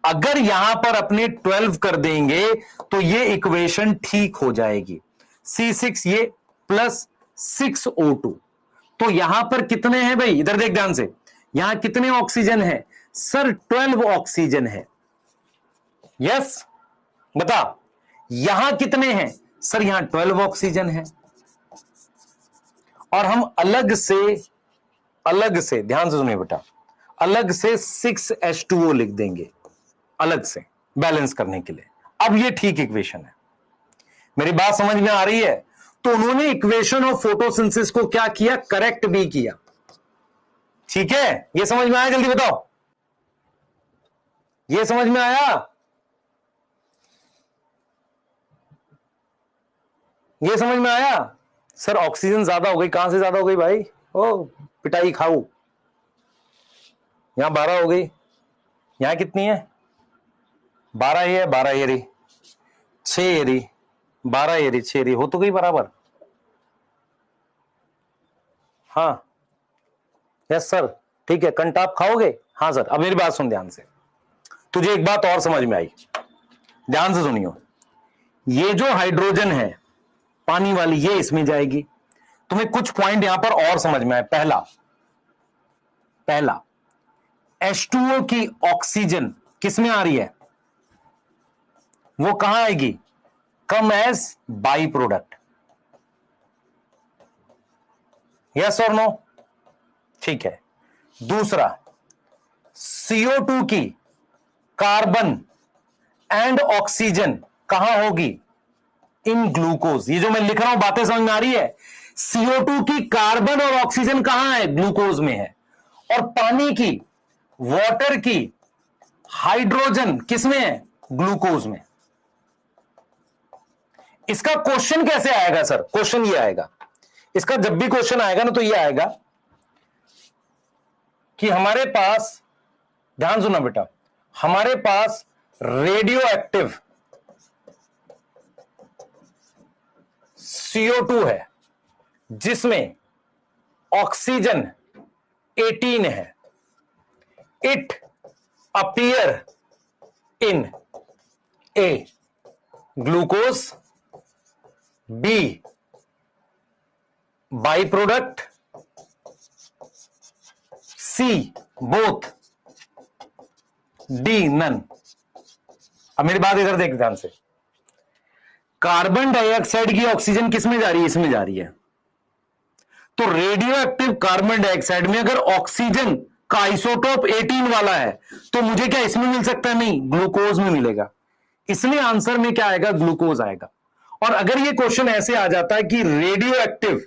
अगर यहां पर अपने 12 कर देंगे तो ये इक्वेशन ठीक हो जाएगी। C6 ये प्लस 6O2, तो यहां पर कितने हैं भाई? इधर देख ध्यान से, यहां कितने ऑक्सीजन है सर? 12 ऑक्सीजन है। यस, बता। यहां कितने हैं सर? यहां 12 ऑक्सीजन है। और हम अलग से ध्यान से सुनिए बेटा, अलग से 6H2O लिख देंगे, अलग से बैलेंस करने के लिए। अब ये ठीक इक्वेशन है। मेरी बात समझ में आ रही है? तो उन्होंने इक्वेशन ऑफ फोटोसिंथेसिस को क्या किया? करेक्ट भी किया। ठीक है, ये समझ में आया? जल्दी बताओ, ये समझ में आया? ये समझ में आया? सर ऑक्सीजन ज्यादा हो गई। कहां से ज्यादा हो गई भाई? ओ पिटाई खाऊ। यहां 12 हो गई, यहां कितनी है? 12 ये है, 12 ये रही, 6 ये रही, 12 ये रही, 6 रही, हो तो गई बराबर। हाँ यस सर, ठीक है। कंटाप खाओगे? हाँ सर। अब मेरी बात सुन ध्यान से, तुझे एक बात और समझ में आई, ध्यान से सुनियो। ये जो हाइड्रोजन है पानी वाली, ये इसमें जाएगी। तुम्हें कुछ पॉइंट यहां पर और समझ में आए। पहला H2O की ऑक्सीजन किसमें आ रही है? वो कहां आएगी? कम एज बाई प्रोडक्ट। यस और नो? ठीक है। दूसरा, CO2 की कार्बन एंड ऑक्सीजन कहां होगी? In glucose. ये जो मैं लिख रहा हूं बातें समझ में आ रही है? CO2 की कार्बन और ऑक्सीजन कहां है? ग्लूकोज में है। और पानी की, वाटर की हाइड्रोजन किसमें है? ग्लूकोज में। इसका क्वेश्चन कैसे आएगा सर? क्वेश्चन ये आएगा, इसका जब भी क्वेश्चन आएगा ना तो ये आएगा कि हमारे पास, ध्यान सुना बेटा, हमारे पास रेडियो एक्टिव CO2 है जिसमें ऑक्सीजन 18 है। It appear in A glucose, B by product, C both, D none. अब मेरी बात इधर देख ध्यान से, कार्बन डाइऑक्साइड की ऑक्सीजन किस में जा रही है? इसमें जा रही है। तो रेडियो एक्टिव कार्बन डाइऑक्साइड में अगर ऑक्सीजन का आइसोटोप 18 वाला है तो मुझे क्या इसमें मिल सकता है? नहीं, ग्लूकोज में मिलेगा। इसलिए आंसर में क्या आएगा? ग्लूकोज आएगा। और अगर ये क्वेश्चन ऐसे आ जाता है कि रेडियो एक्टिव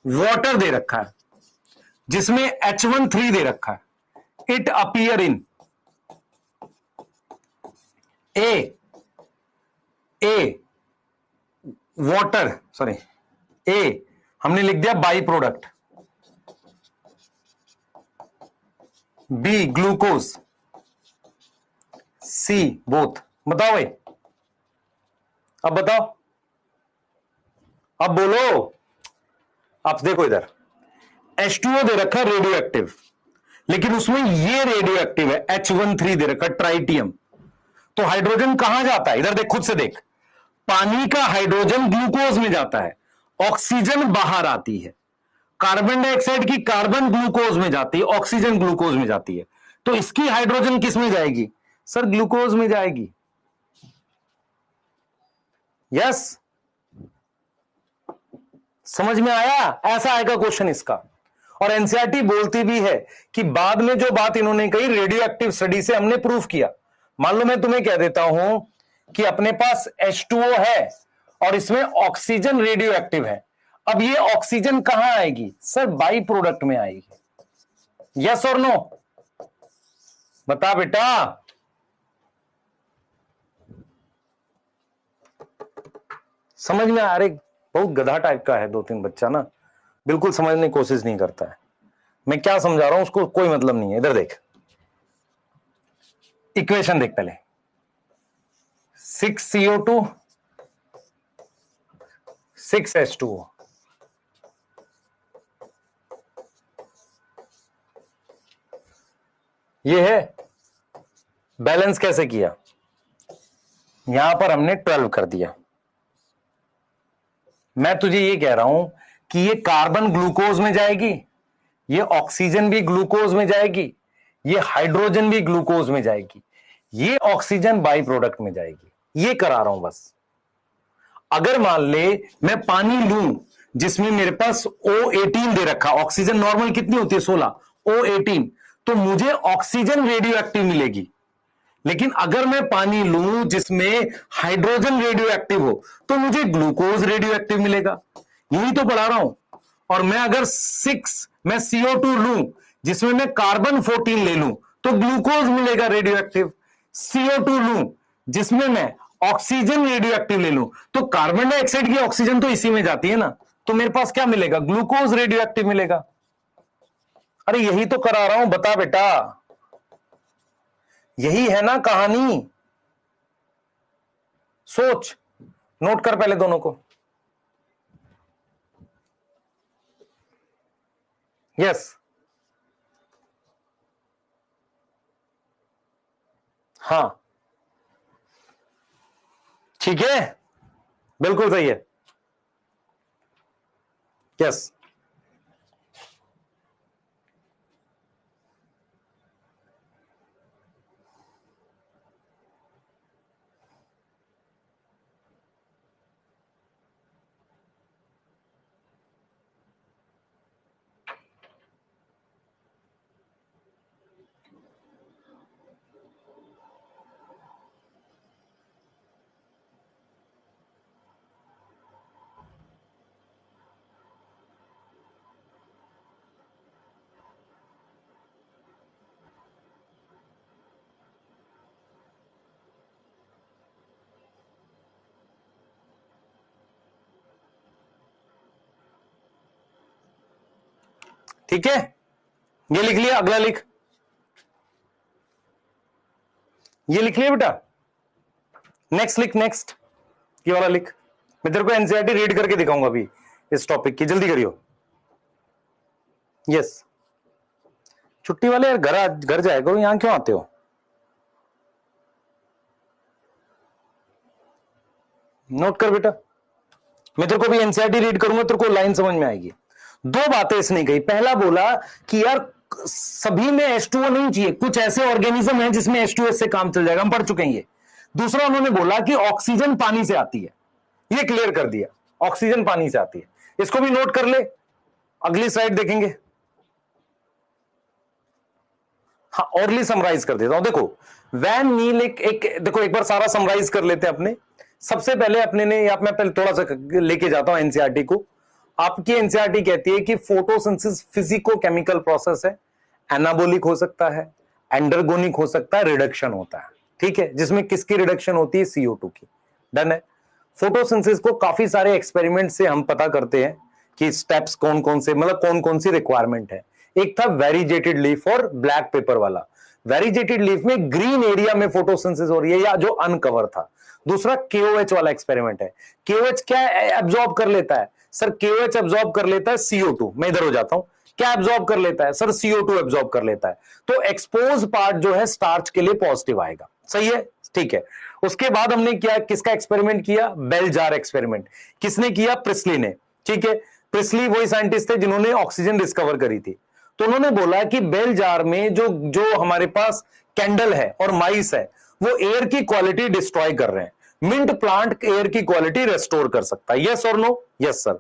वाटर दे रखा है जिसमें H13 दे रखा है, it appear in A water, sorry A हमने लिख दिया by product, B glucose, C both. बताओ भाई, अब बताओ, अब बोलो। आप देखो इधर H2O दे रखा है रेडियो एक्टिव, लेकिन उसमें ये रेडियो एक्टिव है H13 दे रखा ट्राइटियम। तो हाइड्रोजन कहां जाता है? इधर देख, खुद से देख, पानी का हाइड्रोजन ग्लूकोज में जाता है, ऑक्सीजन बाहर आती है, कार्बन डाइऑक्साइड की कार्बन ग्लूकोज में जाती है, ऑक्सीजन ग्लूकोज में जाती है। तो इसकी हाइड्रोजन किस में जाएगी सर? ग्लूकोज में जाएगी। यस, समझ में आया? ऐसा आएगा क्वेश्चन इसका। और एनसीईआरटी बोलती भी है कि बाद में जो बात इन्होंने कही रेडियो एक्टिव स्टडी से हमने प्रूफ किया। मान लो मैं तुम्हें कह देता हूं कि अपने पास H2O है और इसमें ऑक्सीजन रेडियो एक्टिव है, अब ये ऑक्सीजन कहां आएगी सर? बाई प्रोडक्ट में आएगी। यस और नो? बता बेटा। समझ में आ रही? बहुत गधा टाइप का है, 2-3 बच्चा ना, बिल्कुल समझने की कोशिश नहीं करता है। मैं क्या समझा रहा हूं उसको कोई मतलब नहीं है। इधर देख, इक्वेशन देख पहले, 6CO2 6H2O। ये है बैलेंस। कैसे किया? यहां पर हमने 12 कर दिया। मैं तुझे ये कह रहा हूं कि ये कार्बन ग्लूकोज में जाएगी, ये ऑक्सीजन भी ग्लूकोज में जाएगी, ये हाइड्रोजन भी ग्लूकोज में जाएगी, ये ऑक्सीजन बाई प्रोडक्ट में जाएगी। ये करा रहा हूं बस। अगर मान ले मैं पानी लूं जिसमें मेरे पास O18 दे रखा, ऑक्सीजन नॉर्मल कितनी होती है? 16, O18, तो मुझे ऑक्सीजन रेडियो एक्टिव मिलेगी। लेकिन अगर मैं पानी लूं जिसमें हाइड्रोजन रेडियो एक्टिव हो तो मुझे ग्लूकोज रेडियो एक्टिव मिलेगा। यही तो पढ़ा रहा हूं। और मैं अगर मैं CO2 लूं जिसमें मैं कार्बन 14 ले लूं तो ग्लूकोज मिलेगा रेडियो एक्टिव। CO2 लूं जिसमें मैं ऑक्सीजन रेडियो एक्टिव ले लूं तो कार्बन डाइऑक्साइड की ऑक्सीजन तो इसी में जाती है ना, तो मेरे पास क्या मिलेगा? ग्लूकोज रेडियो एक्टिव मिलेगा। अरे यही तो करा रहा हूं, बता बेटा। यही है ना कहानी। सोच, नोट कर पहले दोनों को। यस, हाँ, ठीक है, बिल्कुल सही है। यस, ठीक है, ये लिख लिया। अगला लिख, ये लिख लिया बेटा। नेक्स्ट लिख, नेक्स्ट ये वाला लिख। मैं तेरे को एनसीईआरटी रीड करके दिखाऊंगा अभी इस टॉपिक की, जल्दी करियो। यस, छुट्टी वाले यार घर जाया करो, यहां क्यों आते हो? नोट कर बेटा, मैं तेरे को भी एनसीईआरटी रीड करूंगा, तेरे को लाइन समझ में आएगी। 2 बातें इसने कही। पहला बोला कि यार सभी में H2O नहीं चाहिए, कुछ ऐसे ऑर्गेनिज्म हैं जिसमें H2O से काम चल जाएगा, हम पढ़ चुके हैं ये। दूसरा उन्होंने बोला कि ऑक्सीजन पानी से आती है, ये क्लियर कर दिया, ऑक्सीजन पानी से आती है। इसको भी नोट कर ले, अगली स्लाइड देखेंगे। हाँ, ऑरली समराइज कर देता हूं। देखो वैन नील देखो एक बार सारा समराइज कर लेते हैं अपने। सबसे पहले अपने ने, या मैं पहले थोड़ा सा लेके जाता हूं एनसीईआरटी को। आपकी एनसीईआरटी कहती है कि फोटोसिंथेसिस फिजिको केमिकल प्रोसेस है, एनाबोलिक हो सकता है, एंडरगोनिक हो सकता है, रिडक्शन होता है। ठीक है, जिसमें किसकी रिडक्शन होती है? CO2 की। डन है। फोटोसिंथेसिस को काफी सारे एक्सपेरिमेंट से हम पता करते हैं कि स्टेप्स कौन कौन से, मतलब कौन कौन सी रिक्वायरमेंट है। एक था वेरीजेटेड लीफ और ब्लैक पेपर वाला। वेरीजेटेड लीफ में ग्रीन एरिया में फोटोसिंथेसिस हो रही है, या जो अनकवर था। दूसरा KOH वाला एक्सपेरिमेंट है। KOH क्या एब्जॉर्ब कर लेता है? सर KOH एब्जॉर्ब कर लेता है CO2, मैं इधर हो जाता हूं, क्या एब्जॉर्ब कर लेता है सर? CO2 एब्जॉर्ब कर लेता है। तो एक्सपोज पार्ट जो है स्टार्च के लिए पॉजिटिव आएगा, सही है, ठीक है। उसके बाद हमने क्या, किसका एक्सपेरिमेंट किया? Bell jar experiment. किसने किया? प्रिस्ली ने, ठीक है। प्रिस्ली वही साइंटिस्ट थे जिन्होंने ऑक्सीजन डिस्कवर करी थी। तो उन्होंने बोला कि बेल जार में जो जो हमारे पास कैंडल है और माइस है, वो एयर की क्वालिटी डिस्ट्रॉय कर रहे हैं। मिंट प्लांट एयर की क्वालिटी रेस्टोर कर सकता है, यस और नो? Yes sir.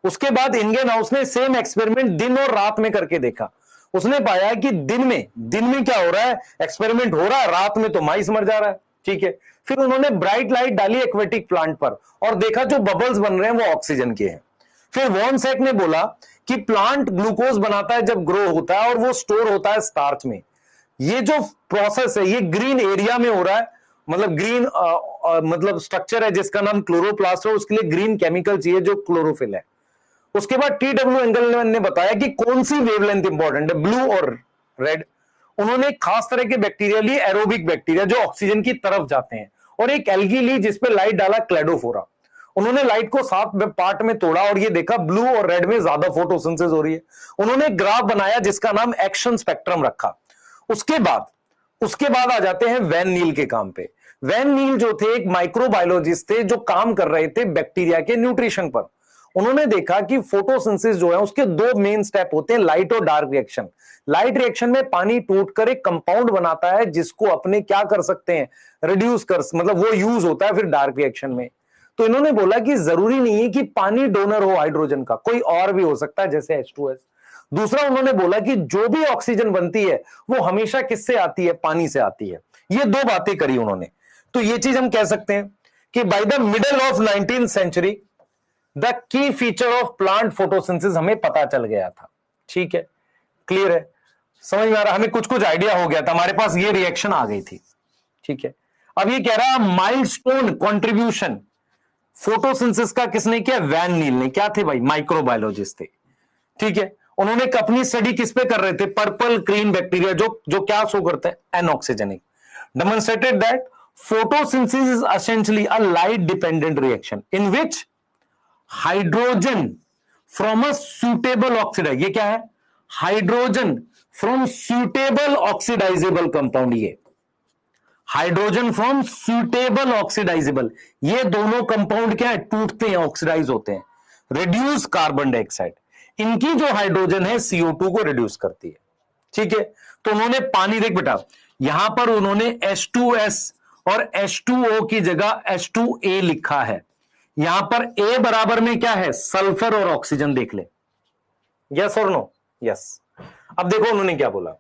उसके बाद इंडियन हाउस ने सेम एक्सपेरिमेंट दिन और रात में करके देखा। उसने पाया कि दिन में क्या हो रहा है, एक्सपेरिमेंट हो रहा है, रात में तो माइस मर जा रहा है, ठीक है। फिर उन्होंने ब्राइट लाइट डाली एक्वेटिक प्लांट पर और देखा जो बबल्स बन रहे हैं वो ऑक्सीजन के हैं। फिर वॉन सेक ने बोला कि प्लांट ग्लूकोज बनाता है जब ग्रो होता है और वो स्टोर होता है स्टार्च में। ये जो प्रोसेस है ये ग्रीन एरिया में हो रहा है, मतलब ग्रीन मतलब स्ट्रक्चर है जिसका नाम क्लोरोप्लास्ट है, उसके लिए ग्रीन केमिकल चाहिए जो क्लोरोफिल है। उसके बाद TW एंगलमैन ने बताया कि कौन सी वेवलेंथ इंपॉर्टेंट है, ब्लू और रेड। उन्होंने एक खास तरह के बैक्टीरिया लिए, एरोबिक बैक्टीरिया जो ऑक्सीजन की तरफ जाते हैं, और एक एल्गी ली जिसपे लाइट डाला, क्लेडोफोरा। उन्होंने लाइट को 7 पार्ट में तोड़ा और ये देखा ब्लू और रेड में ज्यादा फोटोसिंथेसिस हो रही है। उन्होंने ग्राफ बनाया जिसका नाम एक्शन स्पेक्ट्रम रखा। उसके बाद आ जाते हैं वैन नील के काम पे। वैन नील जो थे एक माइक्रोबायोलॉजिस्ट थे जो काम कर रहे थे बैक्टीरिया के न्यूट्रिशन पर। उन्होंने देखा कि फोटोसिंथेसिस जो है उसके 2 मेन स्टेप होते हैं, लाइट और डार्क रिएक्शन। लाइट रिएक्शन में पानी टूटकर एक कंपाउंड बनाता है जिसको अपने क्या कर सकते हैं, रिड्यूस कर, मतलब वो यूज होता है फिर डार्क रिएक्शन में। तो इन्होंने बोला कि जरूरी नहीं है कि पानी डोनर हो हाइड्रोजन का, कोई और भी हो सकता है जैसे H2S। दूसरा उन्होंने बोला कि जो भी ऑक्सीजन बनती है वो हमेशा किससे आती है? पानी से आती है। ये 2 बातें करी उन्होंने। तो ये चीज हम कह सकते हैं कि by the middle of 19th century the key feature of plant photosynthesis हमें पता चल गया था, ठीक है, क्लियर है, समझ में आ रहा? हमें कुछ कुछ आइडिया हो गया था, हमारे पास ये रिएक्शन आ गई थी, ठीक है। अब ये कह रहा है माइलस्टोन कंट्रीब्यूशन फोटोसिंथेसिस का किसने किया? वैन नील ने। क्या थे भाई? माइक्रोबायोलॉजिस्ट थे, ठीक है। उन्होंने अपनी स्टडी किस पे कर रहे थे? पर्पल ग्रीन बैक्टीरिया जो जो क्या शो करते हैं? Anoxygenic. Demonstrated that photosynthesis is essentially a light dependent reaction in which hydrogen from a suitable oxidizer, ये क्या है? Hydrogen from suitable oxidizable compound, ये हाइड्रोजन फ्रॉम suitable oxidizable, ये दोनों कंपाउंड क्या है? टूटते हैं, ऑक्सीडाइज होते हैं, रिड्यूस कार्बन डाइऑक्साइड। इनकी जो हाइड्रोजन है CO2 को रिड्यूस करती है, ठीक है। तो उन्होंने पानी, देख बेटा, यहां पर उन्होंने H2S और H2O की जगह H2A लिखा है। यहां पर A बराबर में क्या है? सल्फर और ऑक्सीजन, देख ले, यस और नो? यस। अब देखो उन्होंने क्या बोला।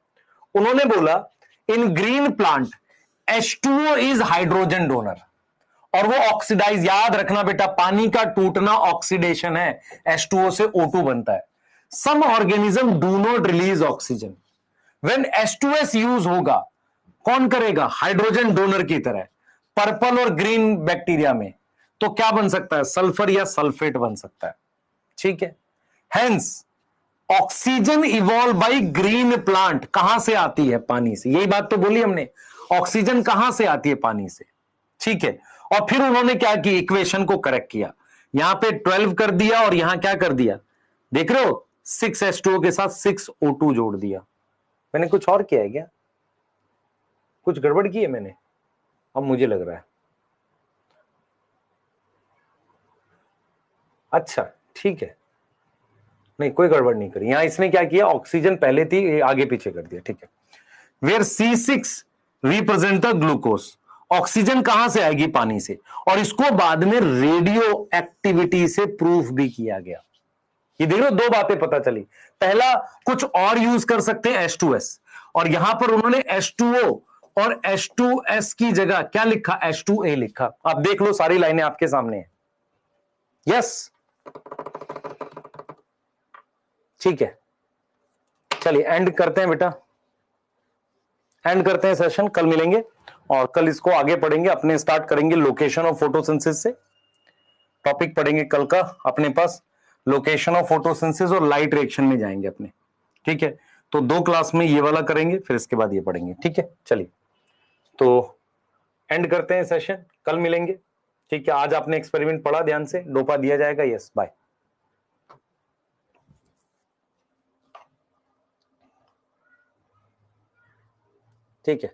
उन्होंने बोला इन green plant H2O is hydrogen donor और वो ऑक्सीडाइज, याद रखना बेटा, पानी का टूटना ऑक्सीडेशन है, H2O से O2 बनता है। Some organism do not release oxygen, when H2S use होगा, कौन करेगा? हाइड्रोजन डोनर की तरह। पर्पल और ग्रीन बैक्टीरिया में तो क्या बन सकता है? सल्फर या सल्फेट बन सकता है, ठीक है। Hence oxygen evolve by green plant कहां से आती है? पानी से। यही बात तो बोली हमने, ऑक्सीजन कहां से आती है? पानी से, ठीक है। और फिर उन्होंने क्या की? इक्वेशन को करेक्ट किया, यहां पे 12 कर दिया और यहां क्या कर दिया? देख रहे हो, 6H2O के साथ 6O2 जोड़ दिया। मैंने कुछ और किया है क्या? कुछ गड़बड़ की है मैंने? अब मुझे लग रहा है, अच्छा ठीक है, नहीं कोई गड़बड़ नहीं करी। यहां इसने क्या किया? ऑक्सीजन पहले थी, आगे पीछे कर दिया, ठीक है। Where C6 represent the glucose, oxygen कहां से आएगी? पानी से। और इसको बाद में रेडियो एक्टिविटी से प्रूफ भी किया गया। ये देखो 2 बातें पता चली। पहला, कुछ और यूज कर सकते हैं H2S, और यहां पर उन्होंने H2O और H2S की जगह क्या लिखा? H2A लिखा। आप देख लो, सारी लाइनें आपके सामने हैं, यस, ठीक है। चलिए एंड करते हैं बेटा, एंड करते हैं सेशन। कल मिलेंगे और कल इसको आगे पढ़ेंगे, अपने स्टार्ट करेंगे लोकेशन ऑफ फोटोसिंथेसिस से। टॉपिक पढ़ेंगे कल का अपने पास, लोकेशन ऑफ फोटोसिंथेसिस और लाइट रिएक्शन में जाएंगे अपने, ठीक है। तो 2 क्लास में ये वाला करेंगे, फिर इसके बाद ये पढ़ेंगे, ठीक है। चलिए तो एंड करते हैं सेशन, कल मिलेंगे, ठीक है। आज आपने एक्सपेरिमेंट पढ़ा ध्यान से, डोपा दिया जाएगा, यस, बाय। ठीक है,